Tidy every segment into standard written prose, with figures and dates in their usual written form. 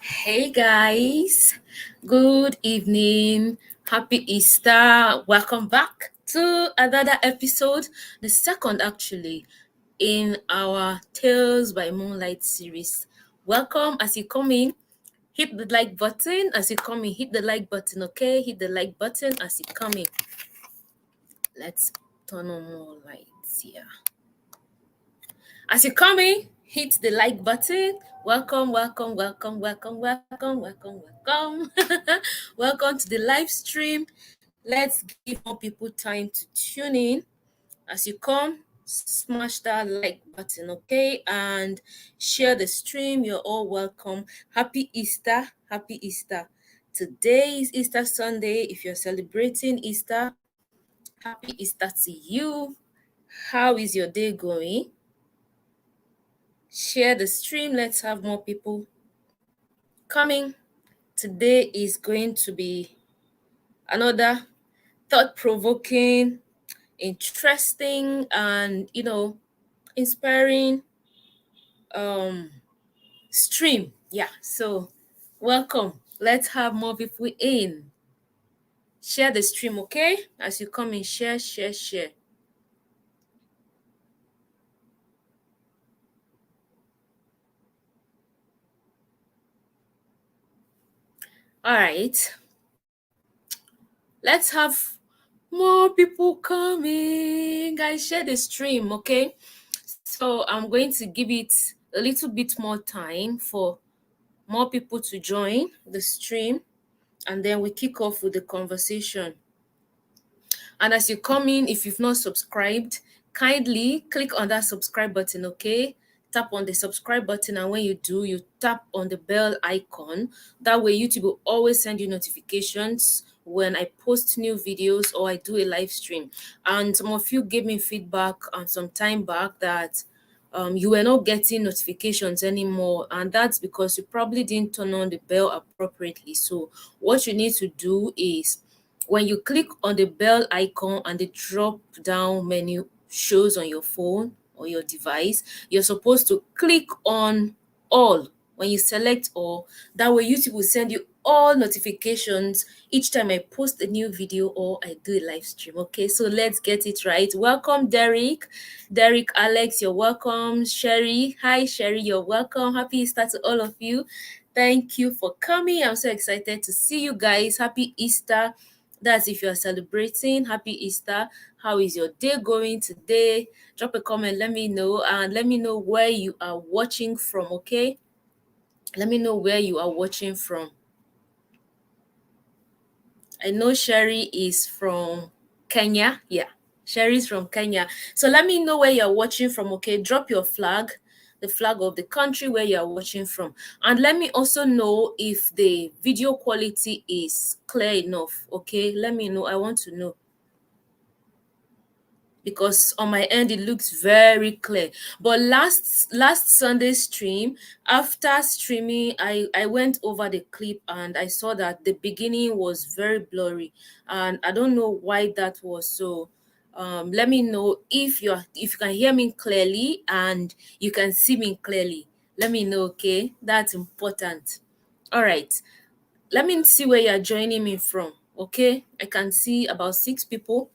Hey guys, good evening, happy Easter. Welcome back to another episode, the second actually, in our Tales by Moonlight series. Welcome as you come in. Hit the like button as you come in. Hit the like button, okay? Hit the like button as you come in. Let's turn on more lights here. As you come in, hit the like button. Welcome, welcome, welcome, welcome, welcome, welcome, welcome. Welcome to the live stream. Let's give more people time to tune in. As you come, smash that like button, okay? And share the stream. You're all welcome. Happy Easter. Happy Easter. Today is Easter Sunday. If you're celebrating Easter, happy Easter to you. How is your day going? Share the stream. Let's have more people coming. Today is going to be another thought-provoking, interesting, and inspiring stream. Yeah, so welcome. Let's have more people in. Share the stream, okay? As you come in, share. All right. Let's have more people coming. Guys, share the stream, okay? So I'm going to give it a little bit more time for more people to join the stream, and then we kick off with the conversation. And as you come in, if you've not subscribed, kindly click on that subscribe button, okay? Tap on the subscribe button, and when you do, you tap on the bell icon. That way YouTube will always send you notifications when I post new videos or I do a live stream. And some of you gave me feedback some time back that you were not getting notifications anymore, and that's because you probably didn't turn on the bell appropriately. So what you need to do is, when you click on the bell icon and the drop down menu shows on your phone or your device, you're supposed to click on all. When you select all, that way YouTube will send you all notifications each time I post a new video or I do a live stream. Okay, so let's get it right. Welcome, Derek, Alex, you're welcome. Sherry, hi Sherry, you're welcome. Happy Easter to all of you. Thank you for coming. I'm so excited to see you guys. Happy Easter. That's if you're celebrating. Happy Easter. How is your day going today? Drop a comment, let me know, and let me know where you are watching from, okay? Let me know where you are watching from. I know Sherry is from Kenya. Yeah, Sherry's from Kenya. So let me know where you're watching from, okay? Drop your flag, the flag of the country where you're watching from. And let me also know if the video quality is clear enough, okay? Let me know. I want to know, because on my end it looks very clear. But last Sunday's stream, after streaming, I went over the clip and I saw that the beginning was very blurry, and I don't know why that was. So let me know if you can hear me clearly and you can see me clearly. Let me know, okay? That's important. All right, let me see where you're joining me from, okay? I can see about 6 people.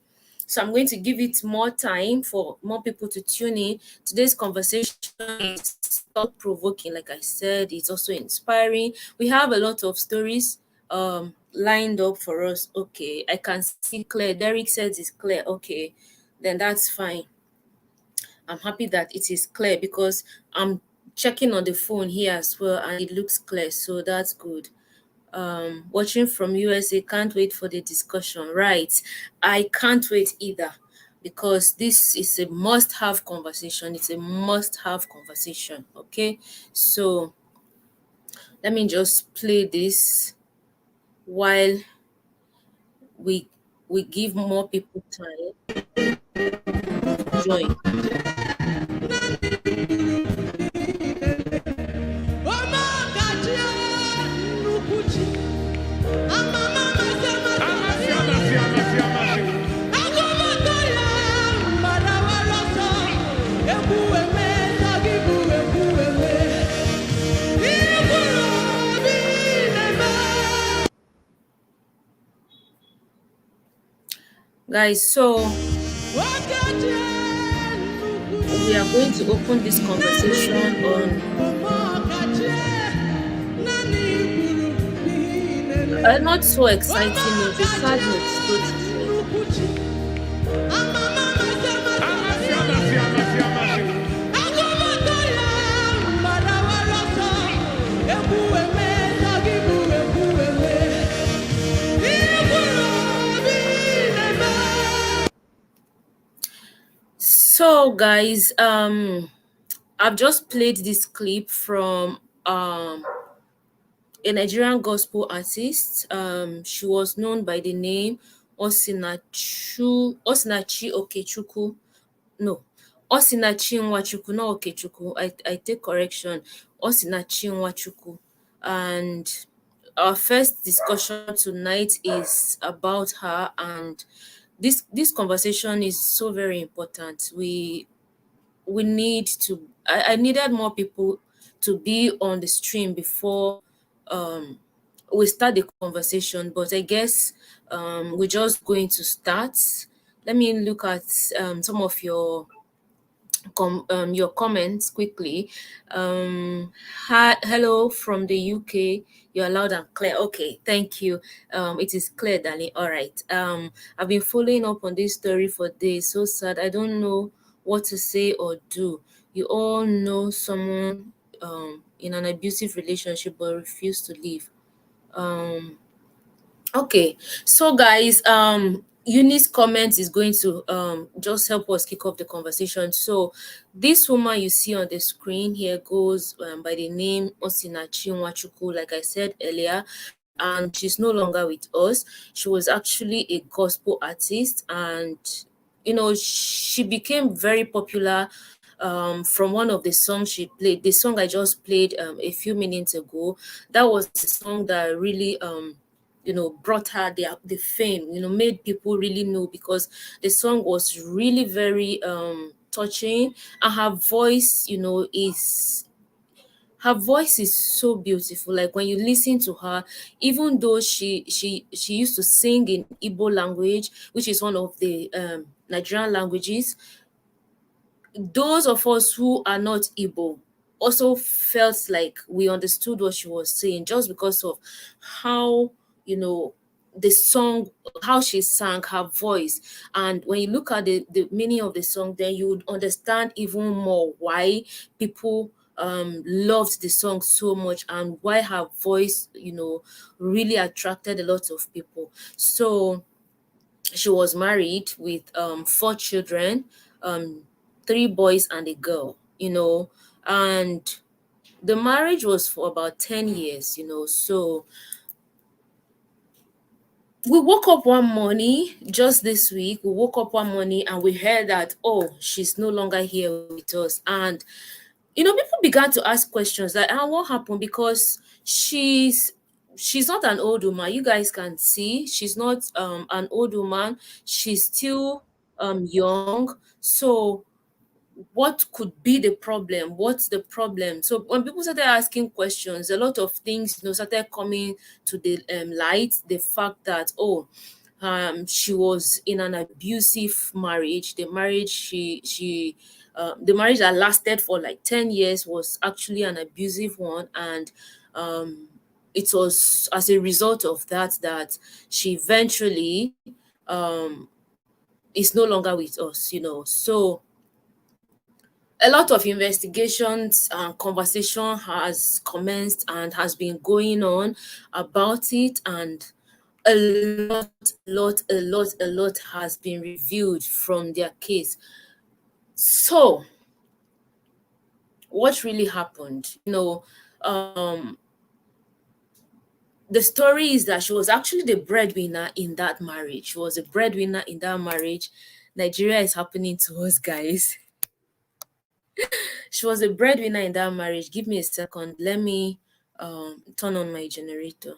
So I'm going to give it more time for more people to tune in. Today's conversation is thought-provoking, like I said. It's also inspiring. We have a lot of stories lined up for us. Okay, I can see clear. Derek says it's clear. Okay, then that's fine. I'm happy that it is clear because I'm checking on the phone here as well and it looks clear. So that's good. Watching from USA, can't wait for the discussion. Right, I can't wait either, because this is a must-have conversation. It's a must-have conversation. Okay, so let me just play this while we give more people time to join. Guys, so we are going to open this conversation on a not so exciting note, a sad note, so to say. So, guys, I've just played this clip from a Nigerian gospel artist. She was known by the name Osinachi Okechukwu. No, Osinachi Nwachukwu, not Okechukwu. I take correction. Osinachi Nwachukwu. And our first discussion tonight is about her, and this conversation is so very important. We need to I needed more people to be on the stream before um we start the conversation, but I guess we're just going to start. Let me look at some of your comments quickly. Hi, hello from the UK. You're loud and clear. Okay, thank you. It is clear, darling. All right. I've been following up on this story for days. So sad. I don't know what to say or do. You all know someone in an abusive relationship but refuse to leave. Um, Okay, so guys, Eunice comment is going to just help us kick off the conversation. So, this woman you see on the screen here goes by the name Osinachi Nwachukwu, like I said earlier, and she's no longer with us. She was actually a gospel artist, and she became very popular from one of the songs she played. The song I just played a few minutes ago, that was the song that really brought her the fame, made people really know, because the song was really very touching, and her voice is so beautiful. Like when you listen to her, even though she used to sing in Igbo language, which is one of the Nigerian languages, those of us who are not Igbo also felt like we understood what she was saying, just because of how, the song, how she sang, her voice. And when you look at the meaning of the song, then you would understand even more why people loved the song so much, and why her voice, really attracted a lot of people. So she was married with four children, um, three boys and a girl, and the marriage was for about 10 years, So we woke up one morning, just this week, we woke up one morning and we heard that, oh, she's no longer here with us. And people began to ask questions like, what happened? Because she's not an old woman. You guys can see she's not an old woman. She's still young. So what could be the problem? What's the problem? So when people started asking questions, a lot of things, started coming to the light. The fact that, oh, she was in an abusive marriage. The marriage that lasted for like 10 years was actually an abusive one, and it was as a result of that she eventually um is no longer with us. So a lot of investigations and conversation has commenced and has been going on about it, and a lot has been revealed from their case. So what really happened? The story is that she was actually the breadwinner in that marriage. She was a breadwinner in that marriage. Nigeria is happening to us, guys. She was a breadwinner in that marriage. Give me a second. Let me turn on my generator.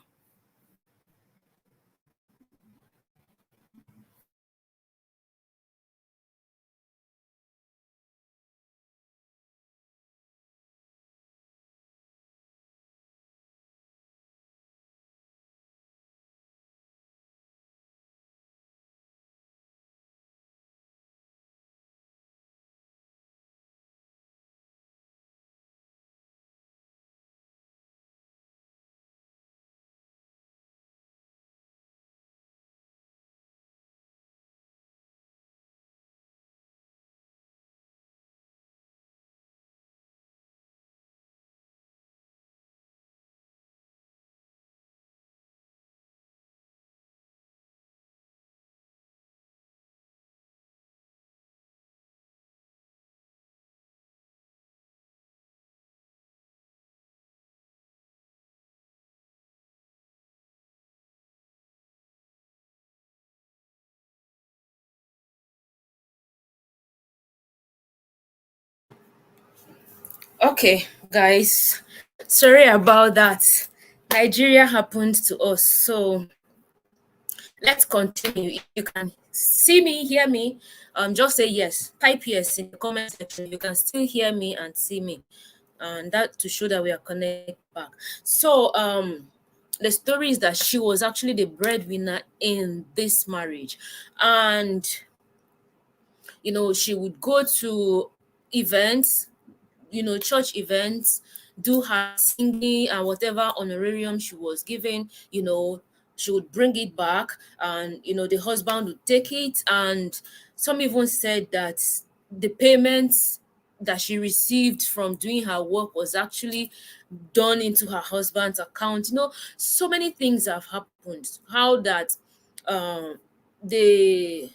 Okay, guys, sorry about that. Nigeria happened to us. So let's continue. If you can see me, hear me, just say yes. Type yes in the comment section. You can still hear me and see me. And that to show that we are connected back. So the story is that she was actually the breadwinner in this marriage. And she would go to events, church events, do her singing and whatever honorarium she was given, she would bring it back, and the husband would take it. And some even said that the payments that she received from doing her work was actually done into her husband's account. So many things have happened. How that um the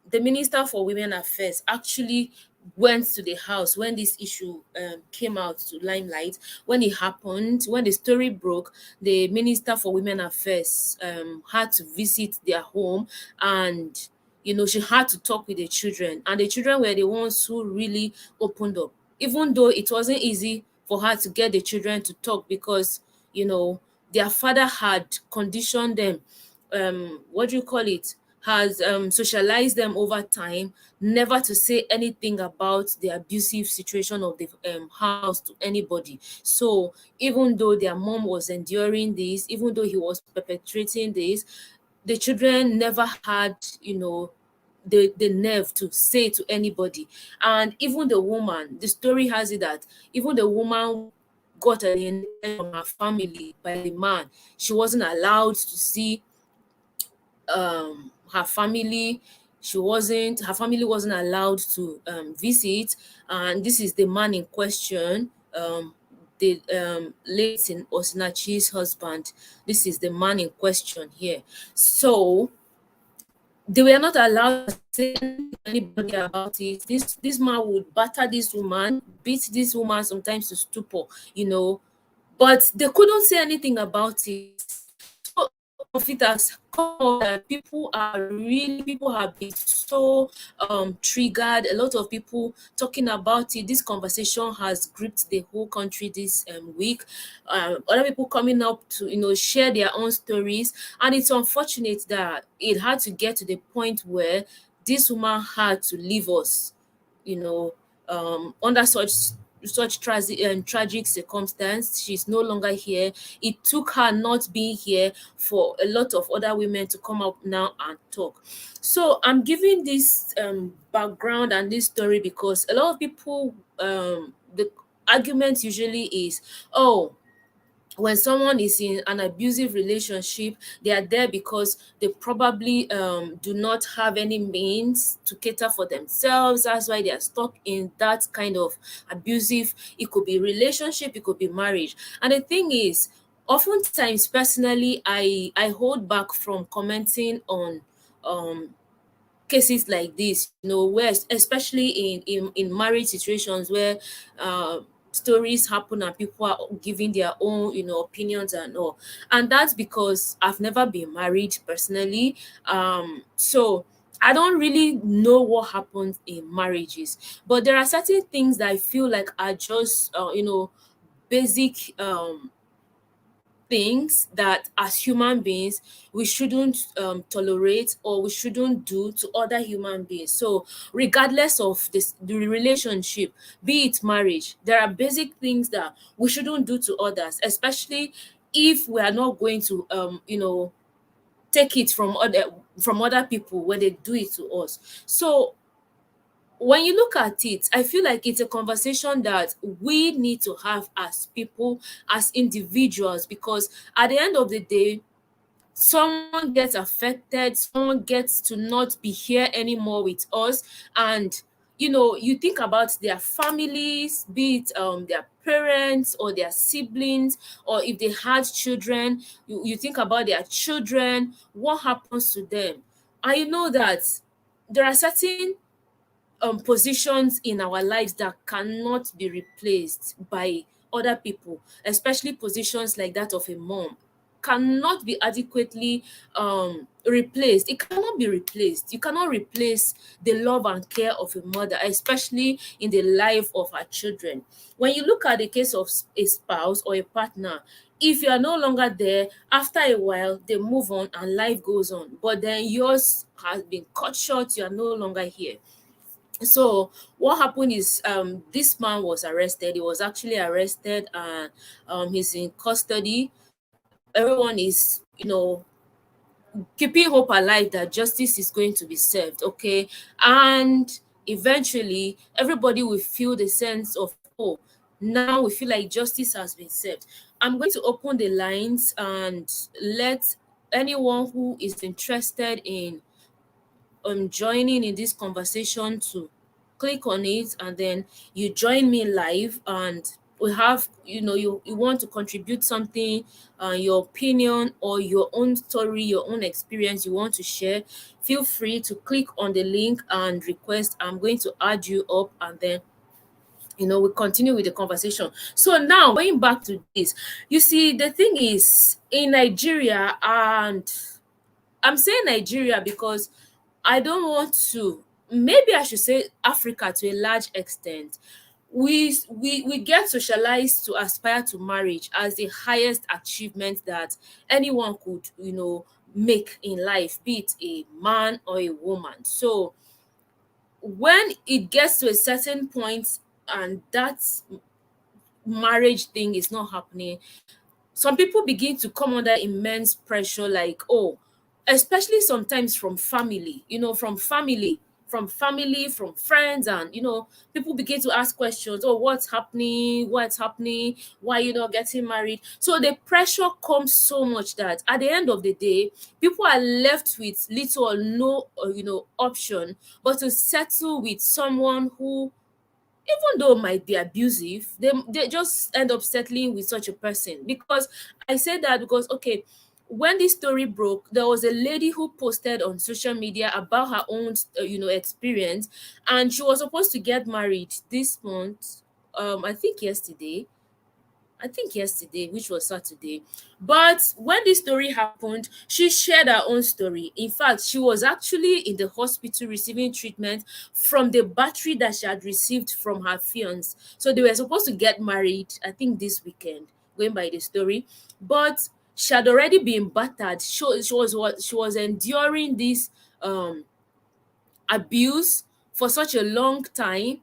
the Minister for Women Affairs actually went to the house when this issue came out to limelight. When it happened, when the story broke, the Minister for Women Affairs had to visit their home, and she had to talk with the children, and the children were the ones who really opened up, even though it wasn't easy for her to get the children to talk, because their father had conditioned them, what do you call it, has socialized them over time, never to say anything about the abusive situation of the house to anybody. So even though their mom was enduring this, even though he was perpetrating this, the children never had, the nerve to say to anybody. And even the woman, the story has it that even the woman got alienated from her family by the man. She wasn't allowed to see her family. Her family wasn't allowed to visit. And this is the man in question, the late in Osinachi's husband. This is the man in question here. So they were not allowed to say anything to anybody about it. This man would batter this woman, beat this woman sometimes to stupor, but they couldn't say anything about it. So of it has come out that people have been so triggered. A lot of people talking about it. This conversation has gripped the whole country this week. Other people coming up to share their own stories, and it's unfortunate that it had to get to the point where this woman had to leave us, you know, under such tragic circumstance. She's no longer here. It took her not being here for a lot of other women to come up now and talk. So I'm giving this background and this story because a lot of people, the argument usually is, oh, when someone is in an abusive relationship, they are there because they probably do not have any means to cater for themselves. That's why they are stuck in that kind of abusive. It could be relationship, it could be marriage. And the thing is, oftentimes, personally, I hold back from commenting on um cases like this, where especially in marriage situations where stories happen and people are giving their own, opinions and all. And that's because I've never been married personally. So I don't really know what happens in marriages, but there are certain things that I feel like are just basic things that as human beings we shouldn't tolerate, or we shouldn't do to other human beings. So regardless of the relationship, be it marriage, there are basic things that we shouldn't do to others, especially if we are not going to take it from other people when they do it to us. So when you look at it, I feel like it's a conversation that we need to have as people, as individuals, because at the end of the day, someone gets affected, someone gets to not be here anymore with us. And you think about their families, be it their parents or their siblings, or if they had children, you think about their children, what happens to them. And you know that there are certain positions in our lives that cannot be replaced by other people, especially positions like that of a mom cannot be adequately replaced. It cannot be replaced. You cannot replace the love and care of a mother, especially in the life of her children. When you look at the case of a spouse or a partner, if you are no longer there, after a while they move on and life goes on, but then yours has been cut short, you are no longer here. So what happened is, this man was arrested. He was actually arrested, and he's in custody. Everyone is, keeping hope alive that justice is going to be served, okay? And eventually everybody will feel the sense of, oh, now we feel like justice has been served. I'm going to open the lines and let anyone who is interested in joining in this conversation to click on it, and then you join me live, and we have, you want to contribute something, your opinion or your own story, your own experience you want to share. Feel free to click on the link and request. I'm going to add you up, and then we continue with the conversation. So now, going back to this, you see, the thing is, in Nigeria, and I'm saying Nigeria because I don't want to, maybe I should say Africa to a large extent. We get socialized to aspire to marriage as the highest achievement that anyone could, make in life, be it a man or a woman. So when it gets to a certain point and that marriage thing is not happening, some people begin to come under immense pressure, like, oh, especially sometimes from family, from friends, and people begin to ask questions. Oh, what's happening, why you not getting married? So the pressure comes so much that at the end of the day, people are left with little or no option but to settle with someone who, even though it might be abusive, they just end up settling with such a person. Because I say that because, okay, when this story broke, there was a lady who posted on social media about her own experience, and she was supposed to get married this month, I think yesterday, which was Saturday. But when this story happened, she shared her own story. In fact, she was actually in the hospital receiving treatment from the battery that she had received from her fiance. So they were supposed to get married, I think this weekend, going by the story. But she had already been battered. She was enduring this abuse for such a long time,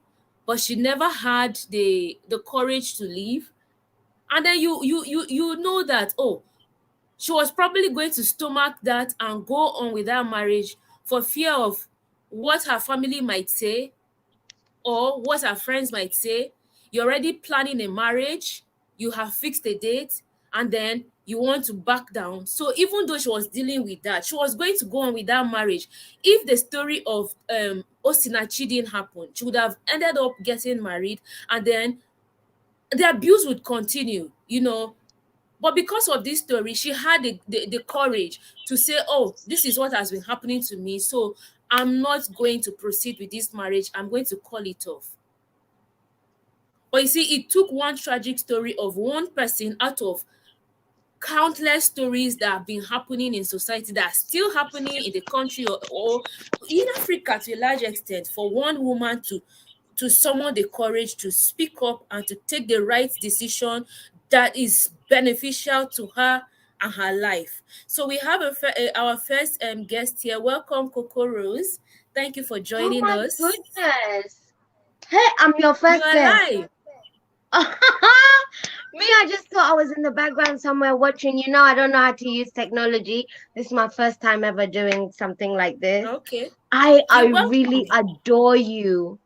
but she never had the courage to leave. And then you know that, oh, she was probably going to stomach that and go on with that marriage for fear of what her family might say or what her friends might say. You're already planning a marriage, you have fixed a date, and then you want to back down. So even though she was dealing with that, she was going to go on with that marriage. If the story of Osinachi didn't happen, she would have ended up getting married, and then the abuse would continue. But because of this story, she had the courage to say, oh, this is what has been happening to me, so I'm not going to proceed with this marriage. I'm going to call it off. But you see, it took one tragic story of one person out of countless stories that have been happening in society, that are still happening in the country, or in Africa to a large extent, for one woman to summon the courage to speak up and to take the right decision that is beneficial to her and her life. So we have our first guest here. Welcome, Coco Rose. Thank you for Oh joining my us. goodness. Hey, I'm your You first are guest. live. Me, I just thought I was in the background somewhere watching. I don't know how to use technology. This is my first time ever doing something like this. Okay. I You're really welcome. adore you.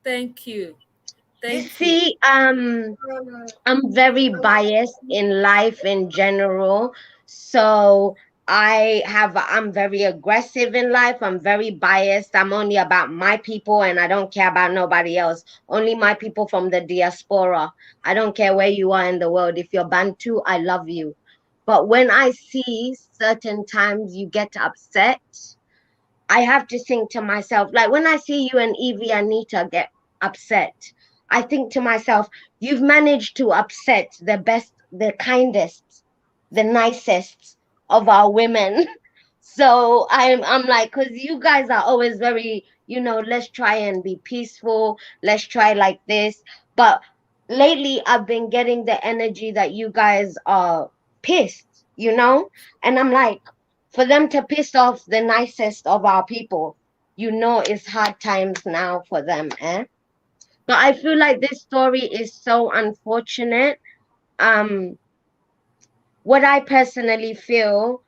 Thank you. You Thank you. see, I'm very biased in life in general. So I'm very aggressive in life. I'm very biased. I'm only about my people and I don't care about nobody else. Only my people from the diaspora. I don't care where you are in the world. If you're Bantu, I love you. But when I see certain times you get upset, I have to think to myself, like when I see you and Evie Anita get upset, I think to myself, you've managed to upset the best, the kindest. the nicest of our women. So I'm like, because you guys are always very, let's try and be peaceful, let's try like this. But lately I've been getting the energy that you guys are pissed, and I'm like, for them to piss off the nicest of our people, it's hard times now for them, eh? But I feel like this story is so unfortunate. um what I personally feel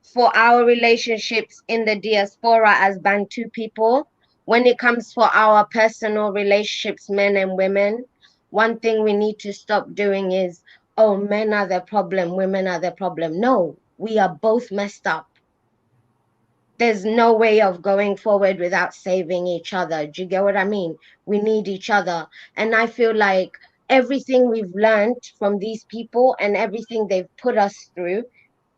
for our relationships in the diaspora as Bantu people, when it comes for our personal relationships, men and women, one thing we need to stop doing is, oh, men are the problem, women are the problem. No, we are both messed up. There's no way of going forward without saving each other. Do you get what I mean? We need each other. And I feel like everything we've learned from these people and everything they've put us through,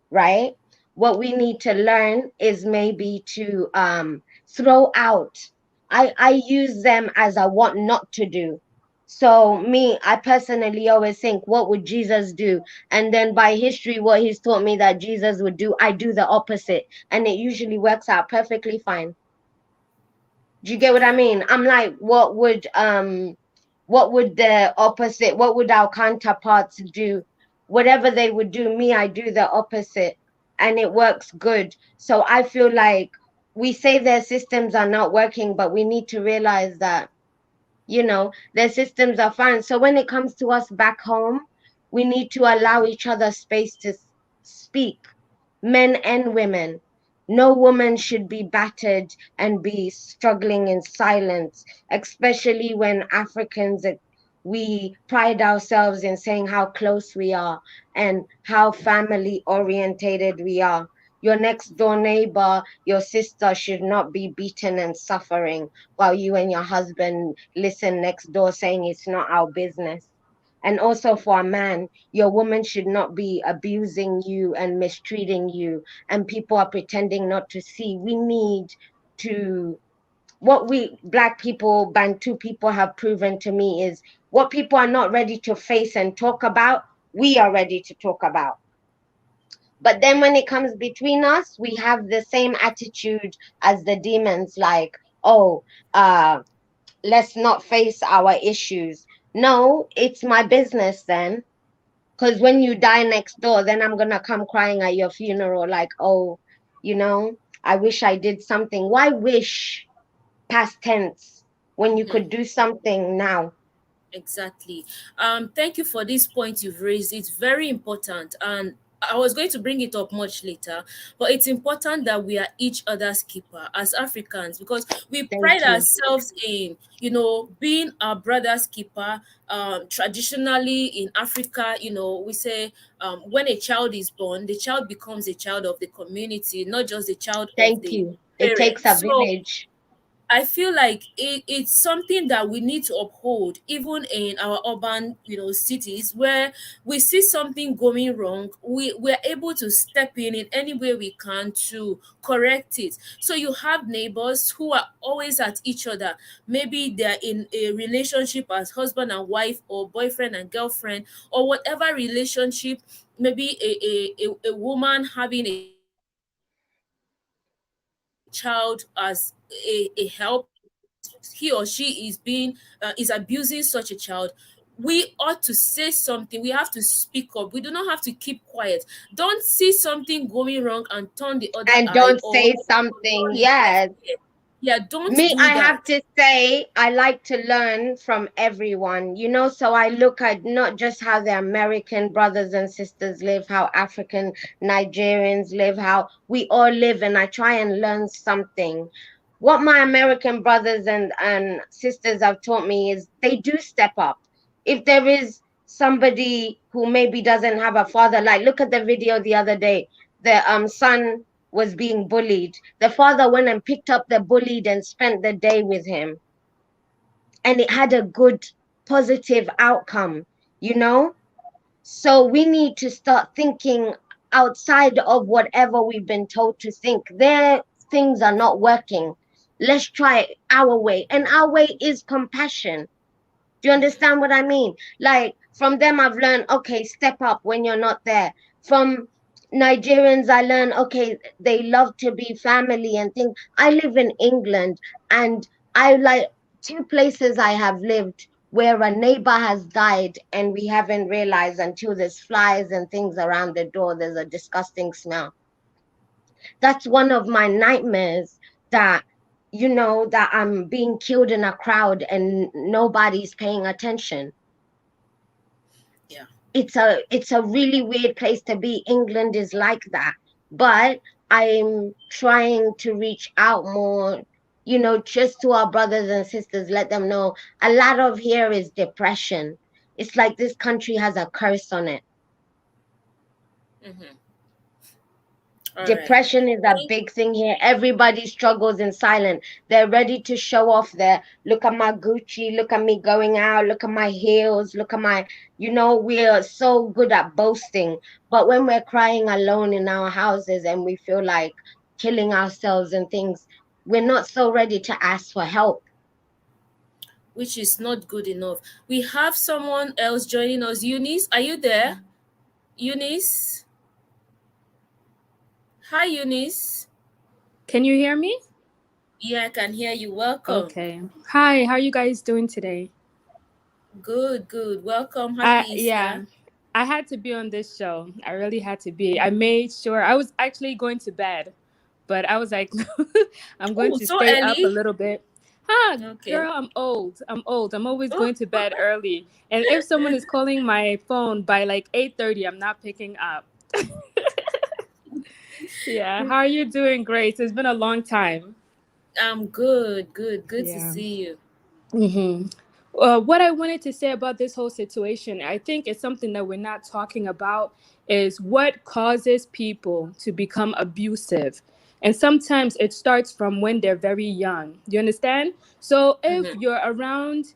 right? What we need to learn is maybe to throw out. I use them as a what not to do. So me, I personally always think, what would Jesus do? And then by history, what he's taught me that Jesus would do, I do the opposite, and it usually works out perfectly fine. Do you get what I mean? I'm like, what would the opposite, what would our counterparts do? Whatever they would do, me, I do the opposite, and it works good. So I feel like we say their systems are not working, but we need to realize that, their systems are fine. So when it comes to us back home, we need to allow each other space to speak, men and women. No woman should be battered and be struggling in silence, especially when Africans, we pride ourselves in saying how close we are and how family orientated we are. Your next door neighbor, your sister, should not be beaten and suffering while you and your husband listen next door saying it's not our business. And also for a man, your woman should not be abusing you and mistreating you, and people are pretending not to see. We need to, what we Black people, Bantu people have proven to me is, what people are not ready to face and talk about, we are ready to talk about. But then when it comes between us, we have the same attitude as the demons, like, oh, let's not face our issues. No, it's my business then. Because when you die next door, then I'm gonna come crying at your funeral, like, oh, I wish I did something. Why wish past tense when you could do something now? Exactly. Thank you for this point you've raised. It's very important, and I was going to bring it up much later, but it's important that we are each other's keeper as Africans, because we pride Thank you. ourselves in, being our brother's keeper. Traditionally in Africa, we say, when a child is born, the child becomes a child of the community, not just a child of Thank the you. It takes parents. a So village. I feel like it's something that we need to uphold, even in our urban, cities, where we see something going wrong. We're able to step in any way we can to correct it. So you have neighbors who are always at each other. Maybe they're in a relationship as husband and wife, or boyfriend and girlfriend, or whatever relationship. Maybe a woman having a child as a help, and he or she is abusing such a child. We ought to say something. We have to speak up. We do not have to keep quiet. Don't see something going wrong and turn the other And eye, don't or say turn something. a deaf Yes. ear. Yeah, don't Me, do I that. have to say, I like to learn from everyone, so I look at not just how the American brothers and sisters live, how African Nigerians live, how we all live, and I try and learn something. What my American brothers and sisters have taught me is they do step up. If there is somebody who maybe doesn't have a father, like look at the video the other day, the son was being bullied. The father went and picked up the bullied and spent the day with him. And it had a good, positive outcome, you know? So we need to start thinking outside of whatever we've been told to think. Their things are not working. Let's try our way. And our way is compassion. Do you understand what I mean? Like from them, I've learned, okay, step up when you're not there. From Nigerians, I learn, okay, they love to be family and things. I live in England, and I like two places I have lived where a neighbor has died and we haven't realized until there's flies and things around the door. There's a disgusting smell. That's one of my nightmares, that that I'm being killed in a crowd and nobody's paying attention. Yeah. It's a really weird place to be. England is like that. But I'm trying to reach out more, just to our brothers and sisters, let them know a lot of here is depression. It's like this country has a curse on it. Mm-hmm. All right. Depression is a Thank- big thing here. Everybody struggles in silence. They're ready to show off their, look at my Gucci, look at me going out, look at my heels, look at my, we're so good at boasting. But when we're crying alone in our houses and we feel like killing ourselves and things, we're not so ready to ask for help. which is not good enough. We have someone else joining us. Eunice, are you there? Eunice? Hi, Eunice. Can you hear me? Yeah, I can hear you. Welcome. Okay. Hi, how are you guys doing today? Good, good. Welcome. Happy Yeah, Easter. I had to be on this show. I really had to be. I made sure I was actually going to bed, but I was like, I'm going Oh, to so stay up a early? little bit. Huh, Okay. girl, I'm old. I'm old. I'm always Oh, going to bed early. And if someone is calling my phone by like 8:30, I'm not picking up. Yeah. How are you doing, Grace? It's been a long time. I'm good, good, good to Yeah. see you. Mm-hmm. What I wanted to say about this whole situation, I think it's something that we're not talking about, is what causes people to become abusive. And sometimes it starts from when they're very young. You understand? So if Mm-hmm. you're around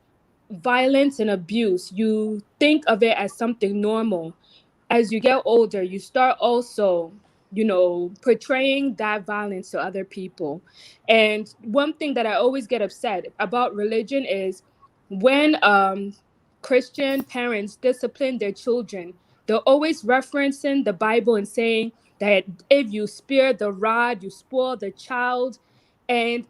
violence and abuse, you think of it as something normal. As you get older, you start also, portraying that violence to other people. And one thing that I always get upset about religion is when Christian parents discipline their children, they're always referencing the Bible and saying that if you spare the rod, you spoil the child. And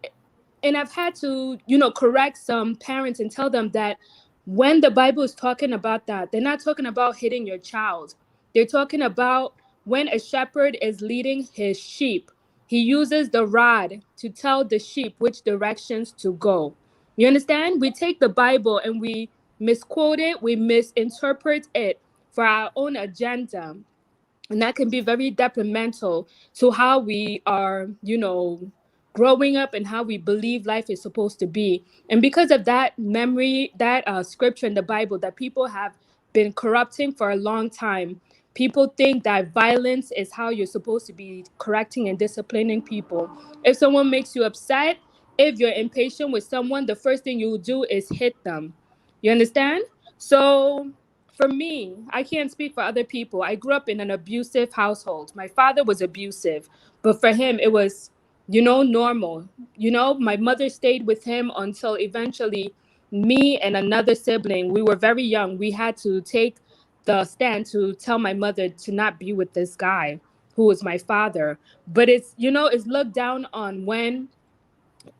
I've had to, correct some parents and tell them that when the Bible is talking about that, they're not talking about hitting your child. They're talking about when a shepherd is leading his sheep, he uses the rod to tell the sheep which directions to go. You understand? We take the Bible and we misquote it, we misinterpret it for our own agenda, and that can be very detrimental to how we are, growing up and how we believe life is supposed to be. And because of that memory, that scripture in the Bible that people have been corrupting for a long time, people think that violence is how you're supposed to be correcting and disciplining people. If someone makes you upset, if you're impatient with someone, the first thing you do is hit them. You understand? So for me, I can't speak for other people. I grew up in an abusive household. My father was abusive, but for him, it was, normal. My mother stayed with him until eventually me and another sibling, we were very young. We had to take the stand to tell my mother to not be with this guy who was my father. But it's looked down on when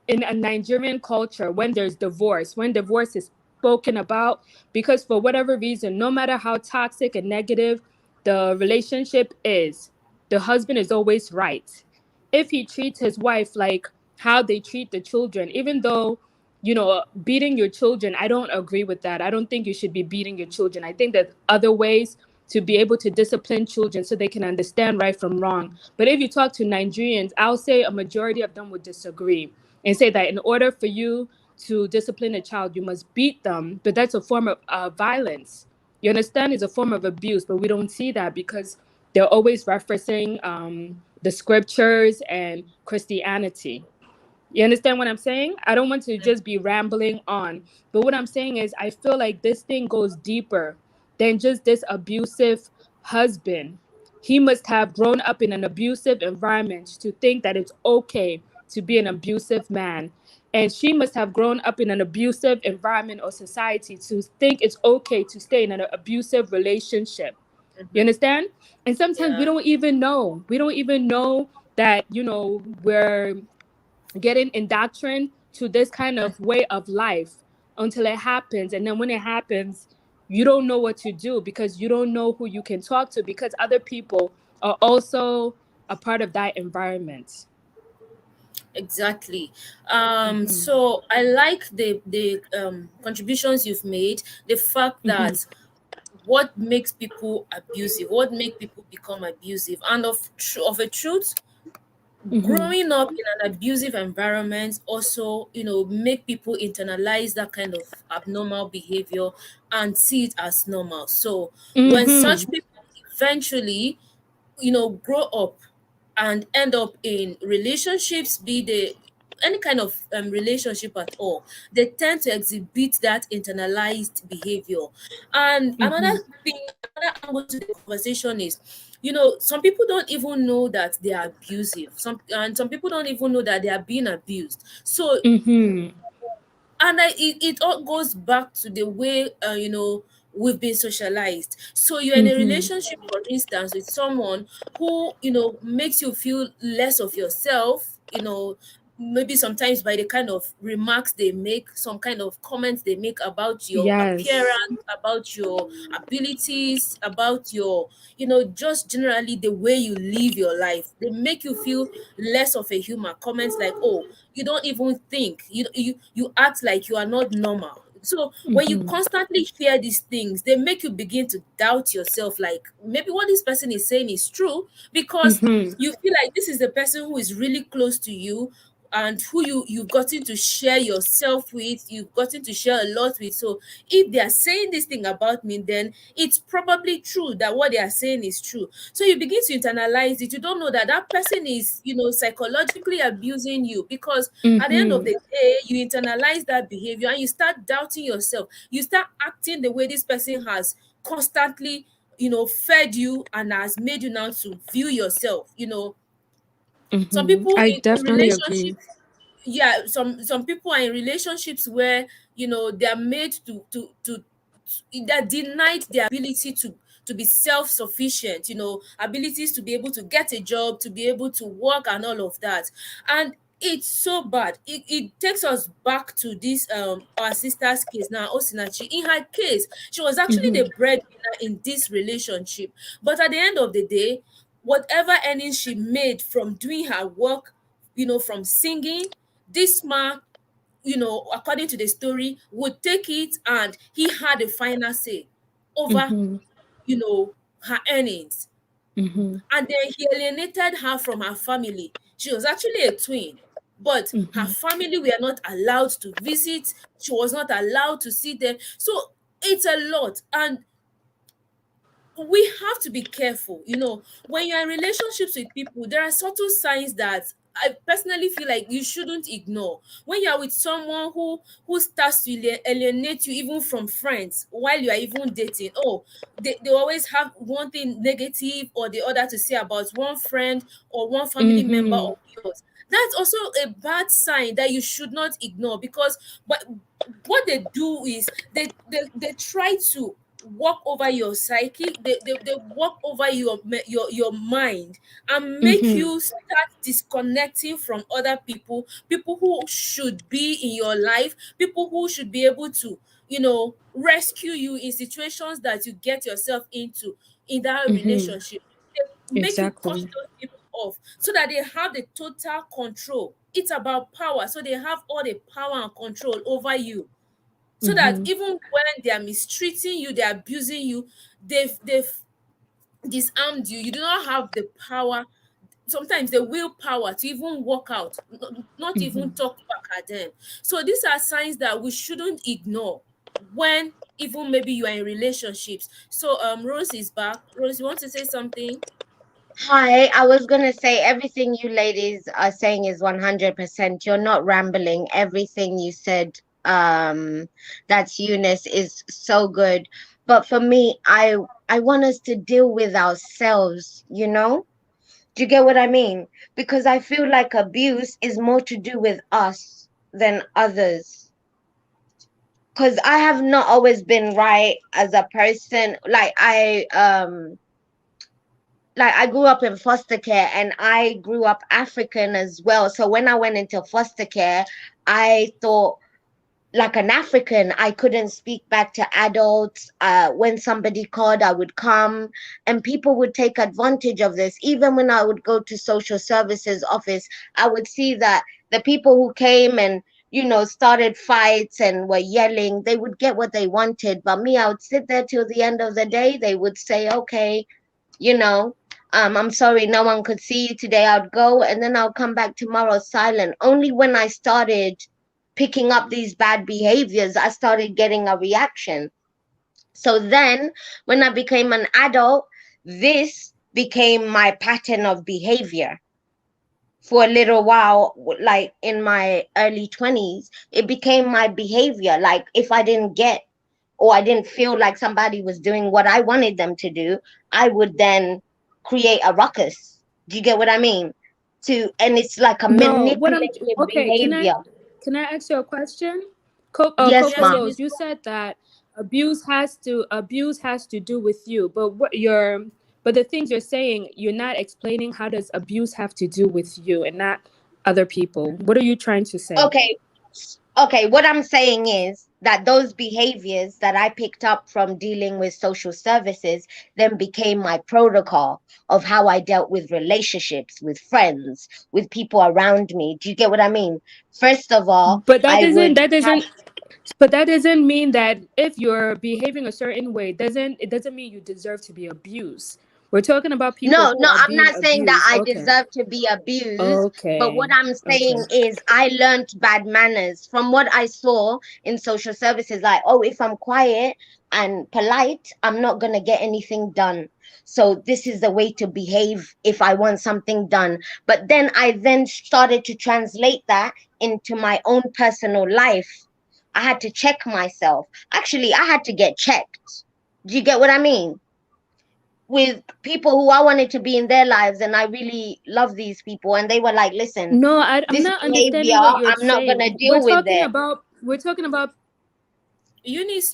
in a Nigerian culture, when there's divorce, when divorce is spoken about, because for whatever reason, no matter how toxic and negative the relationship is, the husband is always right. If he treats his wife like how they treat the children, even though, beating your children, I don't agree with that. I don't think you should be beating your children. I think that other ways to be able to discipline children so they can understand right from wrong. But if you talk to Nigerians, I'll say a majority of them would disagree and say that in order for you to discipline a child, you must beat them. But that's a form of violence. You understand? It's a form of abuse, but we don't see that because they're always referencing the scriptures and Christianity. You understand what I'm saying? I don't want to just be rambling on. But what I'm saying is, I feel like this thing goes deeper than just this abusive husband. He must have grown up in an abusive environment to think that it's okay to be an abusive man. And she must have grown up in an abusive environment or society to think it's okay to stay in an abusive relationship. You understand? And sometimes we Yeah. don't even know. We don't even know that, we're getting indoctrined to this kind of way of life until it happens. And then when it happens, you don't know what to do because you don't know who you can talk to because other people are also a part of that environment. Exactly. Mm-hmm. So I like the contributions you've made. The fact Mm-hmm. that what makes people abusive, what make people become abusive, and of a truth, Mm-hmm. growing up in an abusive environment also, make people internalize that kind of abnormal behavior and see it as normal. So when Mm-hmm. such people eventually, grow up and end up in relationships, be they any kind of relationship at all, they tend to exhibit that internalized behavior. And Mm-hmm. another angle to the conversation is, some people don't even know that they are abusive. Some people don't even know that they are being abused. So, Mm-hmm. and it all goes back to the way, we've been socialized. So you're in a Mm-hmm. relationship, for instance, with someone who, makes you feel less of yourself, maybe sometimes by the kind of remarks they make, some kind of comments they make about your Yes. appearance, about your abilities, about your, just generally the way you live your life. They make you feel less of a human. Comments like, oh, you don't even think, you act like you are not normal. So when you Mm-hmm. constantly hear these things, they make you begin to doubt yourself, like maybe what this person is saying is true, because Mm-hmm. you feel like this is the person who is really close to you and who you've gotten to share yourself with, you've gotten to share a lot with. So if they are saying this thing about me, then it's probably true that what they are saying is true. So you begin to internalize it. You don't know that that person is, psychologically abusing you, because at the end of Mm-hmm. the day, you internalize that behavior and you start doubting yourself. You start acting the way this person has constantly, fed you and has made you now to view yourself. Some Mm-hmm. people I in definitely agree. relationships, yeah, some people are in relationships where, they are made to they're denied their ability to be self-sufficient, abilities to be able to get a job, to be able to work and all of that. And it's so bad. It takes us back to this our sister's case now, Osinachi. In her case, she was actually Mm-hmm. the breadwinner in this relationship, but at the end of the day, whatever earnings she made from doing her work, from singing, this man, according to the story, would take it, and he had a final say over, Mm-hmm. her earnings. Mm-hmm. And then he alienated her from her family. She was actually a twin, but her Mm-hmm. family were not allowed to visit. She was not allowed to see them. So it's a lot. And we have to be careful. When you're in relationships with people, there are subtle signs that I personally feel like you shouldn't ignore. When you're with someone who starts to alienate you even from friends while you are even dating, oh, they always have one thing negative or the other to say about one friend or one family member Mm-hmm. of yours. That's also a bad sign that you should not ignore, because but what they do is they try to walk over your psyche. They walk over your mind and make Mm-hmm. you start disconnecting from other people who should be in your life, people who should be able to, rescue you in situations that you get yourself into in that Mm-hmm. relationship. They make you cut Exactly. those people off so that they have the total control. It's about power, so they have all the power and control over you, so that Mm-hmm. even when they are mistreating you, they're abusing you, they've disarmed you. You do not have the power, sometimes the willpower to even walk out, not even Mm-hmm. talk back at them. So these are signs that we shouldn't ignore when even maybe you are in relationships. So Rose is back. Rose, you want to say something? Hi, I was gonna say everything you ladies are saying is 100%. You're not rambling. Everything you said, that's Eunice, is so good. But for me, I want us to deal with ourselves, you know? Do you get what I mean? Because I feel like abuse is more to do with us than others. Because I have not always been right as a person. Like like I grew up in foster care and I grew up African as well. So when I went into foster care, I thought like an African, I couldn't speak back to adults. When somebody called, I would come, and people would take advantage of this. Even when I would go to social services office, I would see that the people who came and started fights and were yelling, they would get what they wanted. But me, I would sit there till the end of the day. They would say, okay, you know, I'm sorry, no one could see you today. I'd go and then I'll come back tomorrow silent. Only when I started picking up these bad behaviors, I started getting a reaction. So then when I became an adult, this became my pattern of behavior. For a little while, like in my early 20s, it became my behavior. Like if I didn't get or I didn't feel like somebody was doing what I wanted them to do, I would then create a ruckus. Do you get what I mean? And it's like a No, what I'm manipulative okay. behavior. Can I ask you a question? Yes, Coco Yes, ma. Rose, you Eunice. said that abuse has to do with you, but but the things you're saying, you're not explaining how does abuse have to do with you and not other people. What are you trying to say? Okay. Okay, what I'm saying is that those behaviors that I picked up from dealing with social services then became my protocol of how I dealt with relationships, with friends, with people around me. Do you get what I mean? First of all, But that I doesn't would that have. doesn't but that doesn't mean that if you're behaving a certain way, doesn't mean you deserve to be abused. We're talking about people No, who no, are I'm being not saying that abused. I Okay. deserve to be abused, but what Okay. I'm Okay. saying is I learned bad manners from what I saw in social services. Like, oh, if I'm quiet and polite, I'm not going to get anything done. So this is the way to behave if I want something done. But then I then started to translate that into my own personal life. I had to check myself. Actually, I had to get checked. Do you get what I mean? With people who I wanted to be in their lives, and I really love these people, and they were like, listen, No, I'm this not behavior, understanding what you're I'm not gonna saying. deal with it. We're talking about Eunice,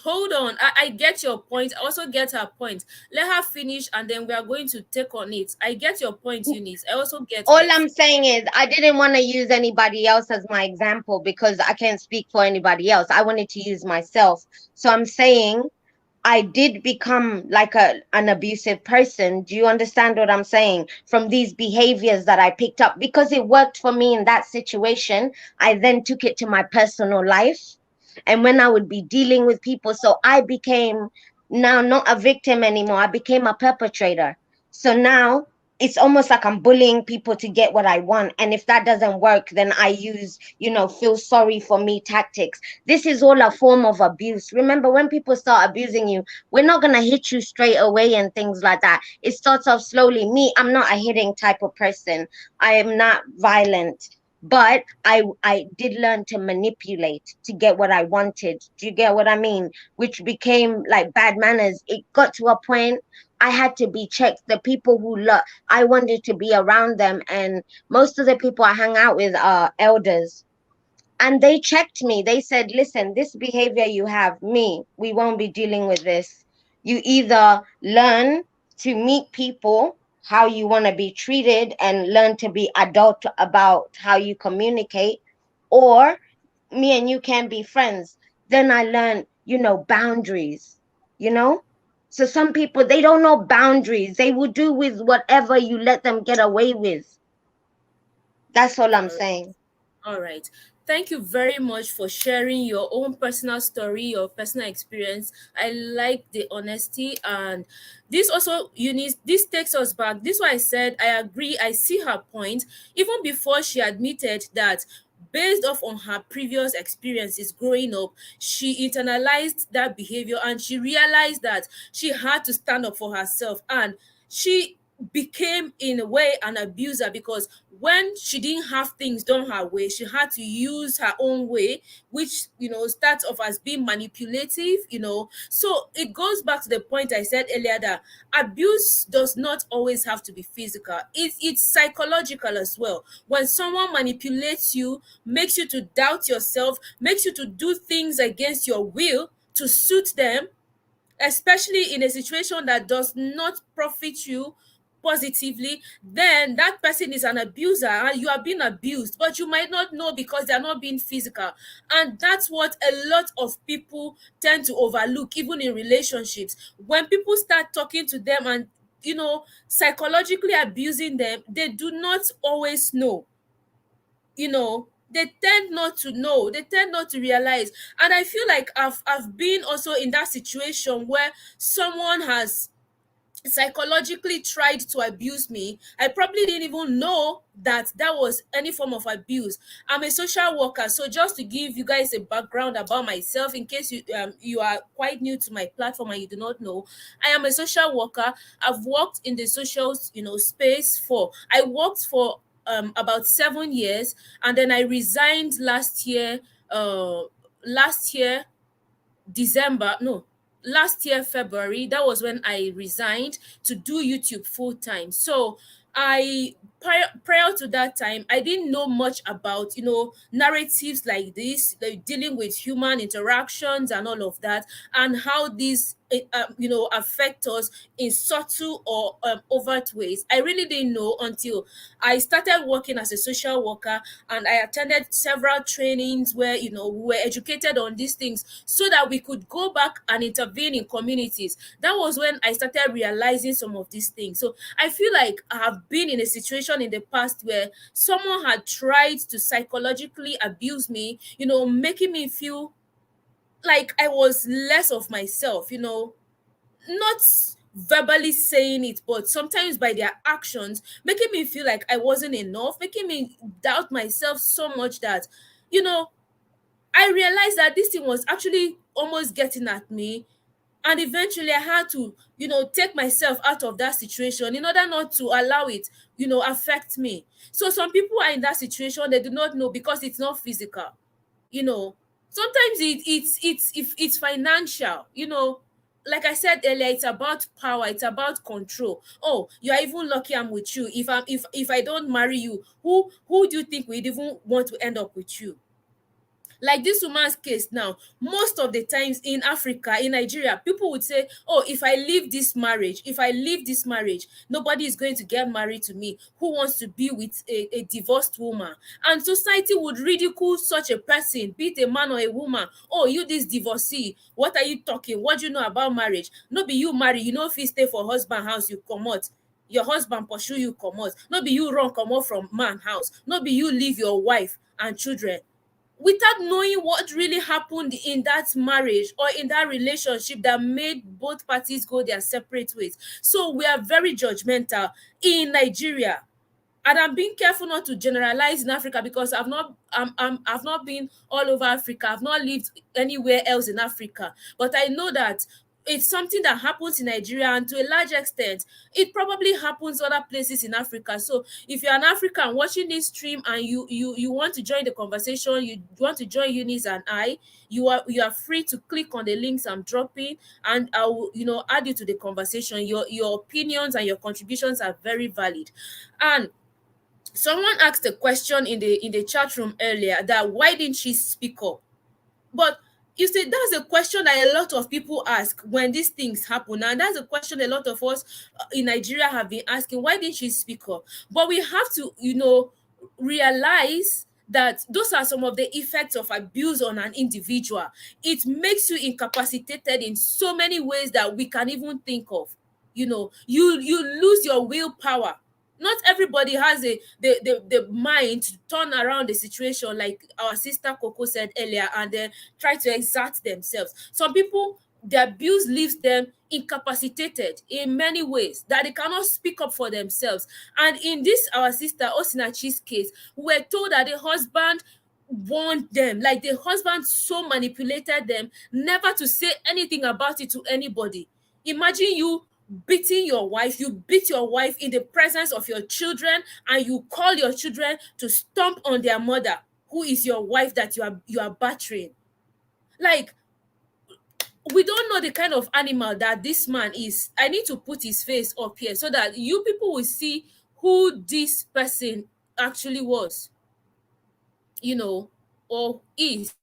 hold on. I get your point. I also get her point. Let her finish and then we are going to take on it. I get your point, Eunice. I also get All hers. I'm saying is I didn't want to use anybody else as my example because I can't speak for anybody else. I wanted to use myself. So I'm saying I did become like an abusive person. Do you understand what I'm saying? From these behaviors that I picked up because it worked for me in that situation. I then took it to my personal life. And when I would be dealing with people, so I became now not a victim anymore. I became a perpetrator. So now it's almost like I'm bullying people to get what I want. And if that doesn't work, then I use, feel sorry for me tactics. This is all a form of abuse. Remember, when people start abusing you, we're not going to hit you straight away and things like that. It starts off slowly. Me, I'm not a hitting type of person. I am not violent. But I did learn to manipulate to get what I wanted. Do you get what I mean? Which became like bad manners. It got to a point I had to be checked. The people who I wanted to be around them, and most of the people I hang out with are elders, and they checked me. They said, listen, this behavior you have, we won't be dealing with this. You either learn to meet people how you want to be treated and learn to be adult about how you communicate, or me and you can be friends. Then I learned, boundaries, you know? So some people, they don't know boundaries. They will do with whatever you let them get away with. That's all I'm saying. All right. Thank you very much for sharing your own personal story, your personal experience. I like the honesty, and this also, Eunice, this takes us back. This is why I said I agree. I see her point. Even before she admitted that based off on her previous experiences growing up, she internalized that behavior and she realized that she had to stand up for herself, and she became in a way an abuser because when she didn't have things done her way, she had to use her own way, which starts off as being manipulative. So it goes back to the point I said earlier that abuse does not always have to be physical. It's psychological as well. When someone manipulates you, makes you to doubt yourself, makes you to do things against your will to suit them, especially in a situation that does not profit you positively, then that person is an abuser and you are being abused, but you might not know because they are not being physical. And that's what a lot of people tend to overlook, even in relationships. When people start talking to them and, psychologically abusing them, they do not always know. They tend not to know, they tend not to realize. And I feel like I've been also in that situation where someone has psychologically tried to abuse me. I probably didn't even know that that was any form of abuse. I'm a social worker, so just to give you guys a background about myself, in case you are quite new to my platform and you do not know, I am a social worker. I've worked in the social space for I worked for about 7 years, and then I resigned last year December, no, last year February. That was when I resigned to do YouTube full time. So I prior to that time, I didn't know much about narratives like this, like dealing with human interactions and all of that, and how these affect us in subtle or overt ways. I really didn't know until I started working as a social worker, and I attended several trainings where we were educated on these things so that we could go back and intervene in communities. That was when I started realizing some of these things. So I feel like I have been in a situation in the past where someone had tried to psychologically abuse me, making me feel like I was less of myself, not verbally saying it, but sometimes by their actions, making me feel like I wasn't enough, making me doubt myself so much that, you know, I realized that this thing was actually almost getting at me. And eventually I had to, take myself out of that situation in order not to allow it, affect me. So some people are in that situation, they do not know because it's not physical, you know sometimes it's financial. Like I said earlier, it's about power, it's about control. Oh, you are even lucky I'm with you. If I don't marry you, who do you think would even want to end up with you? Like this woman's case now, most of the times in Africa, in Nigeria, people would say, oh, if I leave this marriage, nobody is going to get married to me. Who wants to be with a divorced woman? And society would ridicule such a person, be it a man or a woman. Oh, you this divorcee, what are you talking? What do you know about marriage? No be you marry, you know, if you stay for husband house, you comot. Your husband pursue you comot. No be you run comot from man house. No be you leave your wife and children without knowing what really happened in that marriage or in that relationship that made both parties go their separate ways. So we are very judgmental in Nigeria. And I'm being careful not to generalize in Africa because I've not been all over Africa. I've not lived anywhere else in Africa. But I know that it's something that happens in Nigeria, and to a large extent, it probably happens other places in Africa. So if you're an African watching this stream and you want to join the conversation, you want to join Eunice and I, you are free to click on the links I'm dropping, and I will add you to the conversation. Your opinions and your contributions are very valid. And someone asked a question in the chat room earlier, that why didn't she speak up? But you see, that's a question that a lot of people ask when these things happen. And that's a question a lot of us in Nigeria have been asking, why didn't she speak up? But we have to, realize that those are some of the effects of abuse on an individual. It makes you incapacitated in so many ways that we can even think of. You lose your willpower. Not everybody has the mind to turn around the situation, like our sister Coco said earlier, and then try to exert themselves. Some people, the abuse leaves them incapacitated in many ways, that they cannot speak up for themselves. And in this our sister Osinachi's case, we were told that the husband warned them, like the husband so manipulated them never to say anything about it to anybody. Imagine you beat your wife in the presence of your children, and you call your children to stomp on their mother, who is your wife, that you are battering. Like, we don't know the kind of animal that this man is. I need to put his face up here so that you people will see who this person actually was, or is.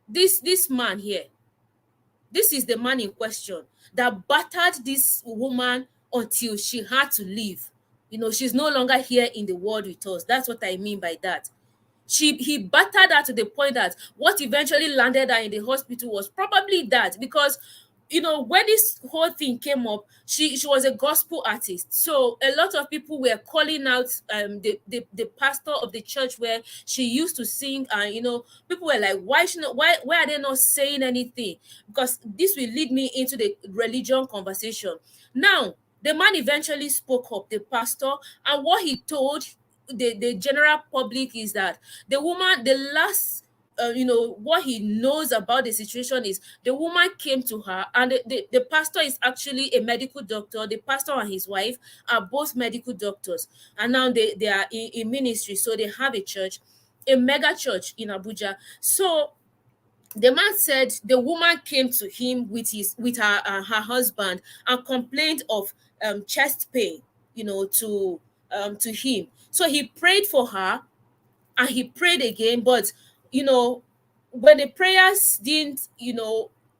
This man here, This is the man in question that battered this woman until she had to leave. She's no longer here in the world with us. That's what I mean by that. He battered her to the point that what eventually landed her in the hospital was probably that, because when this whole thing came up, she was a gospel artist, so a lot of people were calling out the pastor of the church where she used to sing, and people were like, why are they not saying anything? Because this will lead me into the religion conversation. Now, the man eventually spoke up, the pastor, and what he told the general public is that the woman, the last what he knows about the situation is the woman came to her, and the pastor is actually a medical doctor. The pastor and his wife are both medical doctors, and now they are in ministry, so they have a church, a mega church in Abuja. So the man said the woman came to him with her husband and complained of chest pain, to him. So he prayed for her, and he prayed again, but you know when the prayers didn't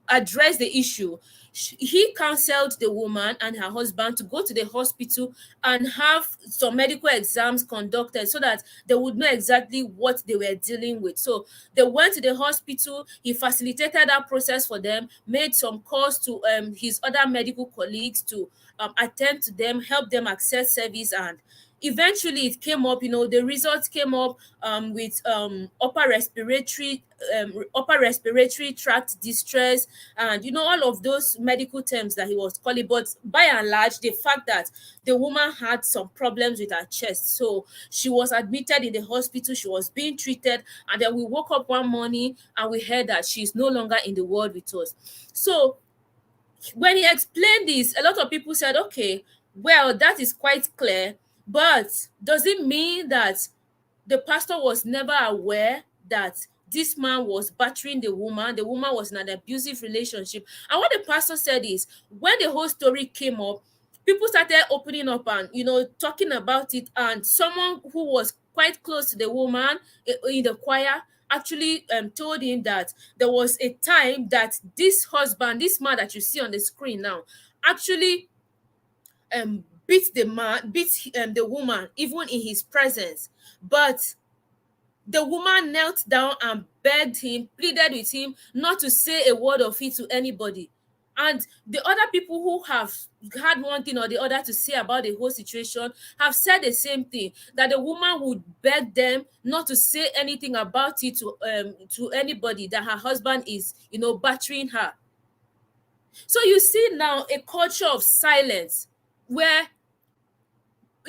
address the issue, he counseled the woman and her husband to go to the hospital and have some medical exams conducted so that they would know exactly what they were dealing with. So they went to the hospital. He facilitated that process for them, made some calls to his other medical colleagues to attend to them, help them access service, and eventually it came up, the results came up with upper respiratory tract distress, and all of those medical terms that he was calling. But by and large, the fact that the woman had some problems with her chest, so she was admitted in the hospital, she was being treated, and then we woke up one morning and we heard that she's no longer in the world with us. So when he explained this, a lot of people said, okay, well, that is quite clear, but does it mean that the pastor was never aware that this man was battering the woman? The woman was in an abusive relationship. And what the pastor said is, when the whole story came up, people started opening up and talking about it, and someone who was quite close to the woman in the choir actually told him that there was a time that this husband, this man that you see on the screen now, actually beat the woman even in his presence. But the woman knelt down and begged him, pleaded with him not to say a word of it to anybody. And the other people who have had one thing or the other to say about the whole situation have said the same thing, that the woman would beg them not to say anything about it to anybody, that her husband is battering her. So you see now a culture of silence, where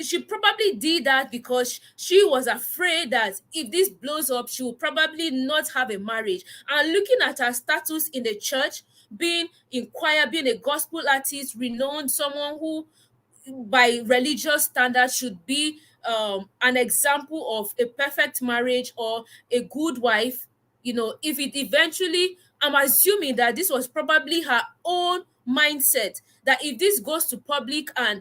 she probably did that because she was afraid that if this blows up, she will probably not have a marriage. And looking at her status in the church, being in choir, being a gospel artist, renowned, someone who by religious standards should be an example of a perfect marriage or a good wife, if it eventually, I'm assuming that this was probably her own mindset, that if this goes to public and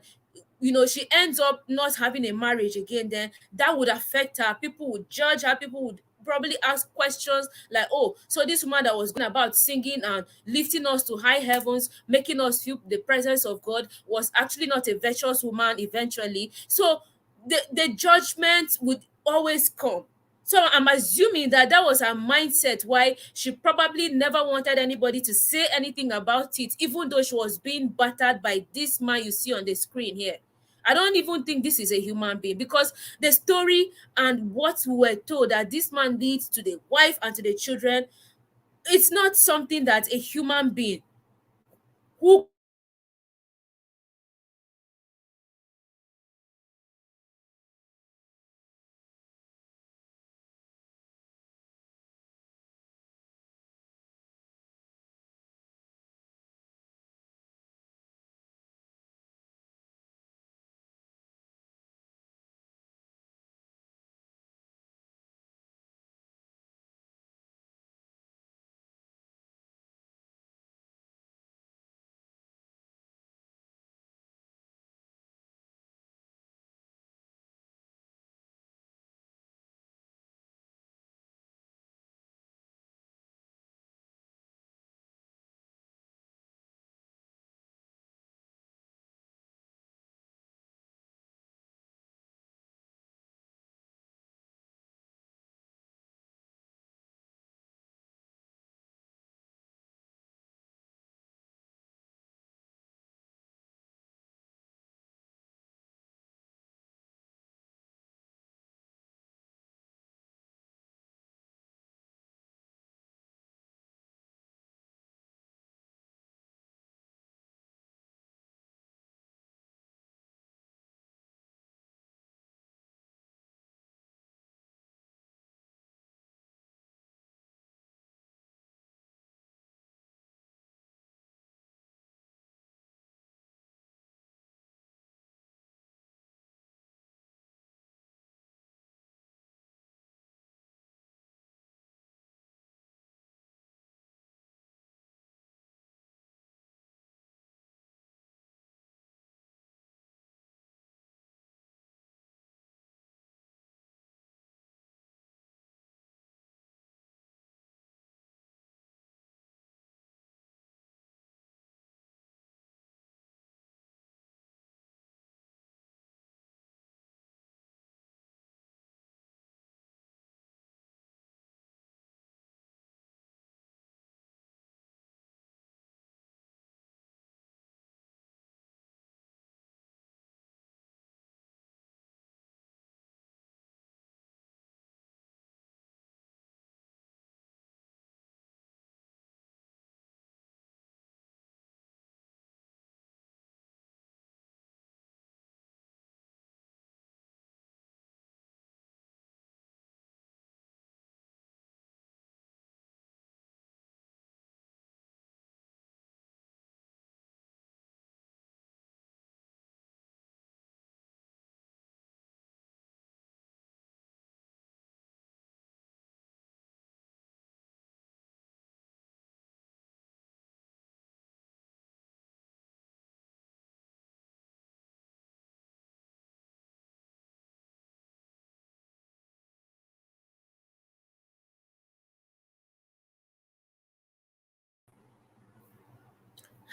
she ends up not having a marriage again, then that would affect her. People would judge her. People would probably ask questions like, oh, so this woman that was going about singing and lifting us to high heavens, making us feel the presence of God, was actually not a virtuous woman eventually. So the judgment would always come. So I'm assuming that that was her mindset, why she probably never wanted anybody to say anything about it, even though she was being battered by this man you see on the screen here. I don't even think this is a human being, because the story and what we were told that this man leads to the wife and to the children, it's not something that a human being who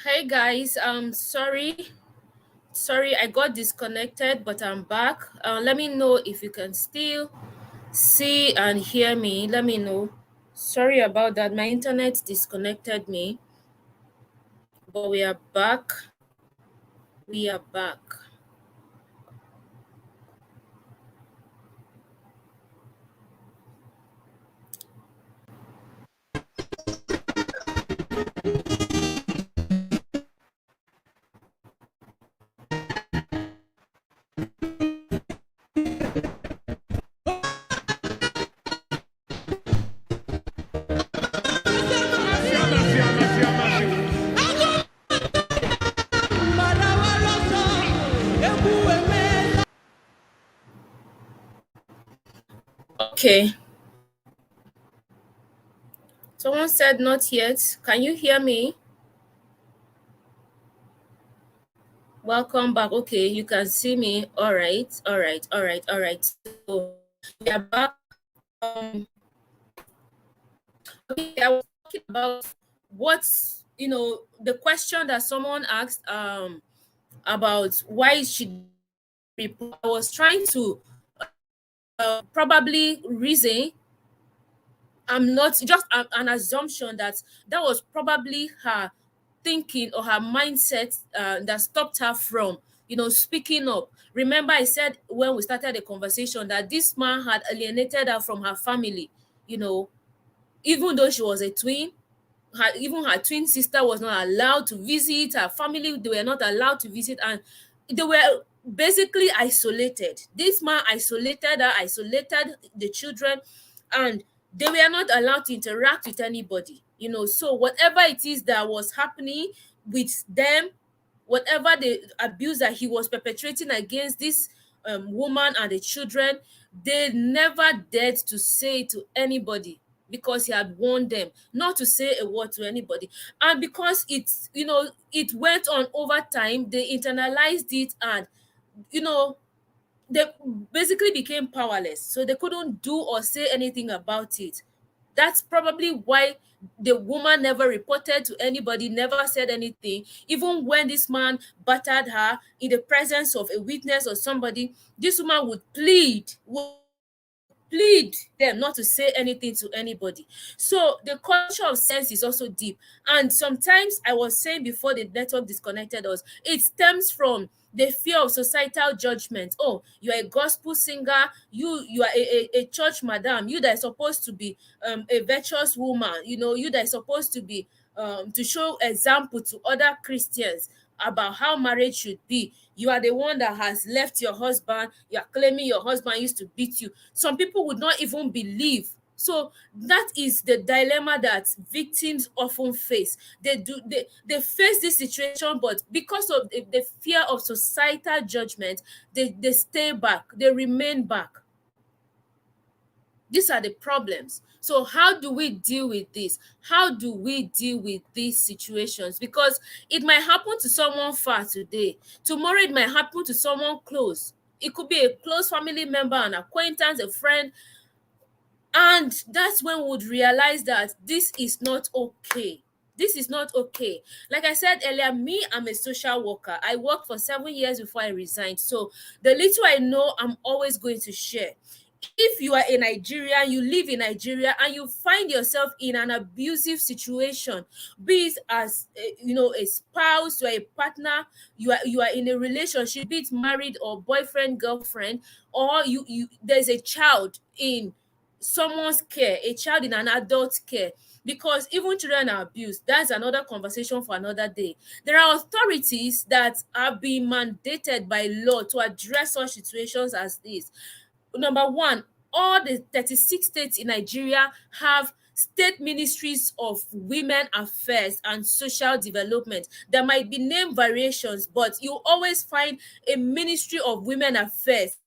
Hey guys, sorry I got disconnected, but I'm back. Let me know if you can still see and hear me. Let me know. Sorry about that. My internet disconnected me, but we are back. We are back. Okay. Someone said not yet. Can you hear me? Welcome back. Okay, you can see me. All right. All right. All right. All right. So we are back. Um, okay, I was talking about what's the question that someone asked about why she report. I was trying to probably reason. I'm not just an assumption that that was probably her thinking or her mindset that stopped her from speaking up. Remember, I said when we started the conversation that this man had alienated her from her family, you know even though she was a twin. Even her twin sister was not allowed to visit her family. They were not allowed to visit, and they were basically isolated. This man isolated her, isolated the children, and they were not allowed to interact with anybody. So whatever it is that was happening with them, whatever the abuse that he was perpetrating against this woman and the children, they never dared to say it to anybody, because he had warned them not to say a word to anybody. And because it went on over time, they internalized it, and you know they basically became powerless, so they couldn't do or say anything about it. That's probably why the woman never reported to anybody, never said anything. Even when this man battered her in the presence of a witness or somebody, this woman would plead them not to say anything to anybody. So the culture of sense is also deep. And sometimes, I was saying before the network disconnected us, it stems from the fear of societal judgment. Oh, you are a gospel singer, you are a church madam, you that is supposed to be a virtuous woman, you that is supposed to be to show example to other Christians about how marriage should be. You are the one that has left your husband. You are claiming your husband used to beat you. Some people would not even believe. So that is the dilemma that victims often face. They face this situation, but because of the fear of societal judgment, they stay back, they remain back. These are the problems. So how do we deal with this? How do we deal with these situations? Because it might happen to someone far today. Tomorrow it might happen to someone close. It could be a close family member, an acquaintance, a friend. And that's when we would realize that this is not okay. This is not okay. Like I said earlier, me, I'm a social worker. I worked for 7 years before I resigned. So the little I know, I'm always going to share. If you are a Nigerian, you live in Nigeria, and you find yourself in an abusive situation, be it as a spouse, you are a partner, you are in a relationship, be it married or boyfriend, girlfriend, or you there's a child in someone's care, a child in an adult care, because even children are abused. That's another conversation for another day. There are authorities that are being mandated by law to address such situations as this. Number one, all the 36 states in Nigeria have state ministries of women affairs and social development. There might be name variations, but you always find a ministry of women affairs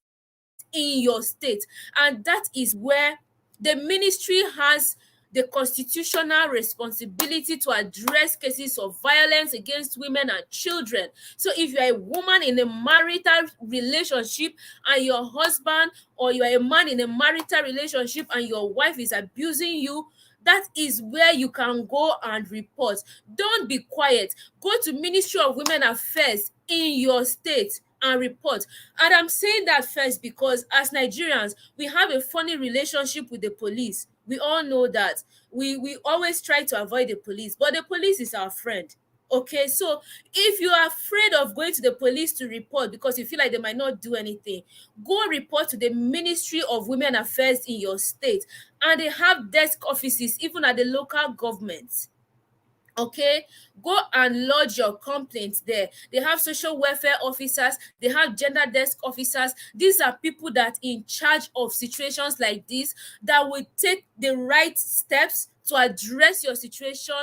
in your state. And that is where the ministry has the constitutional responsibility to address cases of violence against women and children. So if you are a woman in a marital relationship and your husband, or you are a man in a marital relationship and your wife is abusing you, That is where you can go and report. Don't be quiet. Go to Ministry of Women Affairs in your state and report. And I'm saying that first because as Nigerians, we have a funny relationship with the police. We all know that. We always try to avoid the police, but the police is our friend. Okay, so if you are afraid of going to the police to report because you feel like they might not do anything, go report to the Ministry of Women Affairs in your state, and they have desk offices even at the local government. Okay, go and lodge your complaints there. They have social welfare officers, they have gender desk officers. These are people that in charge of situations like this, that will take the right steps to address your situation,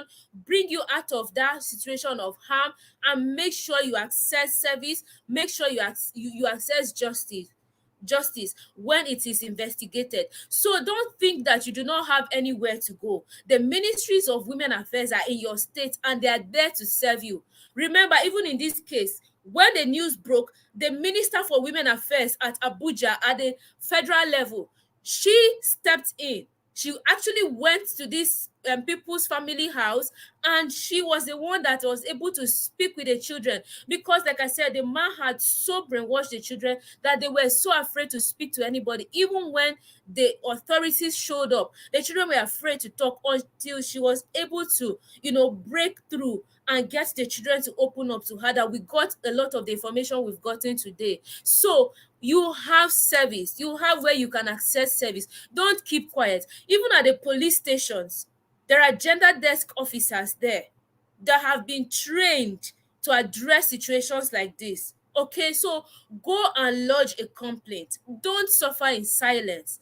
bring you out of that situation of harm, and make sure you access service, make sure you access justice when it is investigated. So don't think that you do not have anywhere to go. The ministries of women affairs are in your state and they are there to serve you. Remember, even in this case, when the news broke, the minister for women affairs at Abuja at the federal level, she stepped in. She actually went to this people's family house, and she was the one that was able to speak with the children, because like I said, the man had so brainwashed the children that they were so afraid to speak to anybody. Even when the authorities showed up, the children were afraid to talk until she was able to, break through and get the children to open up to her, that we got a lot of the information we've gotten today. So you have service, you have where you can access service. Don't keep quiet. Even at the police stations, there are gender desk officers there that have been trained to address situations like this. Okay, so go and lodge a complaint. Don't suffer in silence.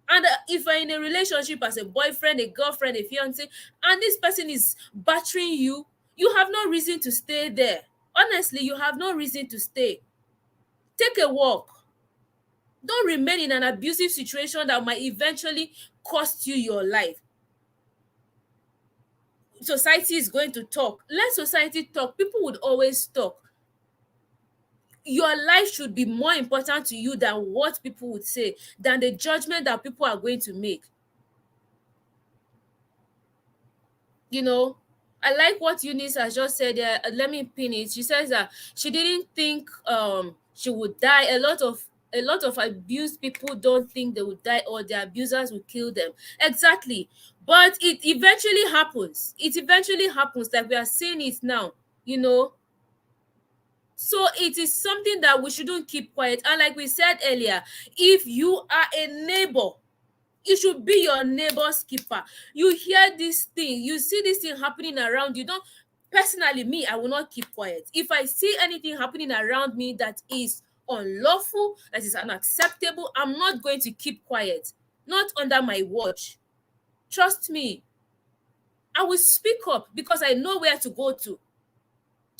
And if you're in a relationship as a boyfriend, a girlfriend, a fiance, and this person is battering you, you have no reason to stay there. Honestly, you have no reason to stay. Take a walk. Don't remain in an abusive situation that might eventually cost you your life. Society is going to talk. Let society talk. People would always talk. Your life should be more important to you than what people would say, than the judgment that people are going to make. I like what Eunice has just said there. Let me pin it. She says that she didn't think she would die. A lot of abused people don't think they would die, or their abusers will kill them. Exactly. But it eventually happens. Like we are seeing it now, So it is something that we shouldn't keep quiet. And like we said earlier, if you are a neighbor, you should be your neighbor's keeper. You hear this thing, you see this thing happening around you. Don't Personally, me, I will not keep quiet. If I see anything happening around me that is unlawful, that is unacceptable, I'm not going to keep quiet. Not under my watch. Trust me. I will speak up because I know where to go to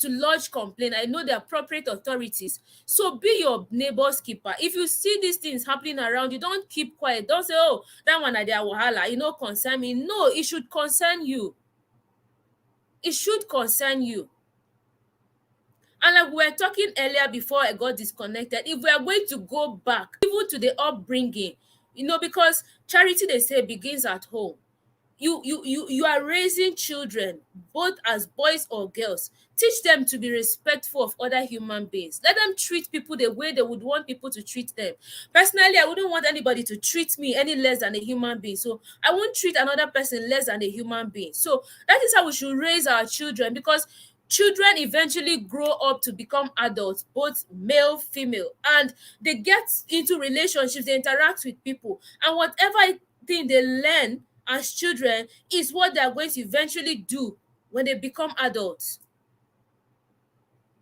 lodge complaint. I know the appropriate authorities. So be your neighbor's keeper. If you see these things happening around you, don't keep quiet. Don't say, oh, that one at their wahala, concern me. No, it should concern you. It should concern you. And like we were talking earlier before I got disconnected, if we are going to go back even to the upbringing, because charity, they say, begins at home. You are raising children, both as boys or girls. Teach them to be respectful of other human beings. Let them treat people the way they would want people to treat them. Personally, I wouldn't want anybody to treat me any less than a human being. So I won't treat another person less than a human being. So that is how we should raise our children, because children eventually grow up to become adults, both male, female, and they get into relationships, they interact with people, and whatever thing they learn as children is what they are going to eventually do when they become adults.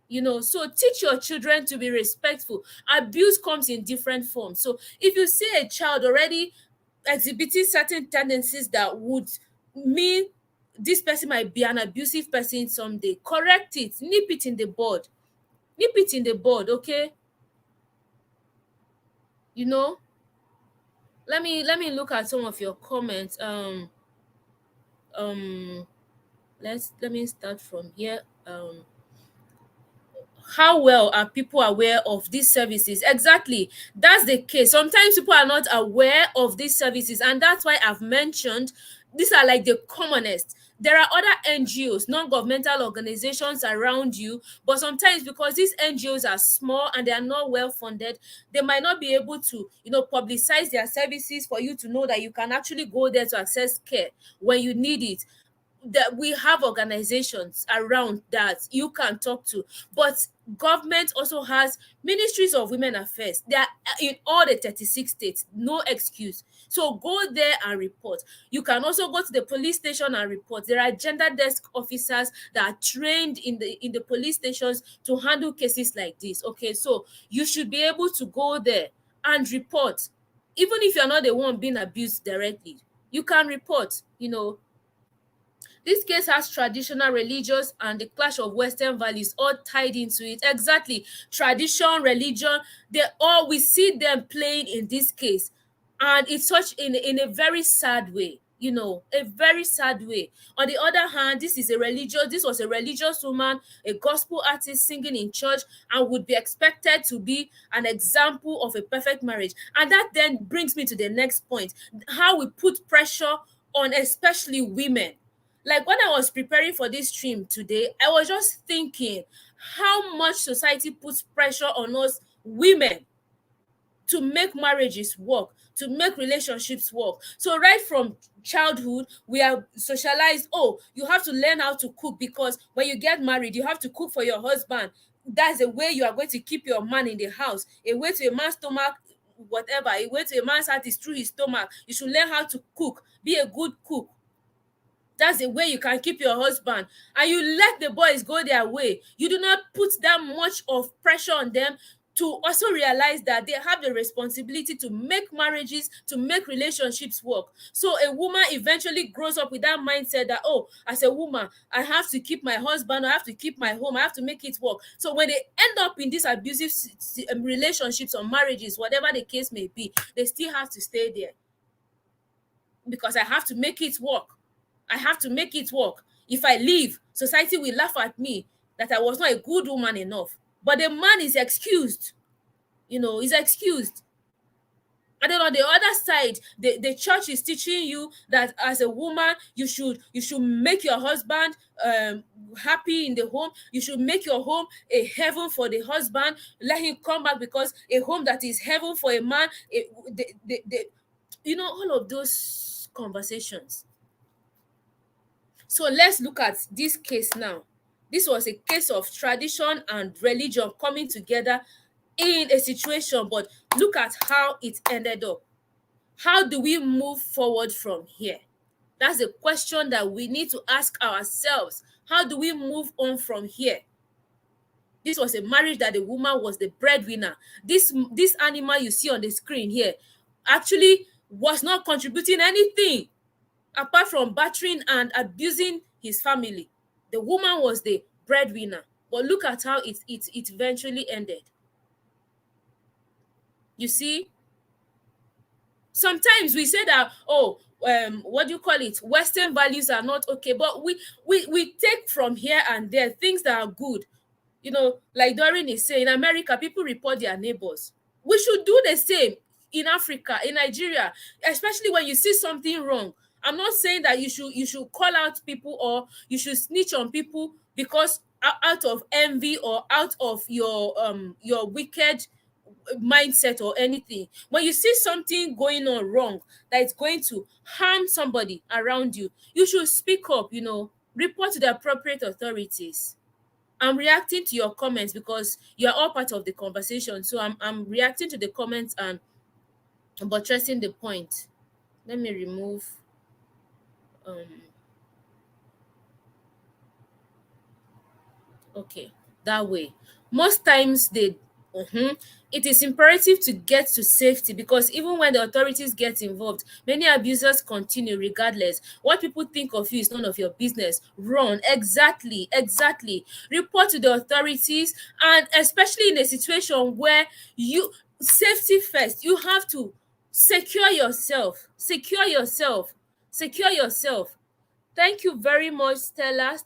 So teach your children to be respectful. Abuse comes in different forms. So if you see a child already exhibiting certain tendencies that would mean this person might be an abusive person someday, correct it, nip it in the bud. Okay? Let me look at some of your comments. Let me start from here. How well are people aware of these services? Exactly, that's the case. Sometimes people are not aware of these services, and that's why I've mentioned These are like the commonest. There are other NGOs, non-governmental organizations around you, but sometimes because these NGOs are small and they are not well funded, they might not be able to, publicize their services for you to know that you can actually go there to access care when you need it. That we have organizations around that you can talk to, but government also has ministries of women affairs. They are in all the 36 states, no excuse. So go there and report. You can also go to the police station and report. There are gender desk officers that are trained in the police stations to handle cases like this. Okay, so you should be able to go there and report. Even if you're not the one being abused directly, you can report. This case has traditional, religious, and the clash of Western values all tied into it. Exactly. Tradition, religion, we see them playing in this case. And it's such in a very sad way, a very sad way. On the other hand, this was a religious woman, a gospel artist singing in church, and would be expected to be an example of a perfect marriage. And that then brings me to the next point, how we put pressure on especially women. Like when I was preparing for this stream today, I was just thinking how much society puts pressure on us women to make marriages work, to make relationships work. So right from childhood, we are socialized, you have to learn how to cook, because when you get married, you have to cook for your husband. That's the way you are going to keep your man in the house. A way to a man's stomach, whatever, a way to a man's heart is through his stomach. You should learn how to cook, be a good cook. That's the way you can keep your husband, and you let the boys go their way. You do not put that much of pressure on them to also realize that they have the responsibility to make marriages, to make relationships work. So a woman eventually grows up with that mindset that, as a woman, I have to keep my husband, I have to keep my home, I have to make it work. So when they end up in these abusive relationships or marriages, whatever the case may be, they still have to stay there because I have to make it work. I have to make it work. If I leave, society will laugh at me that I was not a good woman enough. But the man is excused. He's excused. And then on the other side, the church is teaching you that as a woman, you should make your husband happy in the home. You should make your home a heaven for the husband. Let him come back, because a home that is heaven for a man, all of those conversations. So let's look at this case now. This was a case of tradition and religion coming together in a situation, but look at how it ended up. How do we move forward from here? That's a question that we need to ask ourselves. How do we move on from here? This was a marriage that the woman was the breadwinner. This animal you see on the screen here actually was not contributing anything apart from battering and abusing his family. The woman was the breadwinner. But look at how it eventually ended. You see, sometimes we say that, what do you call it? Western values are not okay, but we take from here and there things that are good. Like Doreen is saying, in America, people report their neighbors. We should do the same in Africa, in Nigeria, especially when you see something wrong. I'm not saying that you should call out people or you should snitch on people because out of envy or out of your wicked mindset or anything. When you see something going on wrong that is going to harm somebody around you, you should speak up, report to the appropriate authorities. I'm reacting to your comments because you're all part of the conversation. So I'm reacting to the comments and buttressing the point. Let me remove okay, that way. Most times it is imperative to get to safety, because even when the authorities get involved, many abusers continue regardless. What people think of you is none of your business. Run. Exactly. Report to the authorities, and especially in a situation where safety first, you have to secure yourself. Thank you very much, Stella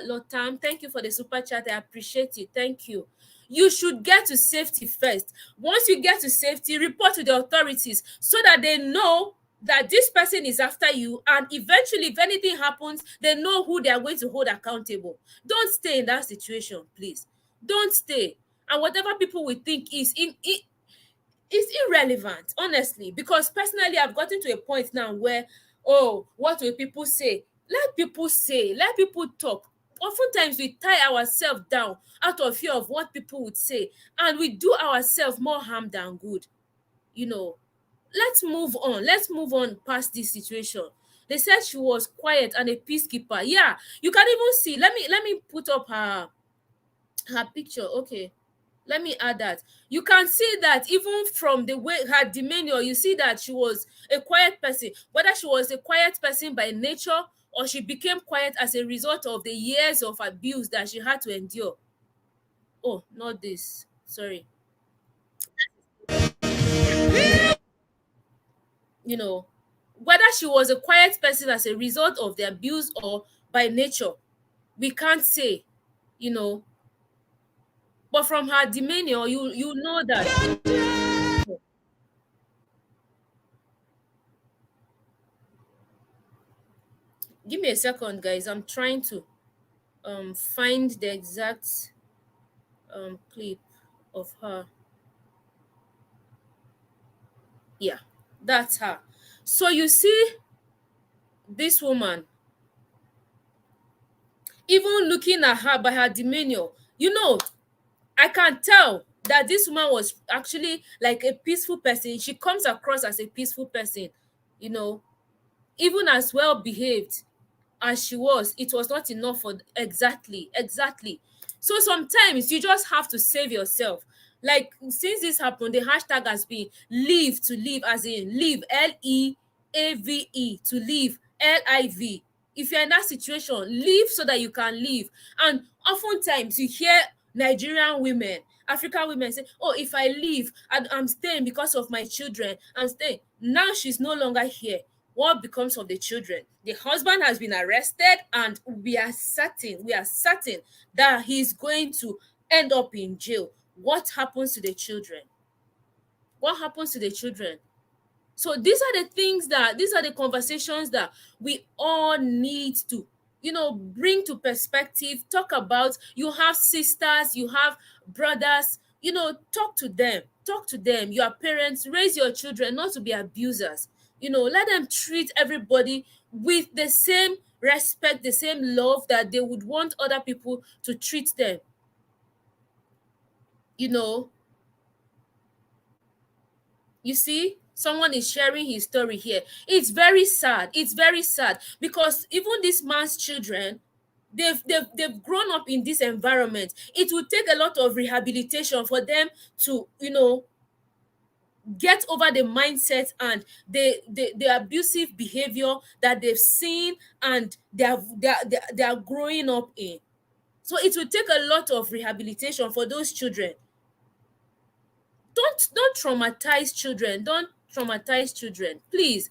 Lotam. Thank you for the super chat. I appreciate it. Thank you. You should get to safety first. Once you get to safety, report to the authorities so that they know that this person is after you, and eventually if anything happens, they know who they are going to hold accountable. Don't stay in that situation, please. Don't stay. And whatever people will think is irrelevant, honestly, because personally I've gotten to a point now where, oh, what will people say? Let people say, let people talk. Oftentimes we tie ourselves down out of fear of what people would say, and we do ourselves more harm than good. you know let's move on. Let's move on past this situation. They said she was quiet and a peacekeeper. Yeah, you can even see, let me put up her picture. Okay, let me add that. You can see that even from the way her demeanor, you see that she was a quiet person. Whether she was a quiet person by nature or she became quiet as a result of the years of abuse that she had to endure. Oh, not this, sorry. you know Whether she was a quiet person as a result of the abuse or by nature, we can't say. you know but from her demeanor, you know that. Give me a second, guys. I'm trying to find the exact clip of her. Yeah, that's her. So you see this woman, even looking at her by her demeanor, I can tell that this woman was actually like a peaceful person. She comes across as a peaceful person, you know, even as well behaved as she was. It was not enough for exactly. So sometimes you just have to save yourself. Like, since this happened, the hashtag has been live to live, as in live, Leave, to live, Liv. If you're in that situation, live so that you can live. And oftentimes you hear Nigerian women, African women say, oh, if I leave and I'm staying because of my children, I'm staying. Now she's no longer here. What becomes of the children? The husband has been arrested, and we are certain that he's going to end up in jail. What happens to the children? What happens to the children? So these are the conversations that we all need to bring to perspective, talk about. You have sisters, you have brothers, talk to them. Your parents, raise your children not to be abusers. Let them treat everybody with the same respect, the same love that they would want other people to treat them. you know You see, someone is sharing his story here. It's very sad. It's very sad because even this man's children, they've grown up in this environment. It will take a lot of rehabilitation for them to, get over the mindset and the abusive behavior that they've seen and they are growing up in. So it will take a lot of rehabilitation for those children. Don't traumatize children. Don't traumatize children, please.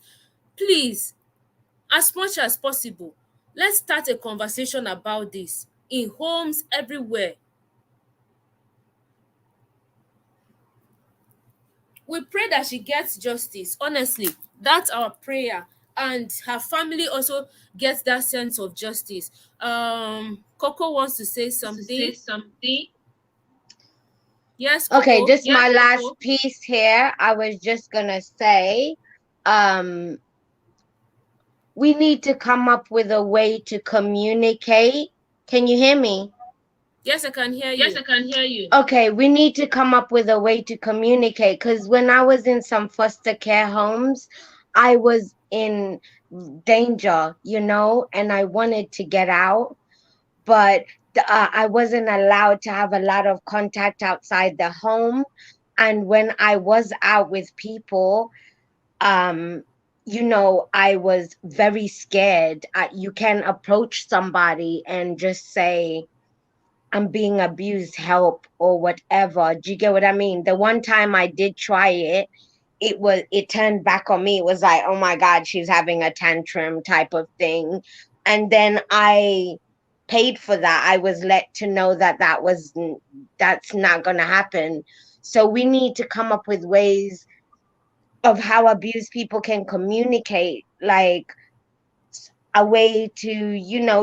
As much as possible, let's start a conversation about this in homes everywhere. We pray that she gets justice. Honestly, that's our prayer, and her family also gets that sense of justice. Coco wants to say something. Yes, Okay, Coco. just my last piece here. I was just gonna say, um, we need to come up with a way to communicate. Can you hear me? Yes, I can hear you. Okay, we need to come up with a way to communicate because when I was in some foster care homes, I was in danger, and I wanted to get out, but I wasn't allowed to have a lot of contact outside the home. And when I was out with people, I was very scared. You can approach somebody and just say, I'm being abused, help, or whatever. Do you get what I mean? The one time I did try it, it turned back on me. It was like, oh my God, she's having a tantrum type of thing. And then I paid for that. I was let to know that that's not going to happen. So we need to come up with ways of how abused people can communicate, like a way to,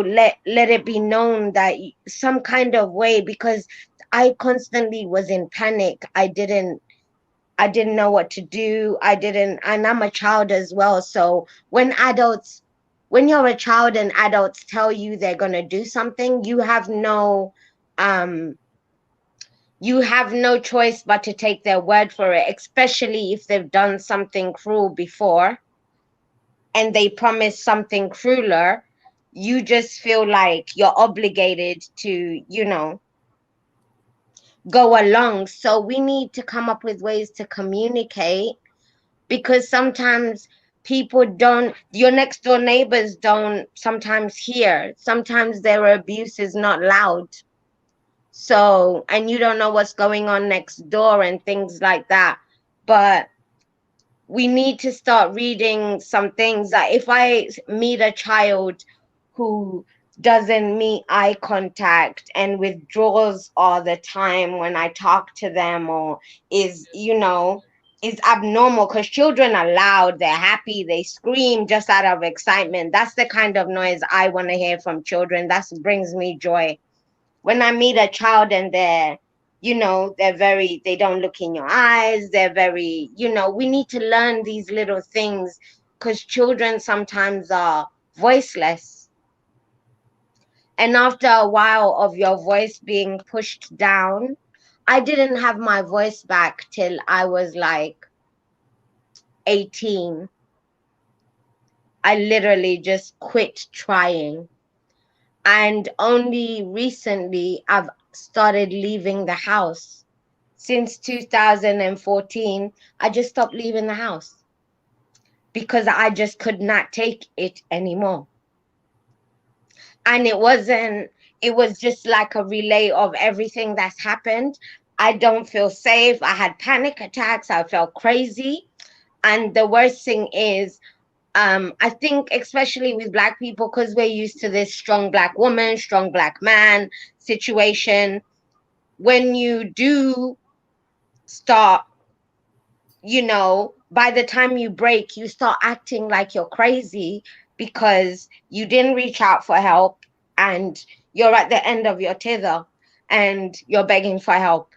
let it be known that some kind of way, because I constantly was in panic. I didn't know what to do. And I'm a child as well. So when you're a child and adults tell you they're going to do something, um, you have no choice but to take their word for it, especially if they've done something cruel before and they promise something crueler. You just feel like you're obligated to, go along. So we need to come up with ways to communicate, because sometimes your next door neighbors don't sometimes hear. Sometimes their abuse is not loud. So, and you don't know what's going on next door and things like that. But we need to start reading some things. That if I meet a child who doesn't meet eye contact and withdraws all the time when I talk to them, or is, is abnormal, because children are loud, they're happy, they scream just out of excitement. That's the kind of noise I want to hear from children. That brings me joy. When I meet a child and they don't look in your eyes, they're very, we need to learn these little things, because children sometimes are voiceless. And after a while of your voice being pushed down, I didn't have my voice back till I was like 18. I literally just quit trying. And only recently I've started leaving the house. Since 2014, I just stopped leaving the house because I just could not take it anymore. And it was just like a relay of everything that's happened. I don't feel safe. I had panic attacks. I felt crazy. And the worst thing is, I think especially with Black people, because we're used to this strong Black woman, strong Black man situation, when you do start, by the time you break, you start acting like you're crazy because you didn't reach out for help, and you're at the end of your tether and you're begging for help.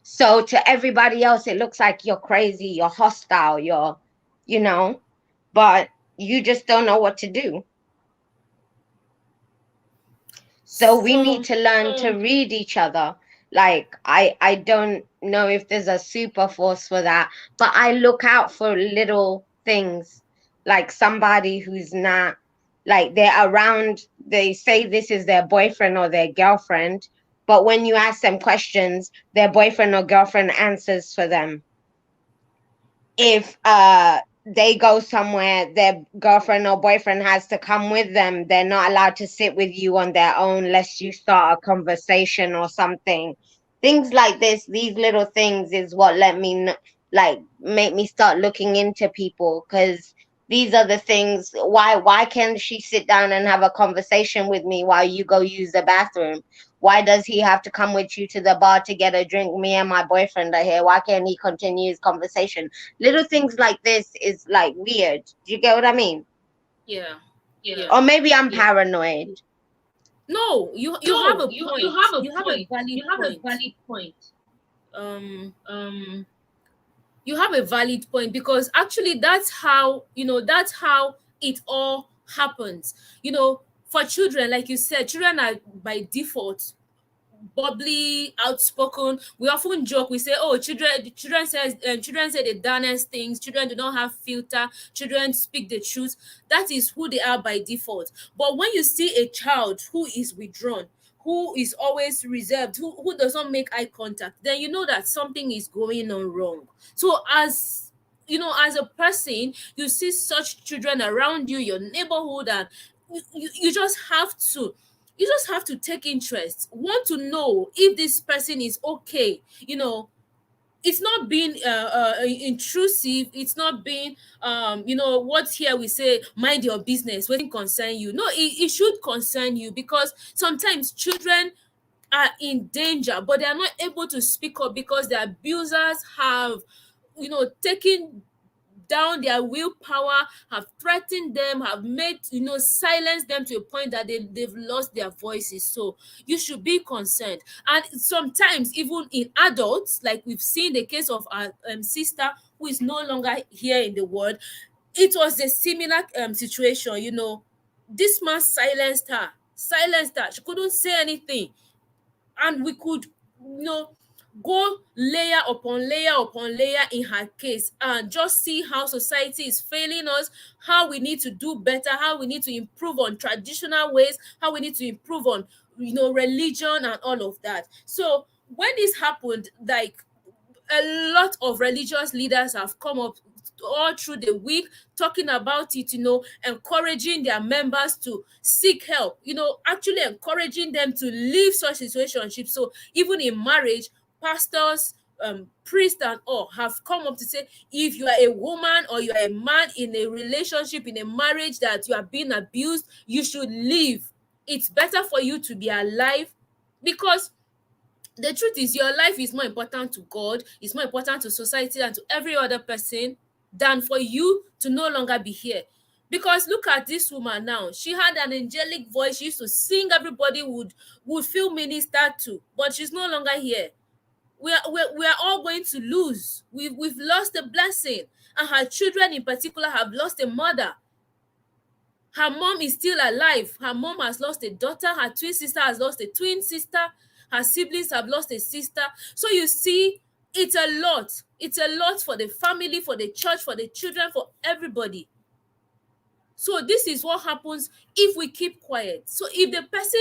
So to everybody else, it looks like you're crazy, you're hostile, you know, but you just don't know what to do. So we need So to learn to read each other. Like I don't know if there's a super force for that, but I look out for little things, like somebody who's not, like, they're around, they say this is their boyfriend or their girlfriend, but when you ask them questions, their boyfriend or girlfriend answers for them. If they go somewhere, their girlfriend or boyfriend has to come with them. They're not allowed to sit with you on their own unless you start a conversation or something. Things like this, these little things is what let me like make me start looking into people, because these are the things. Why can't she sit down and have a conversation with me while you go use the bathroom? Why does he have to come with you to the bar to get a drink? Me and my boyfriend are here. Why can't he continue his conversation? Little things like this is like weird. Do you get what I mean? yeah, Yeah. yeah. Or maybe I'm paranoid. No, you have No, a you point. have a You have a point. valid You have a point. valid point. Um, Um, you have a valid point, because actually that's how it all happens. For children, like you said, children are by default bubbly, outspoken. We often joke. We say, "Oh, children say the darnest things. Children do not have filter. Children speak the truth." That is who they are by default. But when you see a child who is withdrawn, who is always reserved, who does not make eye contact, then you know that something is going on wrong. So as a person, you see such children around you, your neighborhood, and you just have to take interest, want to know if this person is okay. It's not being intrusive. It's not being what here we say, mind your business, wetin concern you. No, it should concern you, because sometimes children are in danger, but they are not able to speak up because the abusers have taken down their willpower, have threatened them, have made, silence them to a point that they've lost their voices. So you should be concerned. And sometimes even in adults, like we've seen the case of our sister who is no longer here in the world, it was a similar situation. This man silenced her. She couldn't say anything, and we could, go layer upon layer upon layer in her case, and just see how society is failing us, how we need to do better, how we need to improve on traditional ways, how we need to improve on, religion and all of that. So when this happened, like, a lot of religious leaders have come up all through the week talking about it, encouraging their members to seek help, actually encouraging them to leave such situationships. So even in marriage, pastors, priests and all have come up to say, if you are a woman or you are a man in a relationship, in a marriage that you are being abused, you should leave. It's better for you to be alive, because the truth is, your life is more important to God, it's more important to society and to every other person than for you to no longer be here. Because look at this woman now. She had an angelic voice. She used to sing. Everybody would feel ministered to. But she's no longer here. We are all going to lose. We've lost a blessing. And her children in particular have lost a mother. Her mom is still alive. Her mom has lost a daughter. Her twin sister has lost a twin sister. Her siblings have lost a sister. So you see, it's a lot. It's a lot for the family, for the church, for the children, for everybody. So this is what happens if we keep quiet. So if the person,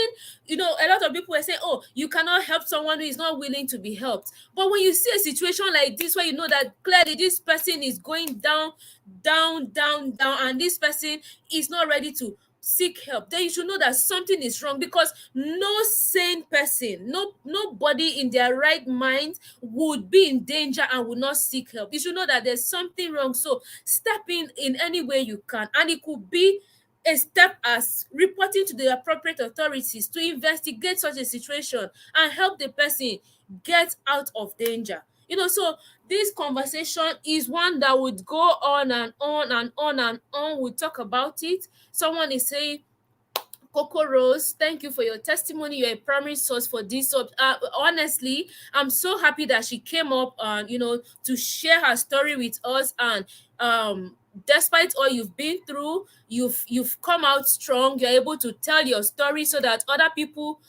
a lot of people will say, oh, you cannot help someone who is not willing to be helped. But when you see a situation like this, where you know that clearly this person is going down, down, down, down, and this person is not ready to seek help, then you should know that something is wrong, because no sane person, nobody in their right mind would be in danger and would not seek help. You should know that there's something wrong. So step in any way you can, and it could be a step as reporting to the appropriate authorities to investigate such a situation and help the person get out of danger. So this conversation is one that would go on and on and on and on. We'll talk about it. Someone is saying, Coco Rose, thank you for your testimony. You're a primary source for this. So, honestly, I'm so happy that she came up and, to share her story with us. And despite all you've been through, you've come out strong. You're able to tell your story so that other people,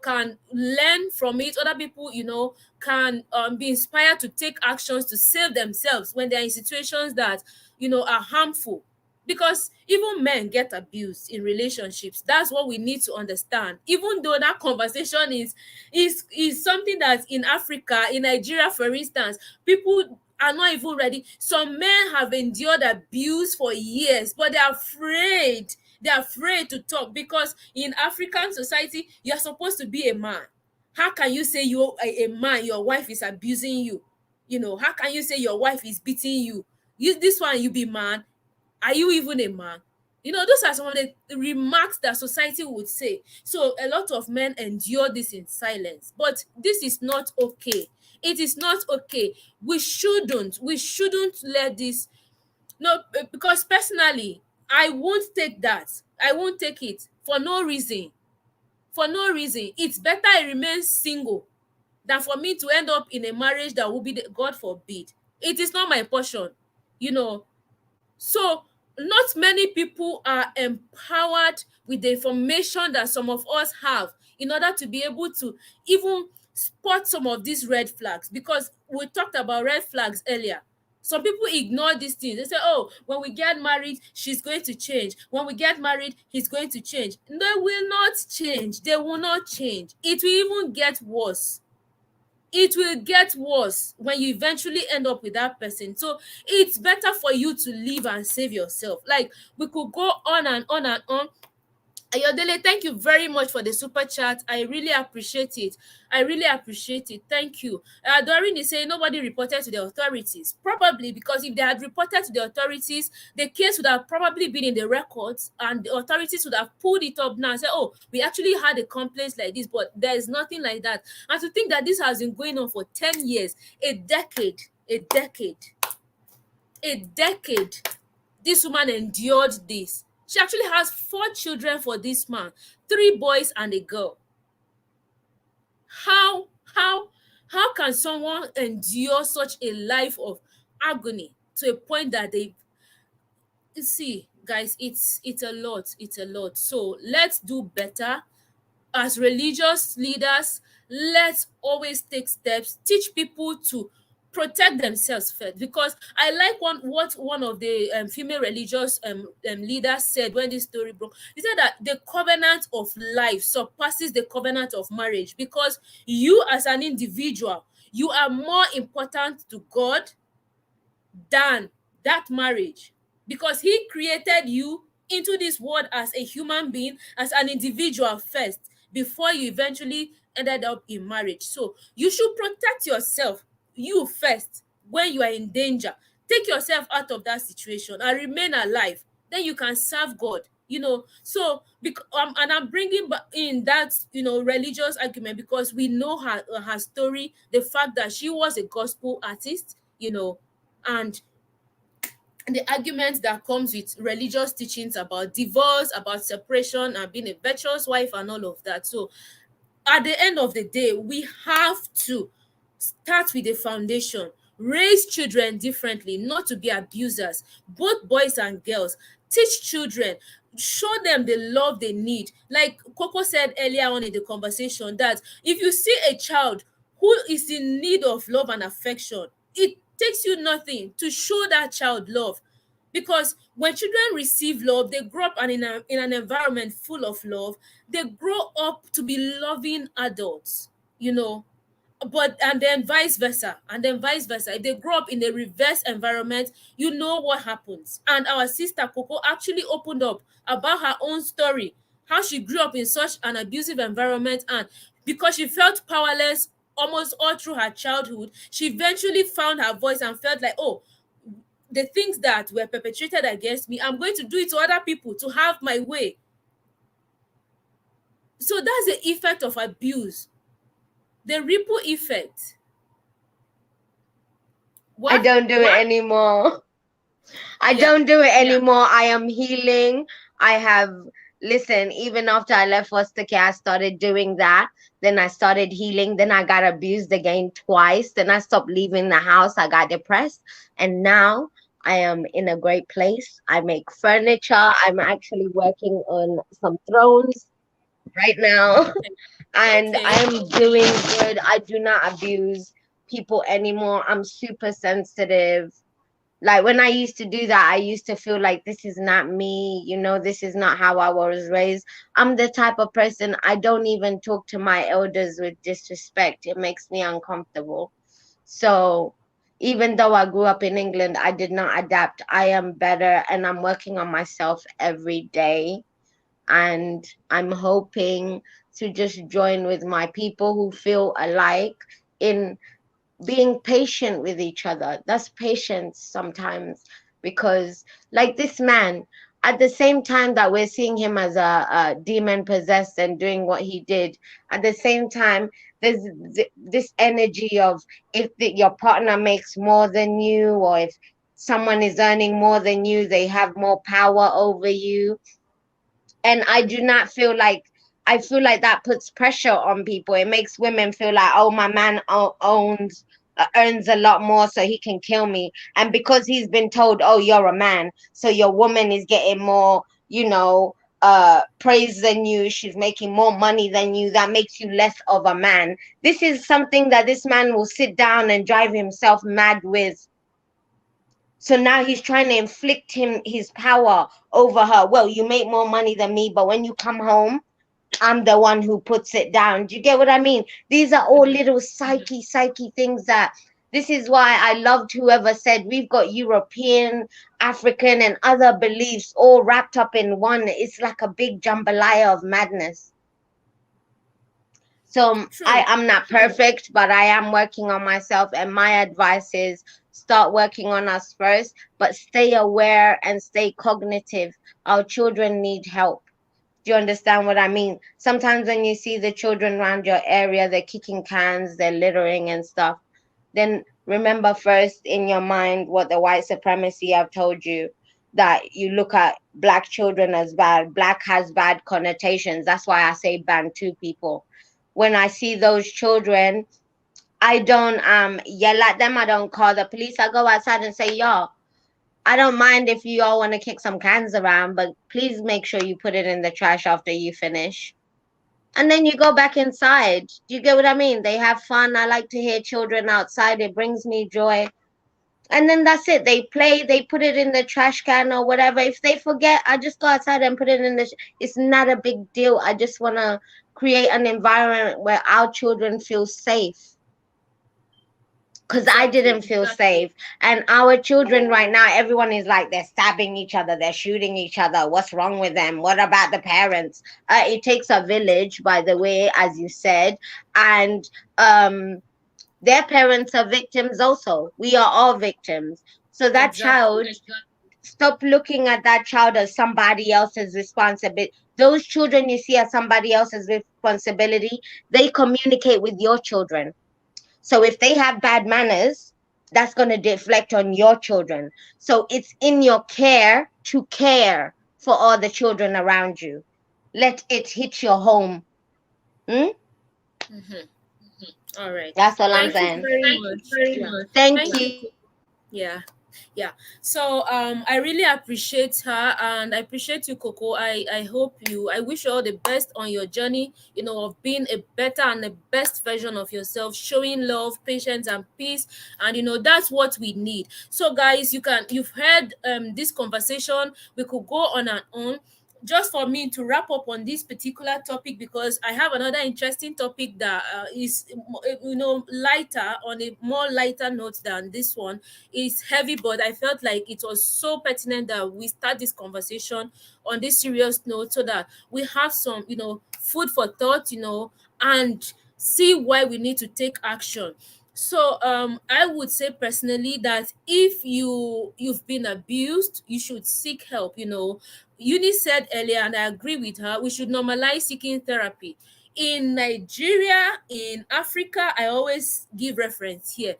can learn from it. Other people, can be inspired to take actions to save themselves when they're in situations that, are harmful. Because even men get abused in relationships. That's what we need to understand. Even though that conversation is something that in Africa, in Nigeria, for instance, people are not even ready. Some men have endured abuse for years, but they're afraid. They're afraid to talk, because in African society, you're supposed to be a man. How can you say you're a man, your wife is abusing you? How can you say your wife is beating you? This one, you be man. Are you even a man? Those are some of the remarks that society would say. So a lot of men endure this in silence. But this is not okay. It is not okay. We shouldn't let this. No, because personally, I won't take that. I won't take it for no reason. For no reason. It's better I remain single than for me to end up in a marriage that will be, God forbid. It is not my portion. So not many people are empowered with the information that some of us have in order to be able to even spot some of these red flags, because we talked about red flags earlier. Some people ignore these things. They say, oh, when we get married, she's going to change. When we get married, he's going to change. They will not change. They will not change. It will even get worse. It will get worse when you eventually end up with that person. So it's better for you to leave and save yourself. Like, we could go on and on and on. Ayodele, thank you very much for the super chat. I really appreciate it. Thank you. Doreen is saying nobody reported to the authorities. Probably because if they had reported to the authorities, the case would have probably been in the records, and the authorities would have pulled it up now and said, oh, we actually had a complaint like this, but there is nothing like that. And to think that this has been going on for 10 years, a decade. A decade this woman endured this. She actually has 4 children for this man, 3 boys and a girl. How how how can someone endure such a life of agony to a point that they see, guys, it's a lot, it's a lot. So let's do better as religious leaders. Let's always take steps, teach people to protect themselves first, because I like what one of the female religious leaders said when this story broke. He said that the covenant of life surpasses the covenant of marriage, because you as an individual, you are more important to God than that marriage, because he created you into this world as a human being, as an individual first, before you eventually ended up in marriage. So you should protect yourself, you first. When you are in danger, take yourself out of that situation and remain alive, then you can serve God, so and I'm bringing in that religious argument, because we know her story, the fact that she was a gospel artist, and the argument that comes with religious teachings about divorce, about separation, and being a virtuous wife and all of that. So at the end of the day, we have to start with a foundation, raise children differently, not to be abusers, both boys and girls. Teach children, show them the love they need. Like Coco said earlier on in the conversation, that if you see a child who is in need of love and affection, it takes you nothing to show that child love, because when children receive love, they grow up and in an environment full of love, they grow up to be loving adults, but and then vice versa. If they grow up in a reverse environment, you know what happens. And our sister Coco actually opened up about her own story, how she grew up in such an abusive environment, and because she felt powerless almost all through her childhood, she eventually found her voice and felt like, oh, the things that were perpetrated against me, I'm going to do it to other people to have my way. So that's the effect of abuse, the ripple effect. I What? don't do it What? anymore. I Yeah. don't do it anymore. I am healing. I have, listen, even after I left foster care, I started doing that. Then I started healing. Then I got abused again twice. Then I stopped leaving the house. I got depressed. And now I am in a great place. I make furniture. I'm actually working on some thrones right now. Okay. And Okay. I'm doing good. I do not abuse people anymore. I'm super sensitive. Like when I used to do that, I used to feel like this is not me, this is not how I was raised. I'm the type of person, I don't even talk to my elders with disrespect. It makes me uncomfortable. So even though I grew up in England, I did not adapt. I am better and I'm working on myself every day. And I'm hoping to just join with my people who feel alike in being patient with each other. That's patience sometimes, because like this man, at the same time that we're seeing him as a demon possessed and doing what he did, at the same time there's this energy of, if your partner makes more than you, or if someone is earning more than you, they have more power over you. And I do not feel like, I feel like that puts pressure on people. It makes women feel like, oh, my man owns earns a lot more, so he can kill me. And because he's been told, oh, you're a man, so your woman is getting more, praise than you, she's making more money than you, that makes you less of a man. This is something that this man will sit down and drive himself mad with. So now he's trying to inflict his power over her. Well, you make more money than me, but when you come home, I'm the one who puts it down. Do you get what I mean? These are all Mhm. little psyche things that, this is why I loved whoever said we've got European, African, and other beliefs all wrapped up in one. It's like a big jambalaya of madness. So True. I'm not perfect, but I am working on myself. And my advice is, start working on us first, but stay aware and stay cognitive. Our children need help. Do you understand what I mean? Sometimes when you see the children around your area, they're kicking cans, they're littering and stuff, then remember first in your mind what the white supremacy have told you, that you look at black children as bad. Black has bad connotations. That's why I say Bantu people. When I see those children, I don't yell at them. I don't call the police. I go outside and say, y'all, I don't mind if you all want to kick some cans around, but please make sure you put it in the trash after you finish. And then you go back inside. Do you get what I mean? They have fun. I like to hear children outside. It brings me joy. And then that's it. They play, they put it in the trash can or whatever. If they forget, I just go outside and put it in the. It's not a big deal. I just want to create an environment where our children feel safe. Because I didn't feel safe. And our children right now, everyone is like, they're stabbing each other, they're shooting each other. What's wrong with them? What about the parents? It takes a village, by the way, as you said. And their parents are victims also. We are all victims. So that child, stop looking at that child as somebody else's responsibility. Those children you see as somebody else's responsibility, they communicate with your children. So if they have bad manners, that's going to deflect on your children. So it's in your care to care for all the children around you. Let it hit your home. Hmm? All right. That's all I'm Thank you saying. very much. Yeah. Thank Thank you. you. Yeah. Yeah. So I really appreciate her, and I appreciate you, Coco. I wish you all the best on your journey, of being a better and the best version of yourself, showing love, patience, and peace. And that's what we need. So guys, you've heard this conversation. We could go on and on. Just for me to wrap up on this particular topic, because I have another interesting topic that is lighter, on a more lighter note than this one. It's heavy, but I felt like it was so pertinent that we start this conversation on this serious note, so that we have some food for thought, and see why we need to take action. So I would say personally that if you've been abused, you should seek help. Uni said earlier, and I agree with her, we should normalize seeking therapy. In Nigeria, in Africa, I always give reference here.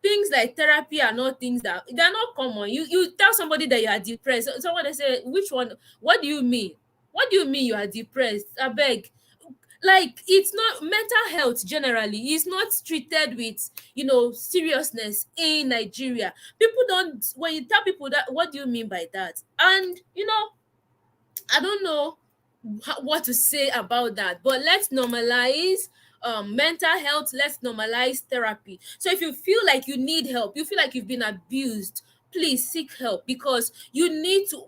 Things like therapy are not things that they're not common. You tell somebody that you are depressed. Someone they say, which one? What do you mean? What do you mean you are depressed? I beg. Like, it's not mental health generally is not treated with seriousness in Nigeria. People don't, when you tell people that, what do you mean by that? And I don't know what to say about that, but let's normalize mental health. Let's normalize therapy. So if you feel like you need help, you feel like you've been abused, please seek help, because you need to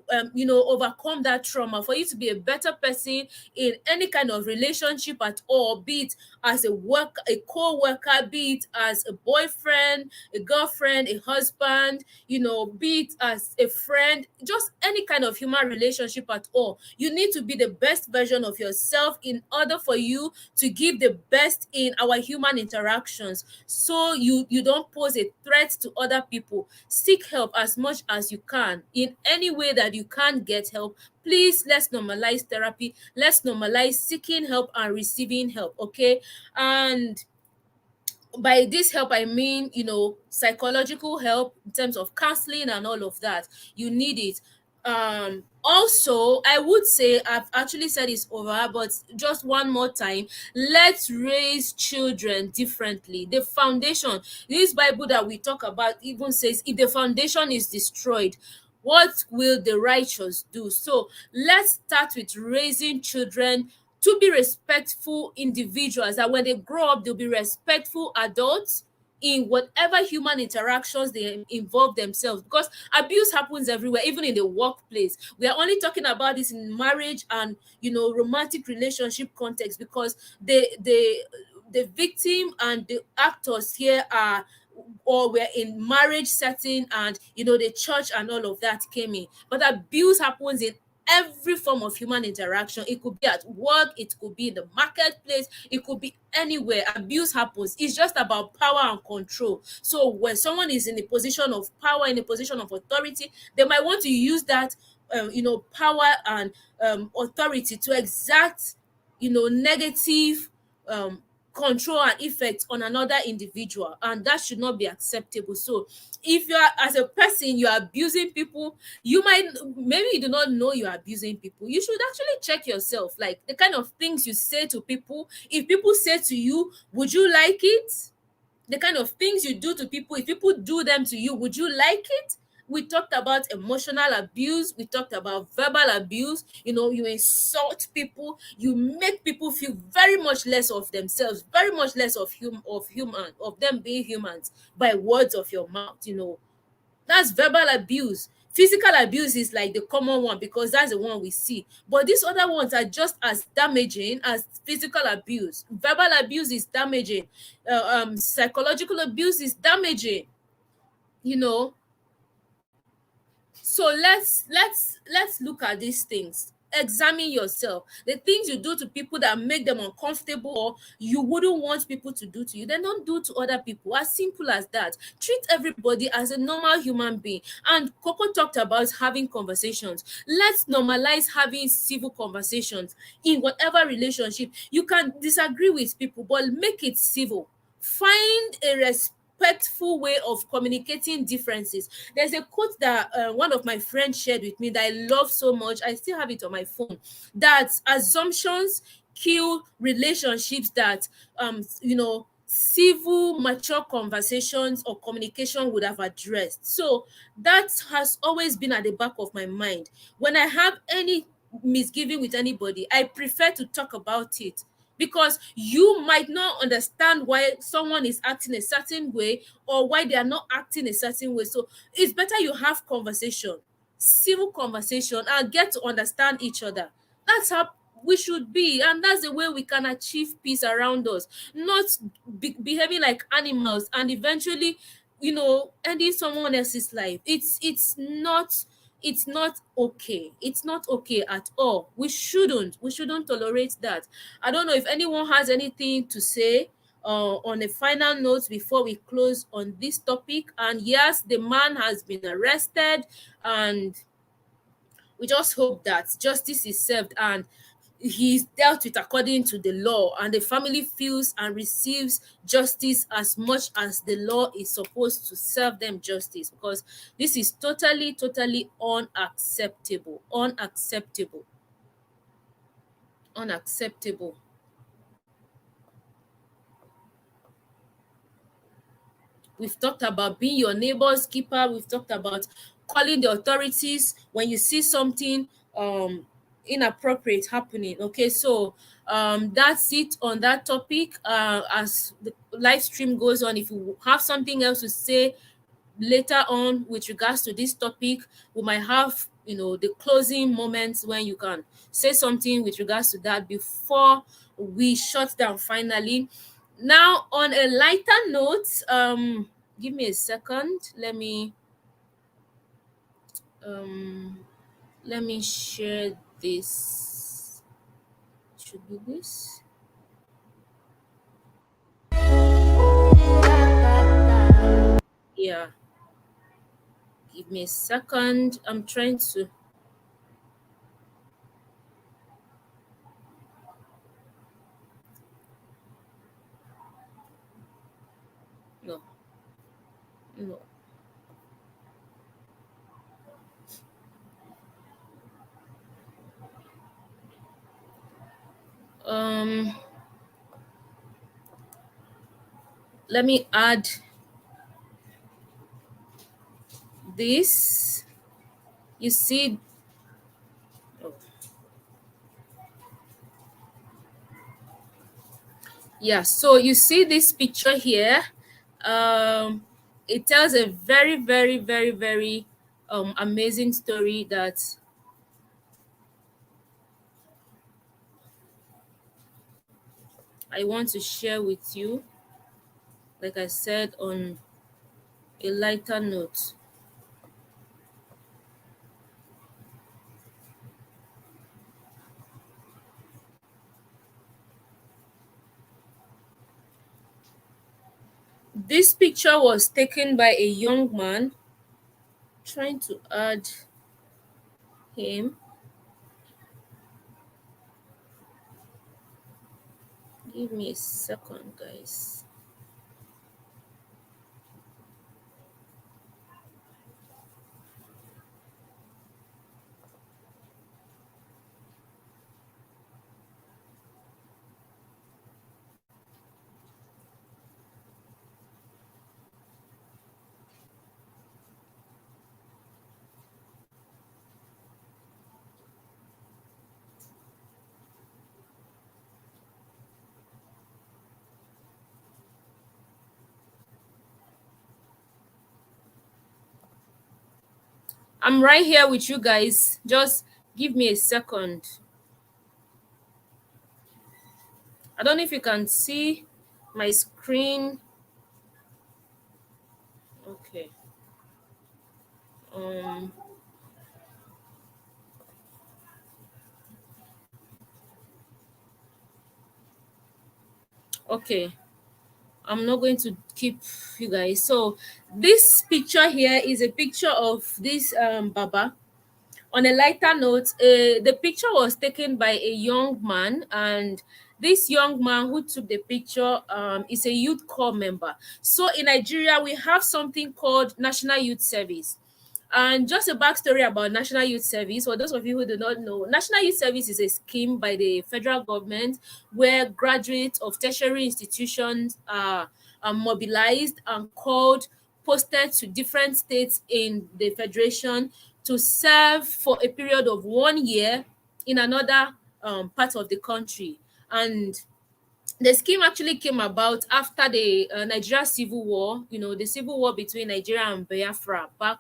overcome that trauma for you to be a better person in any kind of relationship at all, be it as a co-worker, be it as a boyfriend, a girlfriend, a husband, be it as a friend, just any kind of human relationship at all. You need to be the best version of yourself in order for you to give the best in our human interactions, so you don't pose a threat to other people. Seek help as much as you can. In any way that you can get help, please, let's normalize therapy. Let's normalize seeking help and receiving help, okay? And by this help, I mean psychological help in terms of counseling and all of that. You need it. Also, I would say, I've actually said this over, but just one more time, let's raise children differently. The foundation, this Bible that we talk about even says, if the foundation is destroyed, what will the righteous do? So let's start with raising children to be respectful individuals, that when they grow up, they'll be respectful adults in whatever human interactions they involve themselves, because abuse happens everywhere, even in the workplace. We are only talking about this in marriage and romantic relationship context, because the victim and the actors here are, or we're in marriage setting, and the church and all of that came in. But abuse happens in every form of human interaction. It could be at work, it could be in the marketplace, it could be anywhere. Abuse happens. It's just about power and control. So when someone is in a position of power, in a position of authority, they might want to use that power and authority to exact negative control and effect on another individual, and that should not be acceptable. So if you are, as a person, you are abusing people, you might, maybe you do not know you are abusing people, you should actually check yourself, like the kind of things you say to people. If people say to you, would you like it? The kind of things you do to people, if people do them to you, would you like it? We talked about emotional abuse, we talked about verbal abuse. You insult people, you make people feel very much less of themselves, very much less of them being humans, by words of your mouth. That's verbal abuse. Physical abuse is like the common one, because that's the one we see, but these other ones are just as damaging as physical abuse. Verbal abuse is damaging. Psychological abuse is damaging. you know so let's look at these things. Examine yourself. The things you do to people that make them uncomfortable, or you wouldn't want people to do to you, then don't do to other people. As simple as that. Treat everybody as a normal human being. And Coco talked about having conversations. Let's normalize having civil conversations in whatever relationship. You can disagree with people, but make it civil. Find a respectful way of communicating differences. There's a quote that one of my friends shared with me that I love so much. I still have it on my phone. That assumptions kill relationships that civil, mature conversations or communication would have addressed. So that has always been at the back of my mind. When I have any misgiving with anybody, I prefer to talk about it, because you might not understand why someone is acting a certain way, or why they are not acting a certain way. So it's better you have conversation, civil conversation, and get to understand each other. That's how we should be, and that's the way we can achieve peace around us. Not behaving like animals and eventually ending someone else's life. It's not okay. It's not okay at all. We shouldn't tolerate that. I don't know if anyone has anything to say on a final note before we close on this topic. And yes, the man has been arrested, and we just hope that justice is served and he's dealt with according to the law, and the family feels and receives justice as much as the law is supposed to serve them justice, because this is totally unacceptable. We've talked about being your neighbor's keeper. We've talked about calling the authorities when you see something inappropriate happening. Okay, so that's it on that topic. As the live stream goes on, if you have something else to say later on with regards to this topic, we might have the closing moments when you can say something with regards to that before we shut down finally. Now, on a lighter note, give me a second. Um let me share this. Should be this. Yeah, give me a second. I'm trying to. No, no. um Let me add this. You see. Oh, yeah, so you see this picture here. It tells a very amazing story that I want to share with you, like I said, on a lighter note. This picture was taken by a young man. Trying to add him. Give me a second, guys. I'm right here with you guys. Just give me a second. I don't know if you can see my screen. Okay. Um okay. I'm not going to keep you guys. So this picture here is a picture of this Baba. On a lighter note, the picture was taken by a young man, and this young man who took the picture is a youth corps member. So in Nigeria, we have something called National Youth Service. And just a backstory about National Youth Service, for those of you who do not know, National Youth Service is a scheme by the federal government where graduates of tertiary institutions are mobilized and called, posted to different states in the federation to serve for a period of 1 year in another part of the country. And the scheme actually came about after the Nigeria Civil War, the civil war between Nigeria and Biafra back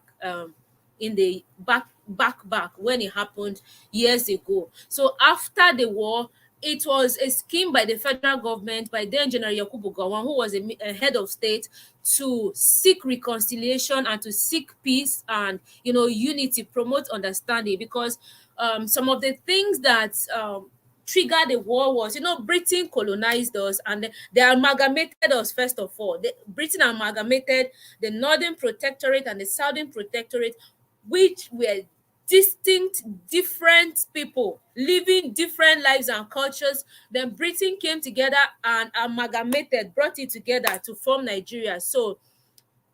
in the back when it happened years ago. So after the war, it was a scheme by the federal government, by then General Yakubu Gowon, who was a head of state, to seek reconciliation and to seek peace and unity, promote understanding, because some of the things that triggered the war was, Britain colonized us, and they amalgamated us. First of all, Britain amalgamated the Northern Protectorate and the Southern Protectorate, which were distinct, different people living different lives and cultures. Then Britain came together and amalgamated, brought it together to form Nigeria. So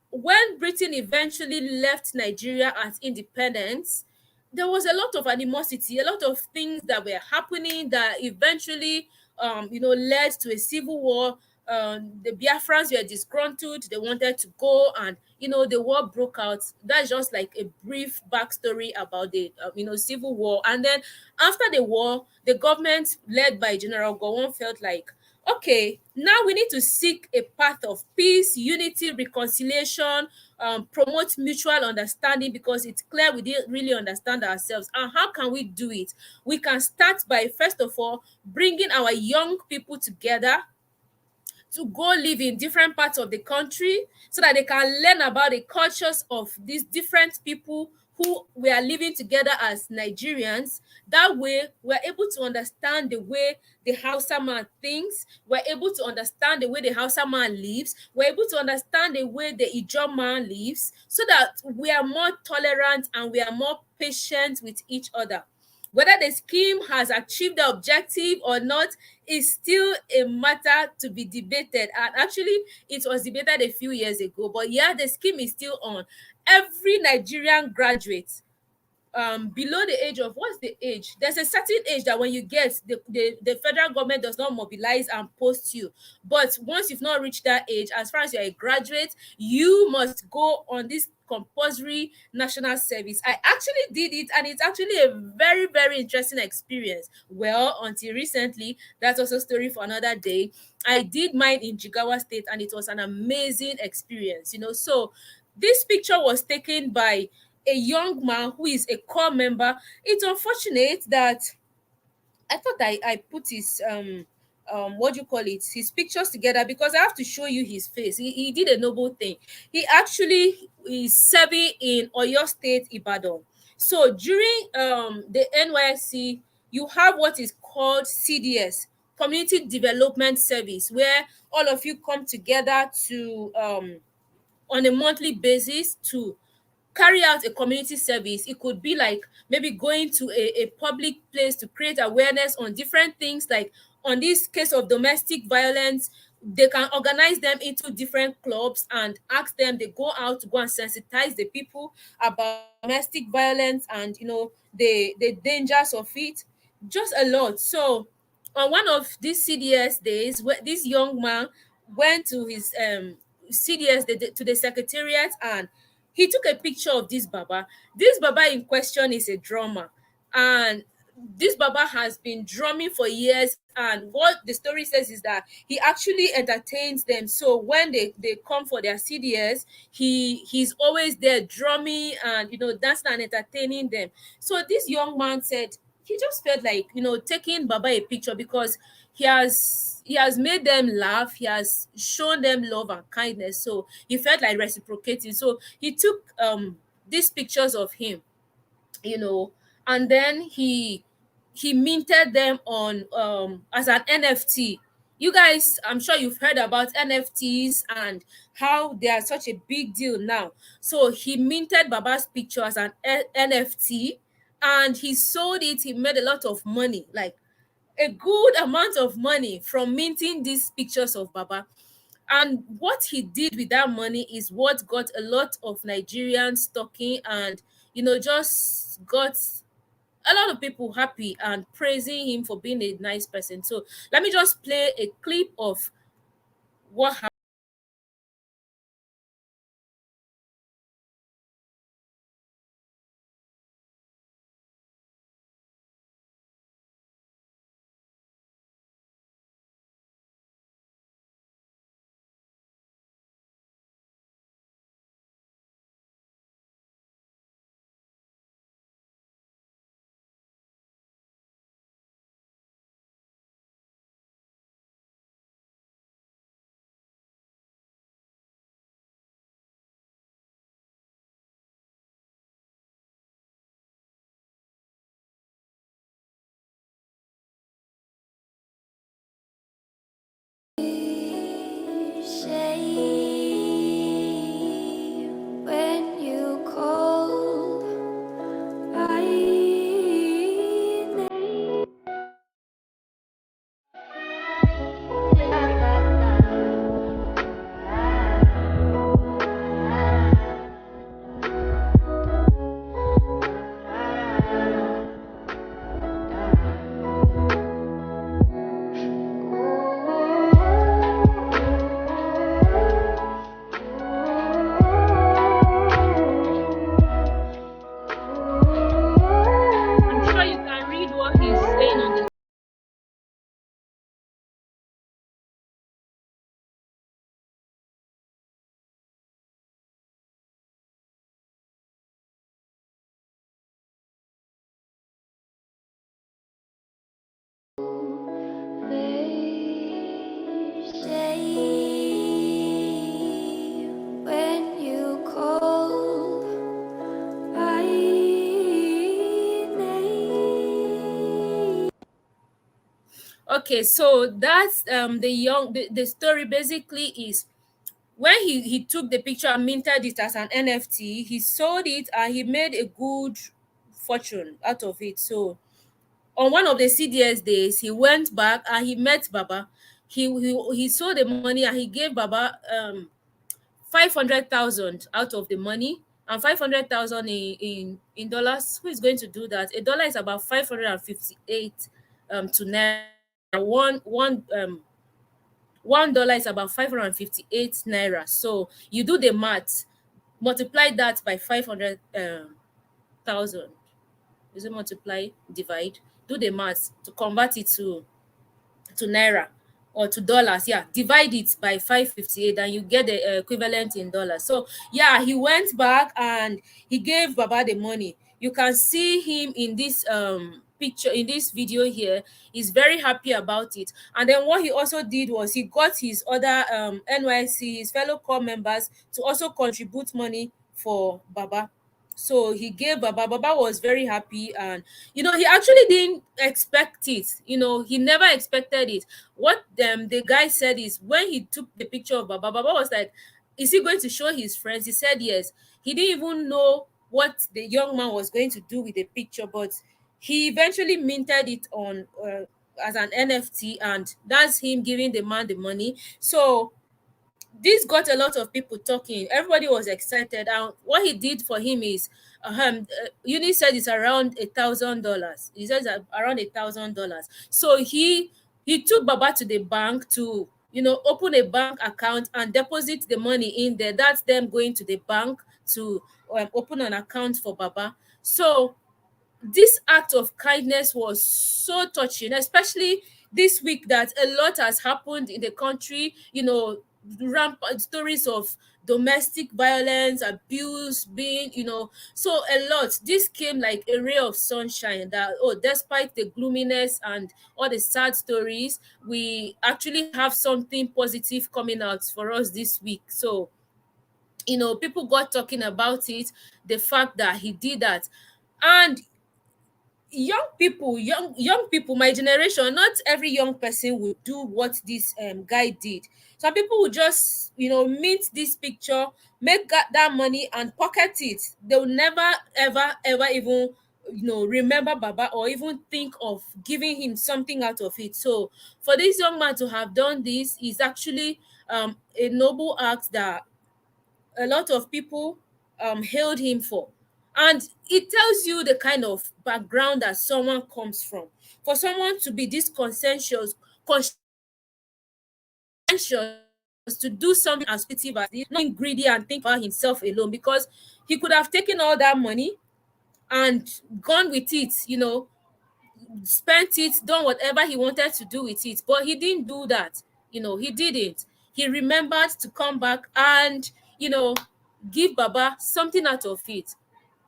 when Britain eventually left Nigeria as independence, there was a lot of animosity, a lot of things that were happening that eventually, led to a civil war. The Biafrans were disgruntled; they wanted to go, and the war broke out. That's just like a brief backstory about the civil war. And then after the war, the government led by General Gowon felt like, okay, now we need to seek a path of peace, unity, reconciliation, promote mutual understanding, because it's clear we didn't really understand ourselves. And how can we do it? We can start by, first of all, bringing our young people together to go live in different parts of the country so that they can learn about the cultures of these different people who we are living together as Nigerians. That way, we're able to understand the way the Hausa man thinks. We're able to understand the way the Hausa man lives. We're able to understand the way the Ijaw man lives, so that we are more tolerant and we are more patient with each other. Whether the scheme has achieved the objective or not is still a matter to be debated. And actually, it was debated a few years ago. But yeah, the scheme is still on. Every Nigerian graduate below the age of, what's the age, there's a certain age that when you get, the federal government does not mobilize and post you. But once you've not reached that age, as far as you're a graduate, you must go on this compulsory national service. I actually did it, and it's actually a very, very interesting experience. Well, until recently, that's also a story for another day. I did mine in Jigawa State, and it was an amazing experience. So this picture was taken by a young man who is a core member. It's unfortunate that I thought I put his what do you call it, his pictures together, because I have to show you his face. He did a noble thing. He actually is serving in Oyo State, Ibadan. So during the NYSC, you have what is called CDS, Community Development Service, where all of you come together to on a monthly basis to carry out a community service. It could be like maybe going to a public place to create awareness on different things like on this case of domestic violence, they can organize them into different clubs and ask them, they go out to go and sensitize the people about domestic violence and the dangers of it, just a lot. So on one of these CDS days, where this young man went to his CDS, to the secretariat, and he took a picture of this Baba. This Baba in question is a drummer, and this Baba has been drumming for years. And what the story says is that he actually entertains them. So when they come for their CDS, he's always there drumming and dancing and entertaining them. So this young man said he just felt like taking Baba a picture, because he has made them laugh, he has shown them love and kindness, so he felt like reciprocating. So he took these pictures of him, you know and then he minted them on as an NFT. You guys, I'm sure you've heard about NFTs and how they are such a big deal now. So he minted Baba's picture as an NFT, and he sold it. He made a lot of money, like a good amount of money, from minting these pictures of Baba. And what he did with that money is what got a lot of Nigerians talking, and just got a lot of people happy and praising him for being a nice person. So let me just play a clip of what happened. When you call, I I'm sure you can read what he's saying on the. they say when you call, I may. Okay, so that's the story basically is, when he took the picture and minted it as an NFT, he sold it and he made a good fortune out of it. So on one of the CDS days, he went back and he met Baba. He sold the money and he gave Baba 500,000 out of the money, and 500,000 in dollars. Who is going to do that? A dollar is about 558 to naira. $1 is about 558 naira. So you do the math, multiply that by 500,000. Is it multiply, divide? Do the math to convert it to naira or to dollars. Yeah, divide it by 558 and you get the equivalent in dollars. So yeah, he went back and he gave Baba the money. You can see him in this picture, in this video here. He's very happy about it. And then what he also did was he got his other NYC, his fellow corps members, to also contribute money for Baba. So he gave Baba was very happy, and he actually didn't expect it. He never expected it. What the guy said is, when he took the picture of Baba was like, is he going to show his friends? He said yes. He didn't even know what the young man was going to do with the picture, but he eventually minted it on as an NFT, and that's him giving the man the money. So this got a lot of people talking. Everybody was excited, and what he did for him is, Uni said it's around $1,000. He says around $1,000. So he took Baba to the bank to, open a bank account and deposit the money in there. That's them going to the bank to open an account for Baba. So this act of kindness was so touching, especially this week that a lot has happened in the country, rampant stories of domestic violence, abuse being, so a lot. This came like a ray of sunshine that, oh, despite the gloominess and all the sad stories, we actually have something positive coming out for us this week. So, people got talking about it, the fact that he did that. And young people, my generation, not every young person would do what this guy did. Some people would just, mint this picture, make that money and pocket it. They'll never ever ever even, remember Baba, or even think of giving him something out of it. So for this young man to have done this is actually a noble act that a lot of people hailed him for. And it tells you the kind of background that someone comes from. For someone to be this conscientious to do something as positive as this, not greedy and think about himself alone, because he could have taken all that money and gone with it, spent it, done whatever he wanted to do with it. But he didn't do that. He didn't. He remembered to come back and, give Baba something out of it.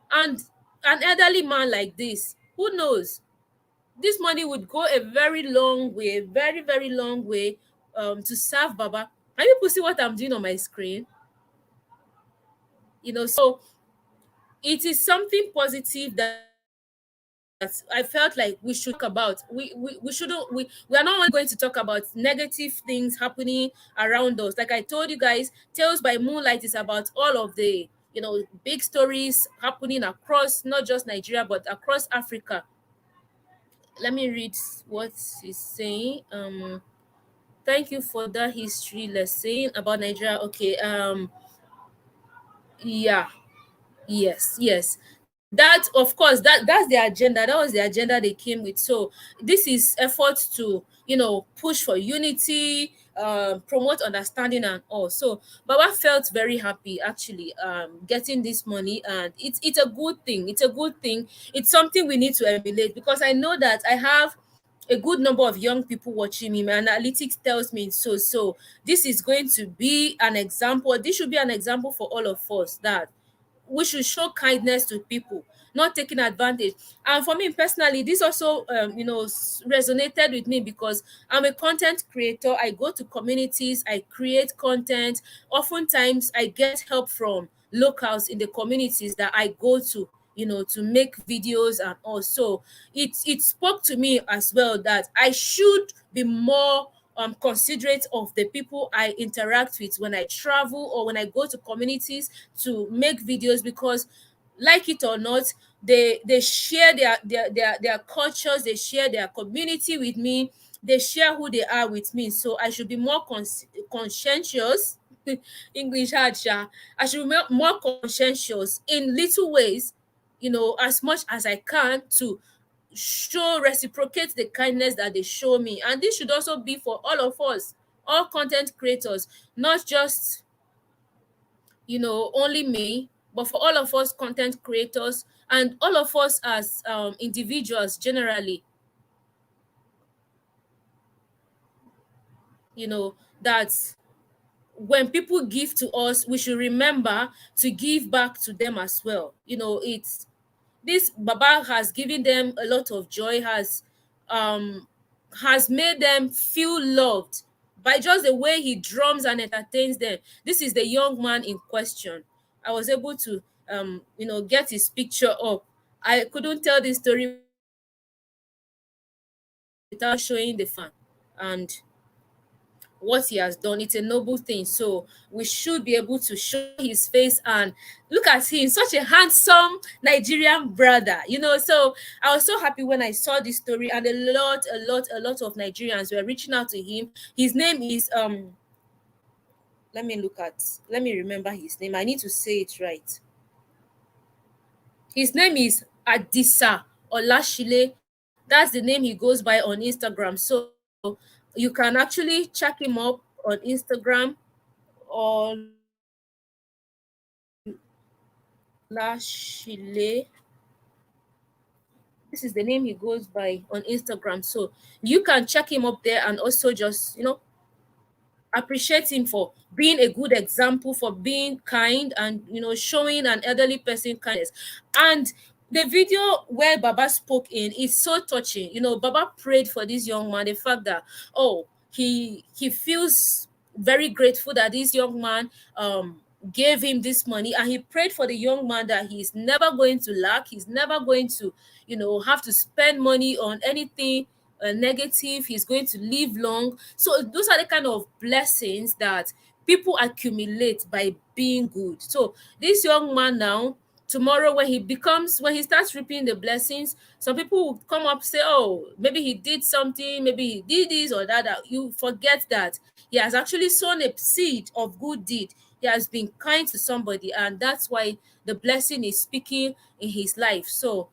And an elderly man like this, who knows? This money would go a very long way, very, very long way, to serve Baba. Can you see what I'm doing on my screen? So it is something positive that I felt like we should talk about. We are not only going to talk about negative things happening around us. Like I told you guys, Tales by Moonlight is about all of the, big stories happening across not just Nigeria but across Africa. Let me read what he's saying. Thank you for that history lesson about Nigeria. Okay. Yeah. Yes. That, of course, that's the agenda. That was the agenda they came with. So this is effort to, push for unity, promote understanding and all. So Baba felt very happy actually getting this money, and it's a good thing. It's a good thing. It's something we need to emulate, because I know that I have a good number of young people watching me. My analytics tells me so this is going to be an example. This should be an example for all of us, that we should show kindness to people, not taking advantage. And for me personally, this also resonated with me, because I'm a content creator. I go to communities, I create content. Oftentimes I get help from locals in the communities that I go to, to make videos. And also it spoke to me as well that I should be more considerate of the people I interact with when I travel or when I go to communities to make videos, because like it or not, they share their cultures, they share their community with me, they share who they are with me. So I should be more conscientious. English hard, sha. I should be more conscientious in little ways, as much as I can, to reciprocate the kindness that they show me. And this should also be for all of us, all content creators, not just, only me, but for all of us content creators and all of us as individuals generally, that when people give to us, we should remember to give back to them as well. It's this Baba has given them a lot of joy, um has made them feel loved by just the way he drums and entertains them. This is the young man in question. I was able to get his picture up. I couldn't tell this story without showing the fan. And what he has done. It's a noble thing. So we should be able to show his face and look at him, such a handsome Nigerian brother, you know. So I was so happy when I saw this story, and a lot of Nigerians were reaching out to him. His name is let me remember his name. I need to say it right. His name is Adisa Olashile. That's the name he goes by on Instagram. So you can actually check him up on Instagram. Olashile. This is the name he goes by on Instagram. So you can check him up there and also just, appreciate him for being a good example, for being kind, and showing an elderly person kindness. And the video where Baba spoke in is so touching. Baba prayed for this young man, the fact that, oh, he feels very grateful that this young man gave him this money, and he prayed for the young man that he's never going to lack, he's never going to have to spend money on anything negative, he's going to live long. So those are the kind of blessings that people accumulate by being good. So this young man now, tomorrow when he starts reaping the blessings, some people will come up, say, oh, maybe he did something, maybe he did this or that. You forget that he has actually sown a seed of good deed. He has been kind to somebody, and that's why the blessing is speaking in his life. So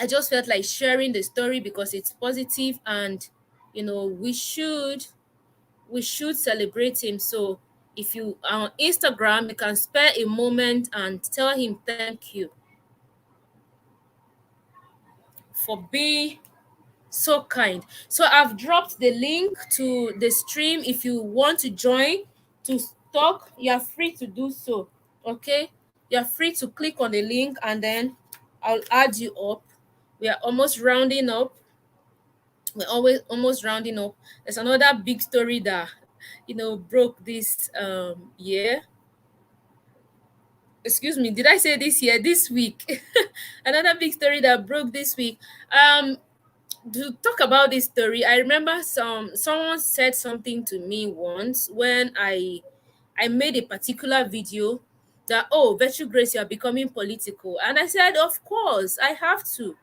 I just felt like sharing the story because it's positive, and we should celebrate him. So if you are on Instagram, you can spare a moment and tell him thank you for being so kind. So I've dropped the link to the stream. If you want to join to talk, you are free to do so. Okay, you're free to click on the link, and then I'll add you up. We are almost rounding up. We're always almost rounding up. There's another big story that broke this year. Excuse me, did I say this year? This week. Another big story that broke this week. To talk about this story, I remember someone said something to me once when I made a particular video that, oh, Virtue Grace, you are becoming political. And I said, of course, I have to.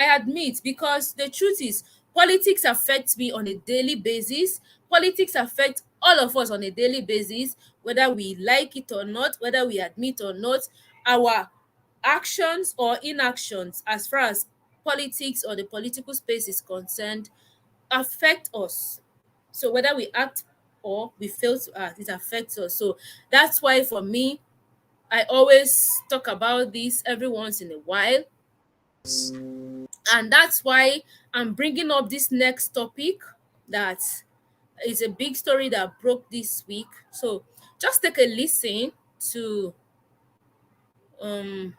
I admit, because the truth is, politics affects me on a daily basis. Politics affect all of us on a daily basis, whether we like it or not, whether we admit or not. Our actions or inactions, as far as politics or the political space is concerned, affect us. So whether we act or we fail to act, it affects us. So that's why for me, I always talk about this every once in a while. And that's why I'm bringing up this next topic that is a big story that broke this week. So just take a listen to um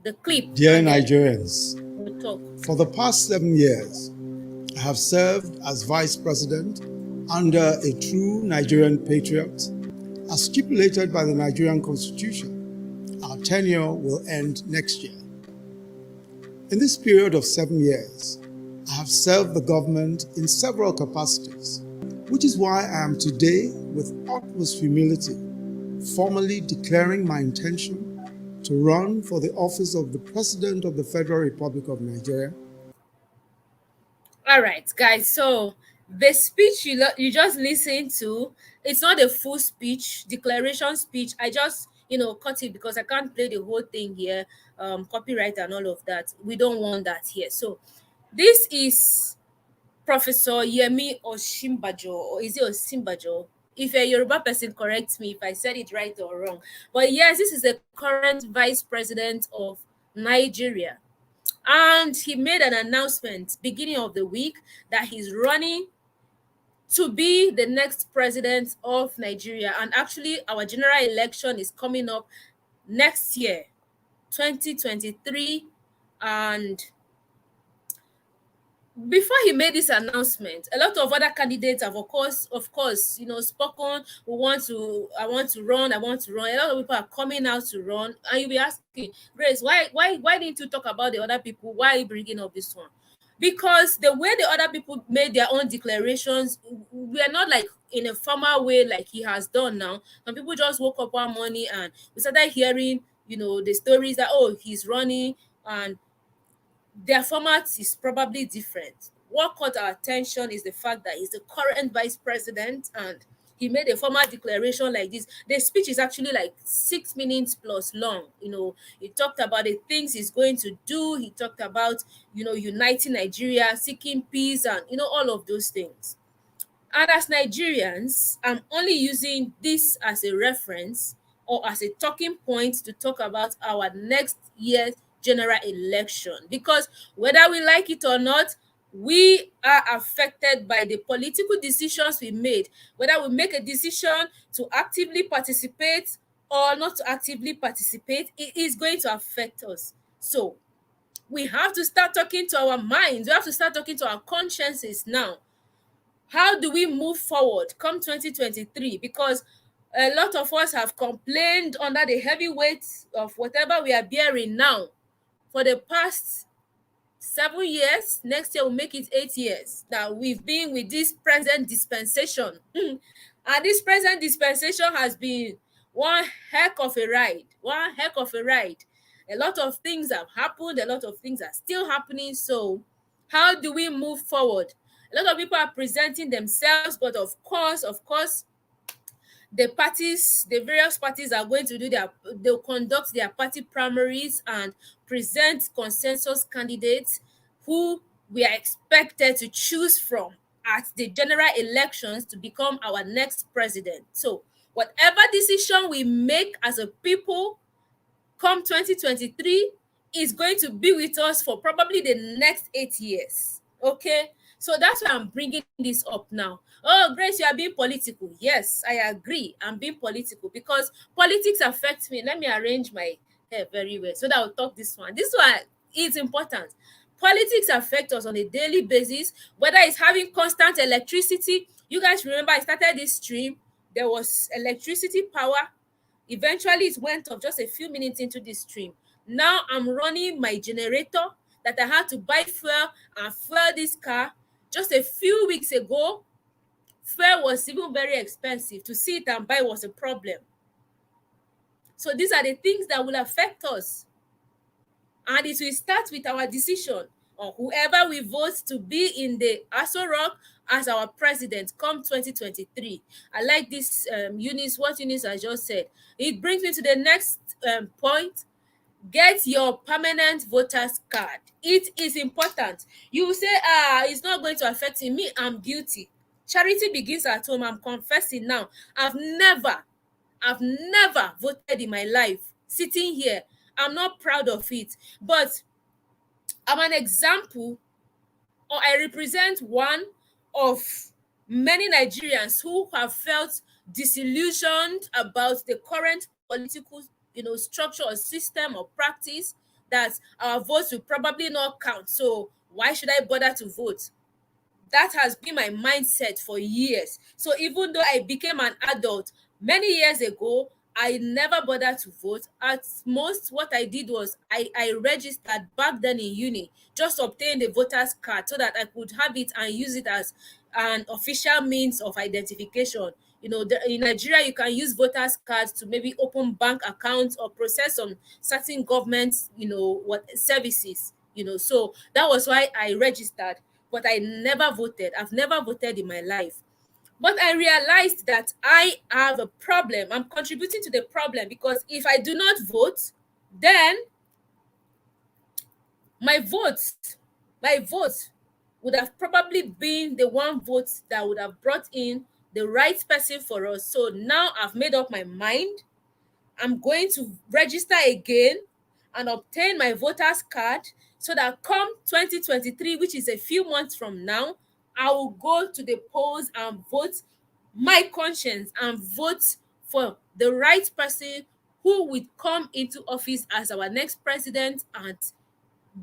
the clip. Dear Nigerians, We'll talk. for the past 7 years, I have served as Vice President under a true Nigerian patriot. As stipulated by the Nigerian Constitution, our tenure will end next year. In this period of 7 years, I have served the government in several capacities, which is why I am today, with utmost humility, formally declaring my intention to run for the office of the President of the Federal Republic of Nigeria. All right, guys. So the speech you just listened to, it's not a full speech, declaration speech. I just cut it because I can't play the whole thing here, copyright and all of that. We don't want that here. So this is Professor Yemi Osinbajo, or is it Osinbajo? If a Yoruba person, correct me if I said it right or wrong. But yes, this is the current vice president of Nigeria. And he made an announcement beginning of the week that he's running to be the next president of Nigeria. And actually, our general election is coming up next year, 2023. And before he made this announcement, a lot of other candidates have, of course, spoken. I want to run, I want to run. A lot of people are coming out to run, and you'll be asking, Grace, why didn't you talk about the other people? Why are you bringing up this one? because the way the other people made their own declarations, we are not like in a formal way like he has done now. Some people just woke up one morning and we started hearing, the stories that, oh, he's running, and their format is probably different. What caught our attention is the fact that he's the current vice president and he made a formal declaration like this. The speech is actually like 6 minutes plus long. He talked about the things he's going to do. He talked about, uniting Nigeria, seeking peace, and, all of those things. And as Nigerians, I'm only using this as a reference or as a talking point to talk about our next year's general election. Because whether we like it or not, we are affected by the political decisions we made. Whether we make a decision to actively participate or not to actively participate, it is going to affect us. So we have to start talking to our minds. We have to start talking to our consciences now. How do we move forward come 2023? Because a lot of us have complained under the heavy weight of whatever we are bearing now for the past 7 years. Next year will make it 8 years that we've been with this present dispensation. And this present dispensation has been one heck of a ride. A lot of things have happened. A lot of things are still happening. So how do we move forward? A lot of people are presenting themselves, but of course, the various parties are going to they'll conduct their party primaries and present consensus candidates who we are expected to choose from at the general elections to become our next president. So whatever decision we make as a people come 2023 is going to be with us for probably the next 8 years. Okay, so that's why I'm bringing this up now. Oh, Grace, you are being political. Yes, I agree. I'm being political because politics affects me. Let me arrange my hair very well so that I'll talk this one. This one is important. Politics affect us on a daily basis, whether it's having constant electricity. You guys remember I started this stream, there was electricity power. Eventually, it went off just a few minutes into this stream. Now I'm running my generator that I had to buy fuel and fuel this car. Just a few weeks ago, fuel was even very expensive. To see it and buy was a problem. So these are the things that will affect us. And it will start with our decision on whoever we vote to be in the Aso Rock as our president come 2023. I like this, Eunice, what Eunice has just said. It brings me to the next point. Get your permanent voters card. It is important. You say, it's not going to affect me. I'm guilty. Charity begins at home. I'm confessing now. I've never voted in my life. Sitting here, I'm not proud of it. But I'm an example, or I represent one of many Nigerians who have felt disillusioned about the current political structure or system or practice, that our votes will probably not count. So why should I bother to vote? That has been my mindset for years. So even though I became an adult many years ago, I never bothered to vote. At most, what I did was I registered back then in uni, just obtained a voter's card so that I could have it and use it as an official means of identification. In Nigeria, you can use voters cards to maybe open bank accounts or process some certain government, services. So that was why I registered, but I never voted. I've never voted in my life. But I realized that I have a problem. I'm contributing to the problem because if I do not vote, then my vote would have probably been the one vote that would have brought in the right person for us. So now I've made up my mind. I'm going to register again and obtain my voter's card so that come 2023, which is a few months from now, I will go to the polls and vote my conscience and vote for the right person who will come into office as our next president and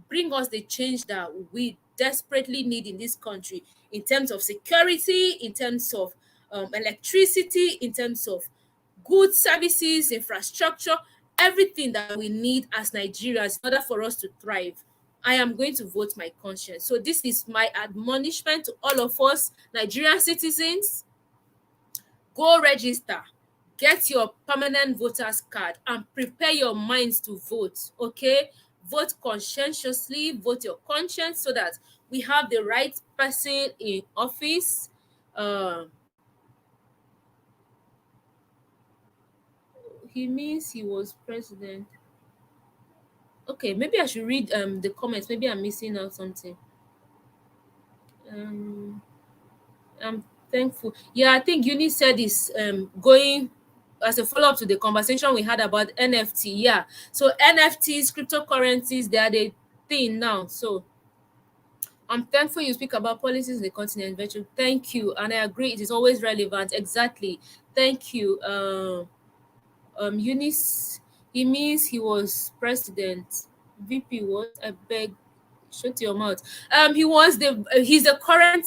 bring us the change that we desperately need in this country, in terms of security, in terms of electricity, in terms of good services, infrastructure, everything that we need as Nigerians in order for us to thrive. I am going to vote my conscience. So this is my admonishment to all of us Nigerian citizens. Go register, get your permanent voters card, and prepare your minds to vote. Okay, vote conscientiously, vote your conscience, so that we have the right person in office. He means he was president. Okay, maybe I should read the comments. Maybe I'm missing out something. um I'm thankful. Yeah, I think Uni said is going as a follow-up to the conversation we had about NFT. Yeah. So NFTs, cryptocurrencies, they are the thing now. So I'm thankful you speak about policies in the continent, virtual. Thank you. And I agree, it is always relevant. Exactly. Thank you. Eunice, he means he was president. VP what? I beg, shut your mouth. He's the current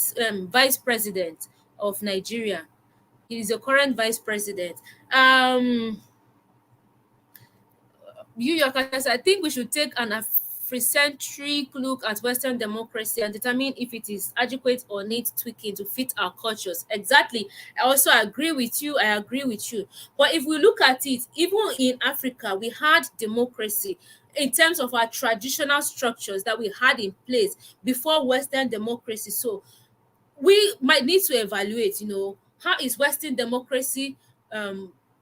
vice president of Nigeria. He's the current vice president. I think we should take an Afrocentric look at Western democracy and determine if it is adequate or needs tweaking to fit our cultures. Exactly. I also agree with you. I agree with you. But if we look at it, even in Africa, we had democracy in terms of our traditional structures that we had in place before Western democracy. So we might need to evaluate, how is Western democracy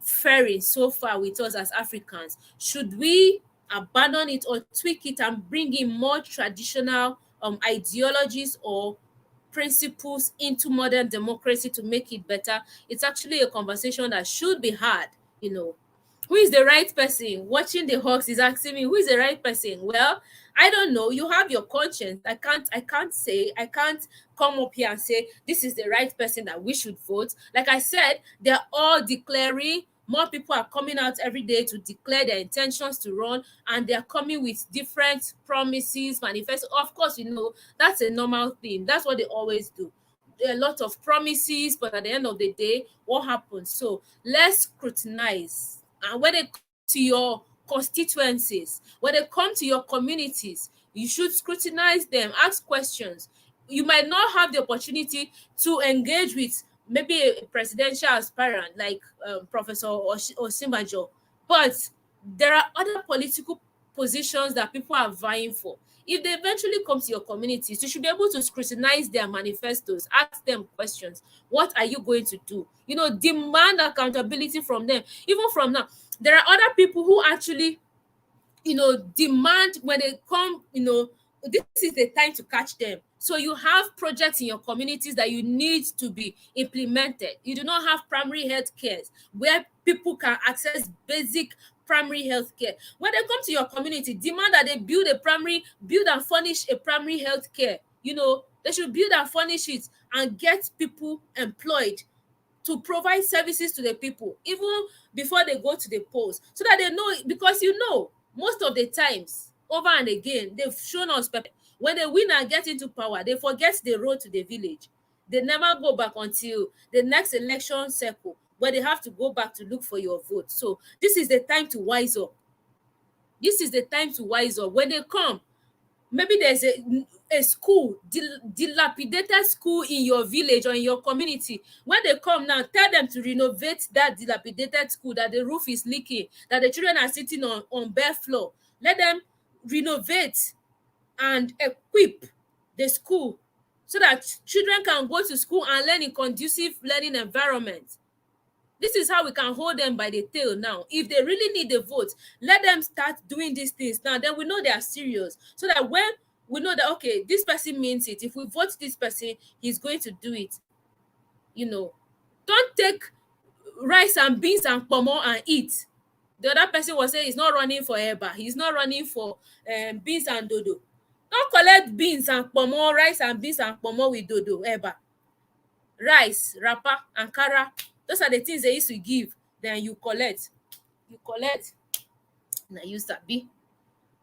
faring so far with us as Africans? Should we abandon it or tweak it and bring in more traditional ideologies or principles into modern democracy to make it better? It's actually a conversation that should be had, who is the right person? Watching the Hawks is asking me, who is the right person? Well, I don't know. You have your conscience. I can't come up here and say this is the right person that we should vote. Like I said, they're all declaring. More people are coming out every day to declare their intentions to run, and they're coming with different promises, manifesto. Of course, that's a normal thing. That's what they always do. There are a lot of promises, but at the end of the day, what happens? So let's scrutinize. And when they come to your constituencies, when they come to your communities, you should scrutinize them, ask questions. You might not have the opportunity to engage with maybe a presidential aspirant like Professor Osinbajo, but there are other political positions that people are vying for. If they eventually come to your communities, you should be able to scrutinize their manifestos, ask them questions. What are you going to do? Demand accountability from them. Even from now, there are other people who actually, demand when they come, this is the time to catch them. So you have projects in your communities that you need to be implemented. You do not have primary health care where people can access basic primary health care. When they come to your community, demand that they build and furnish a primary health care. They should build and furnish it and get people employed to provide services to the people even before they go to the polls, so that they know. Because most of the times, over and again, they've shown us when they win and get into power, they forget the road to the village. They never go back until the next election cycle, where they have to go back to look for your vote. So this is the time to wise up. When they come, maybe there's a school, dilapidated school in your village or in your community. When they come now, tell them to renovate that dilapidated school, that the roof is leaking, that the children are sitting on bare floor. Let them renovate and equip the school so that children can go to school and learn in conducive learning environment. This is how we can hold them by the tail now. If they really need the vote, let them start doing these things now. Then we know they are serious. So that when we know that, okay, this person means it. If we vote this person, he's going to do it. Don't take rice and beans and pomo and eat. The other person was saying he's not running for Eba. He's not running for beans and dodo. Don't collect beans and pomo, rice and beans and pomo with dodo, Eba. Rice, wrapper, ankara. Those are the things they used to give. Then you collect. Now you sabi.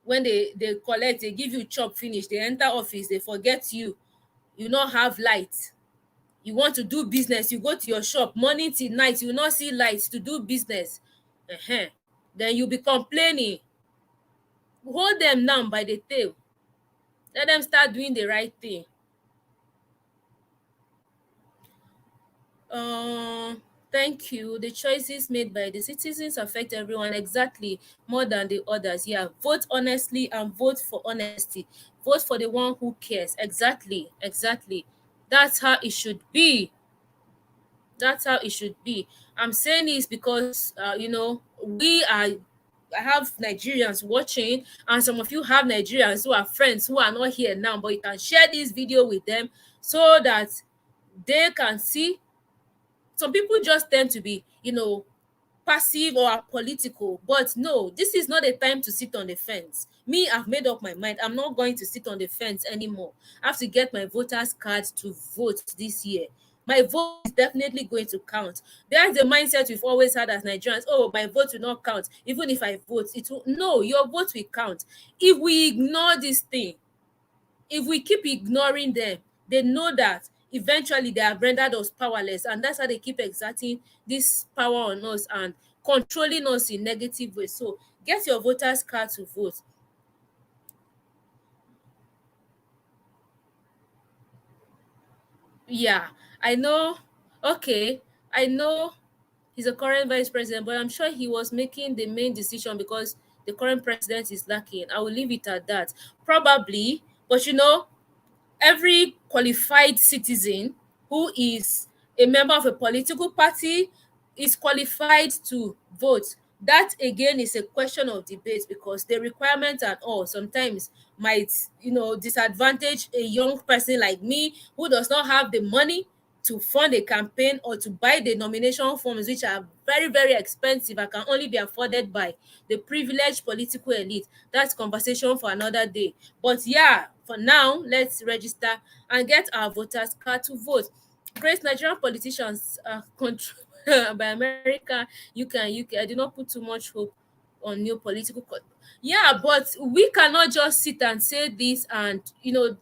When they collect, they give you chop finish. They enter office, they forget you. You not have light. You want to do business, you go to your shop morning till night, you not see light to do business. Then you be complaining. Hold them now by the tail. Let them start doing the right thing. Um, Thank you. The choices made by the citizens affect everyone exactly more than the others. Yeah, vote honestly and vote for honesty. Vote for the one who cares. Exactly, exactly. That's how it should be. That's how it should be. I'm saying this because we are. I have Nigerians watching, and some of you have Nigerians who are friends who are not here now, but you can share this video with them so that they can see. Some people just tend to be, passive or apolitical, but no, this is not a time to sit on the fence. Me, I've made up my mind. I'm not going to sit on the fence anymore. I have to get my voters card to vote this year. My vote is definitely going to count. There's the mindset we've always had as Nigerians. Oh, my vote will not count. Even if I vote, it will. No, your vote will count. If we ignore this thing, if we keep ignoring them, they know that eventually they have rendered us powerless, and that's how they keep exerting this power on us and controlling us in negative ways. So get your voters card to vote. Yeah, I know. Okay, I know he's a current vice president, but I'm sure he was making the main decision because the current president is lacking. I will leave it at that. Probably, but every qualified citizen who is a member of a political party is qualified to vote. That again is a question of debate because the requirements and all sometimes might disadvantage a young person like me who does not have the money to fund a campaign or to buy the nomination forms, which are very, very expensive and can only be afforded by the privileged political elite. That's conversation for another day. But yeah, for now, let's register and get our voters card to vote. Great Nigerian politicians are controlled by America, UK. I do not put too much hope on new political yeah, but we cannot just sit and say this and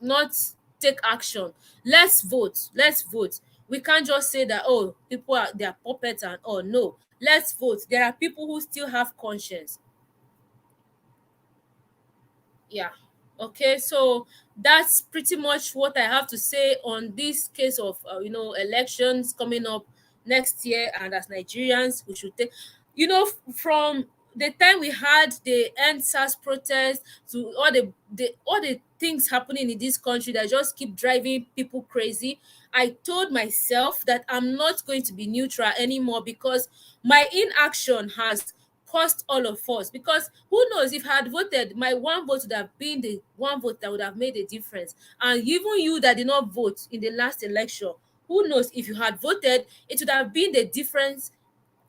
not take action. Let's vote. We can't just say that, oh, people are, they are puppets and all. No, let's vote. There are people who still have conscience. Yeah. Okay, so that's pretty much what I have to say on this case of elections coming up next year. And as Nigerians, we should take, from the time we had the end SARS protest to all the things happening in this country that just keep driving people crazy. I told myself that I'm not going to be neutral anymore because my inaction has cost all of us. Because who knows, if I had voted, my one vote would have been the one vote that would have made a difference. And even you that did not vote in the last election, who knows, if you had voted, it would have been the difference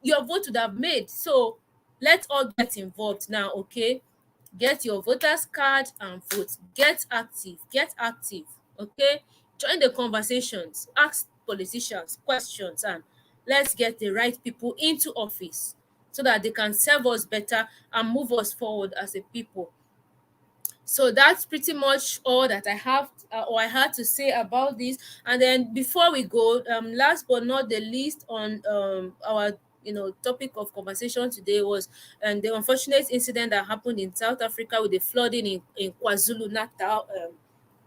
your vote would have made. So let's all get involved now. Okay, get your voters card and vote. Get active. Okay, join the conversations, ask politicians questions, and let's get the right people into office so that they can serve us better and move us forward as a people. So that's pretty much all that I have or I had to say about this. And then before we go, last but not the least on our topic of conversation today was the unfortunate incident that happened in South Africa with the flooding in KwaZulu Natal,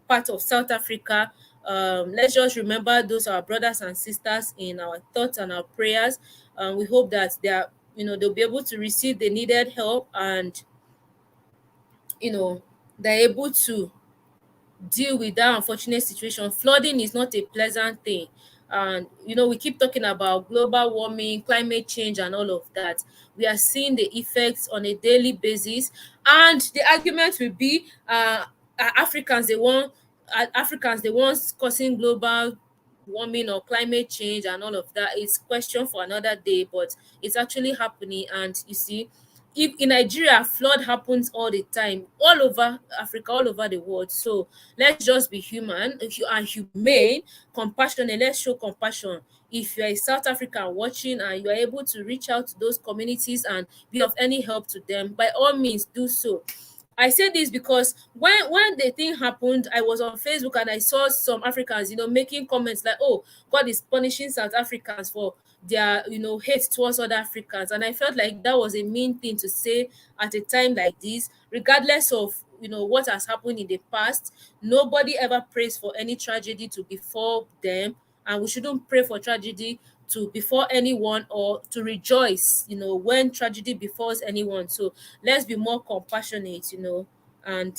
part of South Africa. Let's just remember those our brothers and sisters in our thoughts and our prayers. We hope that they are, they'll be able to receive the needed help, and you know they're able to deal with that unfortunate situation. Flooding is not a pleasant thing. And we keep talking about global warming, climate change, and all of that. We are seeing the effects on a daily basis. And the argument will be are Africans the ones causing global warming or climate change and all of that. It's question for another day, but it's actually happening. And you see, if in Nigeria, flood happens all the time, all over Africa, all over the world. So let's just be human, if you are humane, compassionate. Let's show compassion. If you're a South African watching and you're able to reach out to those communities and be of any help to them, by all means do so. I say this because when the thing happened, I was on Facebook and I saw some Africans, making comments like, "Oh, God is punishing South Africans for their, hate towards other Africans." And I felt like that was a mean thing to say at a time like this, regardless of what has happened in the past. Nobody ever prays for any tragedy to befall them, and we shouldn't pray for tragedy to befall anyone, or to rejoice when tragedy befalls anyone. So let's be more compassionate, and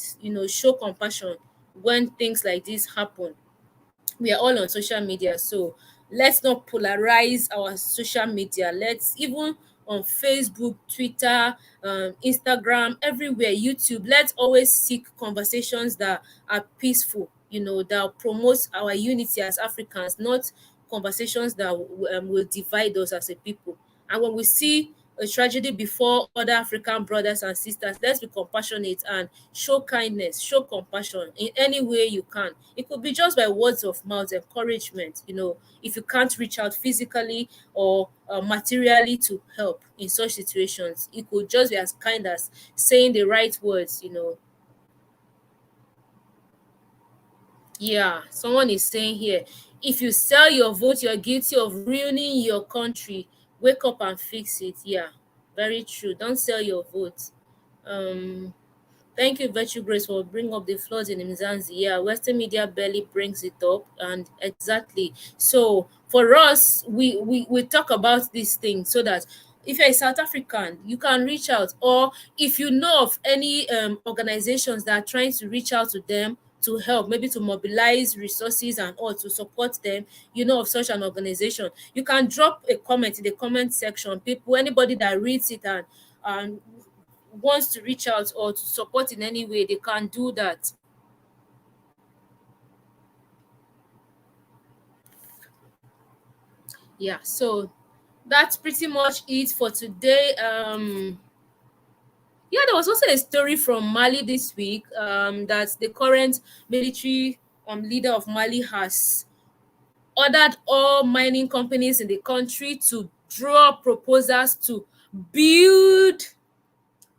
show compassion when things like this happen. We are all on social media, so let's not polarize our social media. Let's, even on Facebook, Twitter, Instagram, everywhere, YouTube, let's always seek conversations that are peaceful, that promotes our unity as Africans, not conversations that will divide us as a people. And when we see a tragedy before other African brothers and sisters, let's be compassionate and show kindness, show compassion in any way you can. It could be just by words of mouth, encouragement. If you can't reach out physically or materially to help in such situations, it could just be as kind as saying the right words. Yeah, someone is saying here, if you sell your vote, you're guilty of ruining your country. Wake up and fix it. Yeah, very true. Don't sell your vote. Um, Thank you, Virtue Grace, for bringing up the floods in Mzanzi. Yeah, Western media barely brings it up, and exactly. So for us, we talk about these things so that if you're a South African, you can reach out, or if you know of any organizations that are trying to reach out to them to help, maybe to mobilize resources and all to support them, of such an organization, you can drop a comment in the comment section. People, anybody that reads it and wants to reach out or to support in any way, they can do that. Yeah, so that's pretty much it for today. Yeah, there was also a story from Mali this week, that the current military leader of Mali has ordered all mining companies in the country to draw proposals build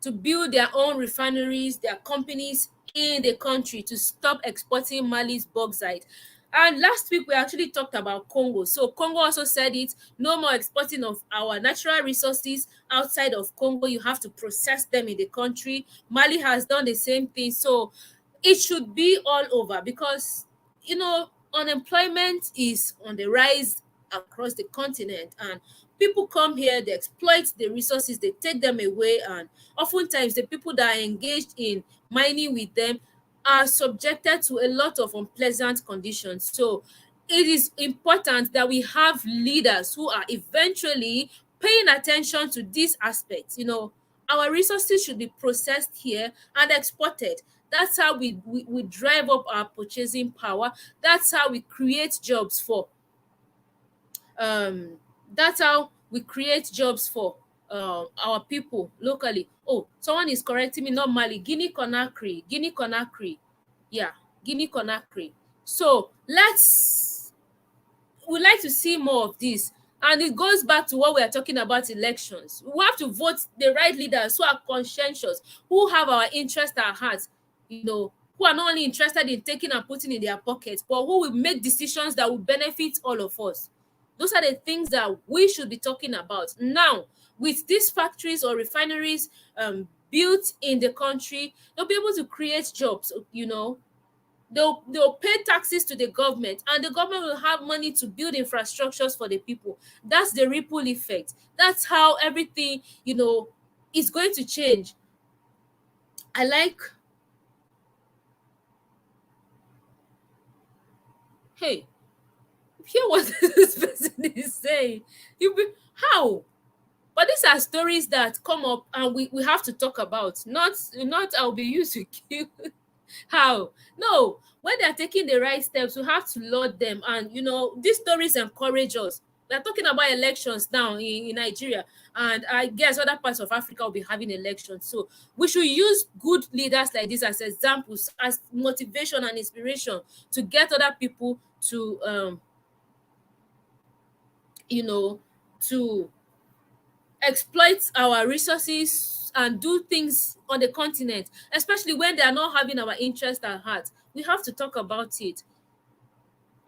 to build their own refineries, their companies in the country, to stop exporting Mali's bauxite. And last week we actually talked about Congo. So Congo also said it, no more exporting of our natural resources outside of Congo. You have to process them in the country. Mali has done the same thing. So it should be all over, because unemployment is on the rise across the continent, and people come here, they exploit the resources, they take them away, and oftentimes the people that are engaged in mining with them are subjected to a lot of unpleasant conditions. So it is important that we have leaders who are eventually paying attention to these aspects. Our resources should be processed here and exported. That's how we drive up our purchasing power. That's how we create jobs for um that's how we create jobs for our people locally. Oh, someone is correcting me, not Mali, Guinea Conakry. Yeah, Guinea Conakry. So we'd like to see more of this. And it goes back to what we are talking about, elections. We have to vote the right leaders who are conscientious, who have our interest at heart, who are not only interested in taking and putting in their pockets, but who will make decisions that will benefit all of us. Those are the things that we should be talking about. Now, with these factories or refineries built in the country, they'll be able to create jobs. They'll pay taxes to the government, and the government will have money to build infrastructures for the people. That's the ripple effect. That's how everything is going to change. I like, hey, hear what this person is saying. How? But these are stories that come up, and we have to talk about, not I'll be used to kill. How? No, when they're taking the right steps, we have to laud them. And these stories encourage us. They're talking about elections now in Nigeria, and I guess other parts of Africa will be having elections. So we should use good leaders like this as examples, as motivation and inspiration, to get other people to you know to exploit our resources and do things on the continent, especially when they are not having our interest at heart. We have to talk about it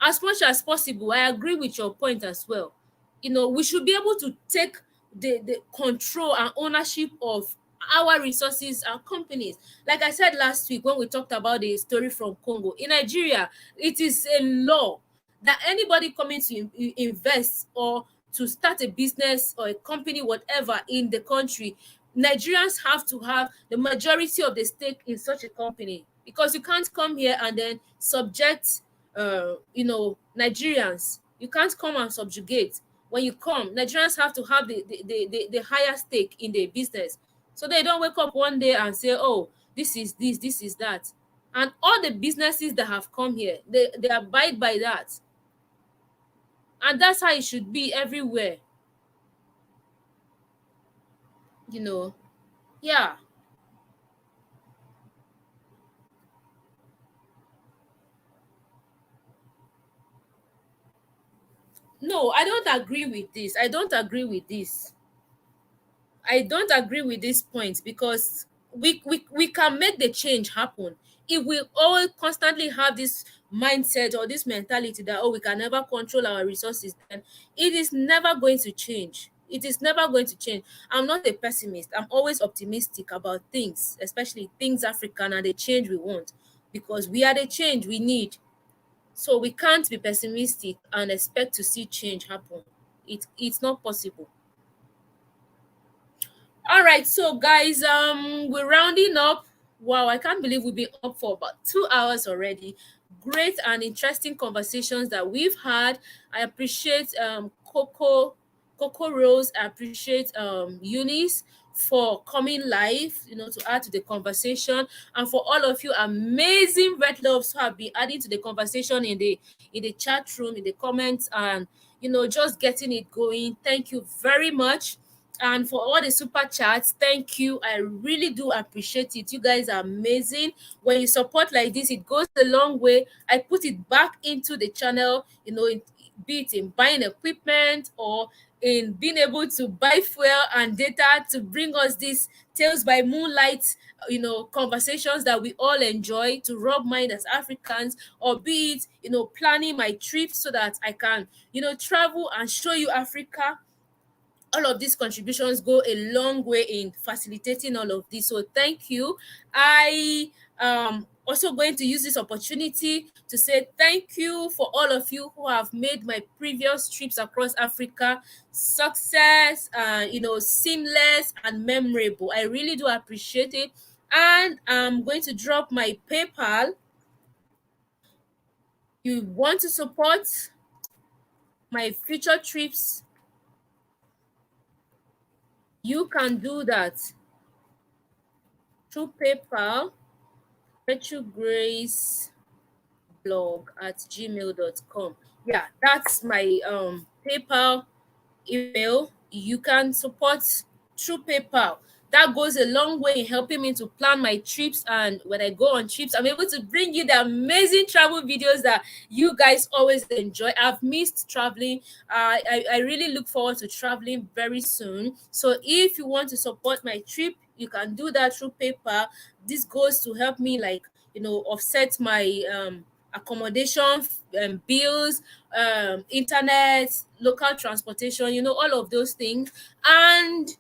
as much as possible. I agree with your point as well. We should be able to take the control and ownership of our resources are companies. Like I said last week when we talked about the story from Congo, in Nigeria, it is a law that anybody coming to invest or to start a business or a company, whatever, in the country, Nigerians have to have the majority of the stake in such a company, because you can't come here and then subject Nigerians. You can't come and subjugate. When you come, Nigerians have to have the higher stake in the business, so they don't wake up one day and say, oh, this is that. And all the businesses that have come here, they abide by that. And that's how it should be everywhere. you know yeah. No, I don't agree with this. I don't agree with this point, because we can make the change happen if we all constantly have this mindset or this mentality that, oh, we can never control our resources. Then it is never going to change. It is never going to change. I'm not a pessimist. I'm always optimistic about things, especially things African, and the change we want, because we are the change we need. So we can't be pessimistic and expect to see change happen. It's not possible. All right, so guys, we're rounding up. Wow, I can't believe we've been up for about 2 hours already. Great and interesting conversations that we've had. I appreciate Coco Rose. I appreciate Eunice for coming live, to add to the conversation, and for all of you amazing red loves who have been adding to the conversation in the chat room, in the comments, and just getting it going. Thank you very much. And for all the super chats, thank you. I really do appreciate it. You guys are amazing. When you support like this, it goes a long way. I put it back into the channel, be it in buying equipment or in being able to buy fuel and data to bring us these Tales by Moonlight, conversations that we all enjoy, to rub mind as Africans, or be it, planning my trips so that I can, travel and show you Africa. All of these contributions go a long way in facilitating all of this. So thank you. I also going to use this opportunity to say thank you for all of you who have made my previous trips across Africa success, seamless and memorable. I really do appreciate it. And I'm going to drop my PayPal. You want to support my future trips, you can do that through PayPal, virtuegraceblog@gmail.com. Yeah, that's my PayPal email. You can support through PayPal. That goes a long way in helping me to plan my trips, and when I go on trips, I'm able to bring you the amazing travel videos that you guys always enjoy. I've missed traveling. I really look forward to traveling very soon. So if you want to support my trip, you can do that through PayPal. This goes to help me, like, offset my accommodation bills, internet, local transportation, all of those things. And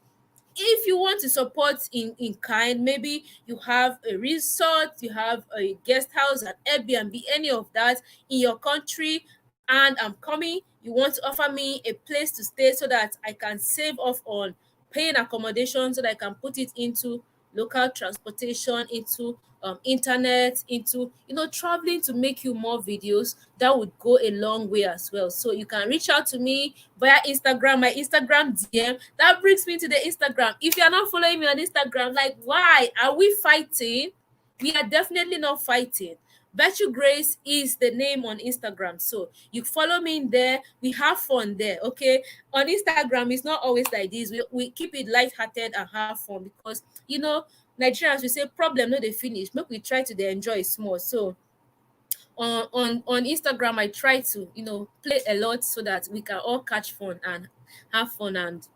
if you want to support in kind, maybe you have a resort, you have a guest house, an Airbnb, any of that in your country, and I'm coming, you want to offer me a place to stay so that I can save off on paying accommodation, so that I can put it into local transportation, into internet, into traveling to make you more videos, that would go a long way as well. So you can reach out to me via Instagram, my Instagram DM. That brings me to the Instagram. If you're not following me on Instagram, like, why are we fighting? We are definitely not fighting. Virtue Grace is the name on Instagram. So you follow me in there. We have fun there, okay? On Instagram, it's not always like this. We keep it lighthearted and have fun, because, Nigerians, we say problem no dey finish. Make we try to dey enjoy small. So on Instagram, I try to play a lot so that we can all catch fun and have fun, and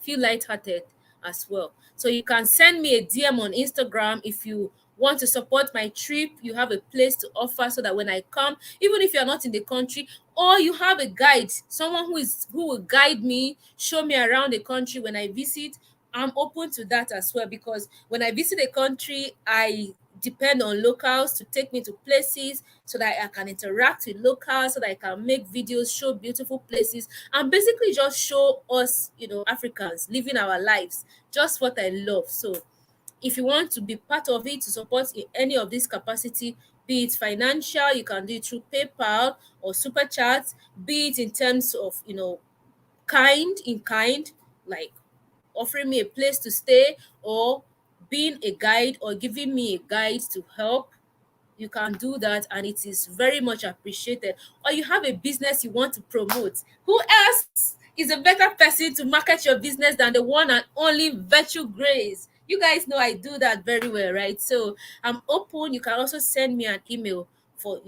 feel lighthearted as well. So you can send me a DM on Instagram if you want to support my trip, you have a place to offer, so that when I come, even if you're not in the country, or you have a guide, someone who will guide me, show me around the country when I visit, I'm open to that as well, because when I visit a country, I depend on locals to take me to places so that I can interact with locals, so that I can make videos, show beautiful places, and basically just show us, Africans living our lives, just what I love. So if you want to be part of it, to support in any of this capacity, be it financial, you can do it through PayPal or Super Chat, be it in terms of, kind in kind, like offering me a place to stay, or being a guide or giving me a guide to help. You can do that, and it is very much appreciated. Or you have a business you want to promote, who else is a better person to market your business than the one and only Virtue Grace? You guys know I do that very well, right? So I'm open. You can also send me an email for,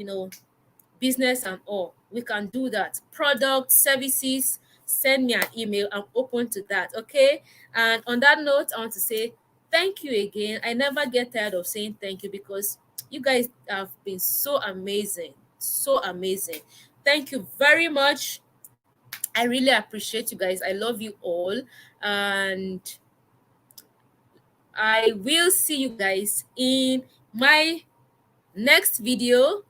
business and all. We can do that. Product, services, send me an email. I'm open to that. Okay. And on that note, I want to say thank you again. I never get tired of saying thank you, because you guys have been so amazing. So amazing. Thank you very much. I really appreciate you guys. I love you all. And I will see you guys in my next video,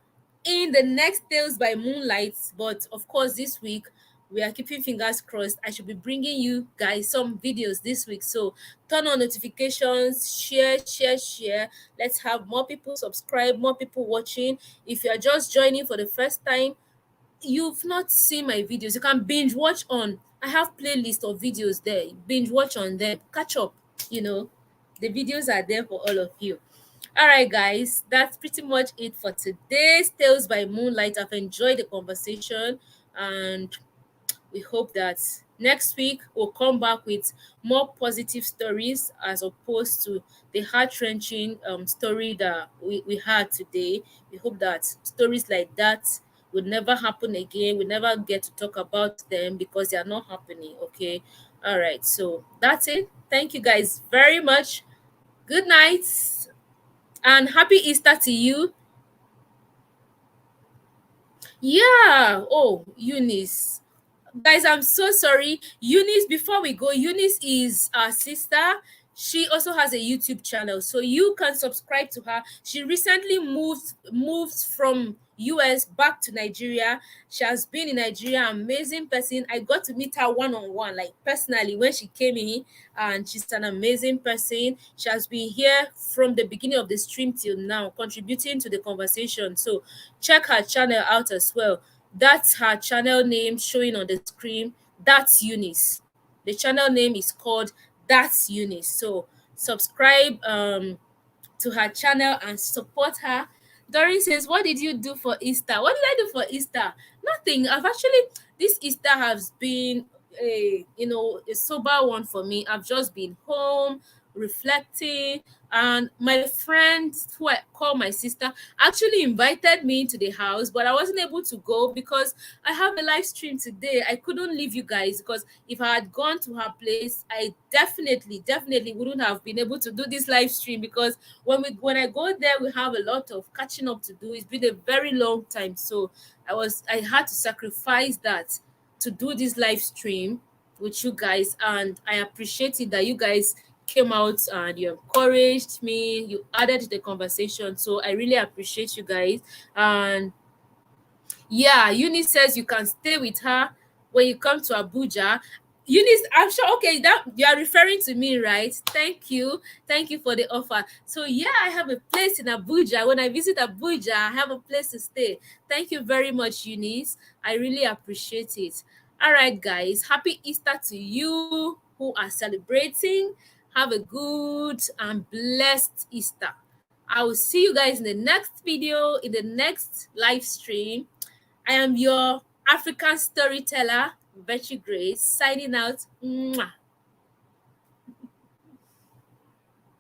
in the next Tales by Moonlight. But of course, this week we are keeping fingers crossed. I should be bringing you guys some videos this week, so turn on notifications, share. Let's have more people subscribe, more people watching. If you are just joining for the first time, you've not seen my videos, you can binge watch on. I have playlist of videos there. Binge watch on them, catch up. you know the videos are there for all of you. All right, guys, that's pretty much it for today's Tales by Moonlight. I've enjoyed the conversation, and we hope that next week we'll come back with more positive stories, as opposed to the heart-wrenching story that we had today. We hope that stories like that will never happen again. We never get to talk about them because they are not happening. Okay. All right. So that's it. Thank you guys very much. Good night and happy Easter to you. Yeah. Oh, Eunice. Guys, I'm so sorry. Eunice, before we go, Eunice is our sister. She also has a YouTube channel, so you can subscribe to her. She recently moved from US back to Nigeria. She has been in Nigeria, amazing person. I got to meet her one on one, like personally, when she came in, and she's an amazing person. She has been here from the beginning of the stream till now, contributing to the conversation. So check her channel out as well. That's her channel name showing on the screen. That's Eunice. The channel name is called That's Eunice. So subscribe to her channel and support her. Doreen says, "What did you do for Easter?" What did I do for Easter? Nothing. I've actually, this Easter has been a sober one for me. I've just been home reflecting, and my friend, who I call my sister, actually invited me to the house, but I wasn't able to go because I have a live stream today. I couldn't leave you guys, because if I had gone to her place, I definitely wouldn't have been able to do this live stream, because when I go there, we have a lot of catching up to do. It's been a very long time, so I had to sacrifice that to do this live stream with you guys, and I appreciate it that you guys came out and you encouraged me, you added to the conversation. So I really appreciate you guys. And yeah, Eunice says you can stay with her when you come to Abuja. Eunice, I'm sure, okay, that you are referring to me, right? Thank you for the offer. So yeah, I have a place in Abuja. When I visit Abuja, I have a place to stay. Thank you very much, Eunice. I really appreciate it. All right, guys, happy Easter to you who are celebrating. Have a good and blessed Easter. I will see you guys in the next video, in the next live stream. I am your African storyteller, Virtue Grace, signing out. Mwah.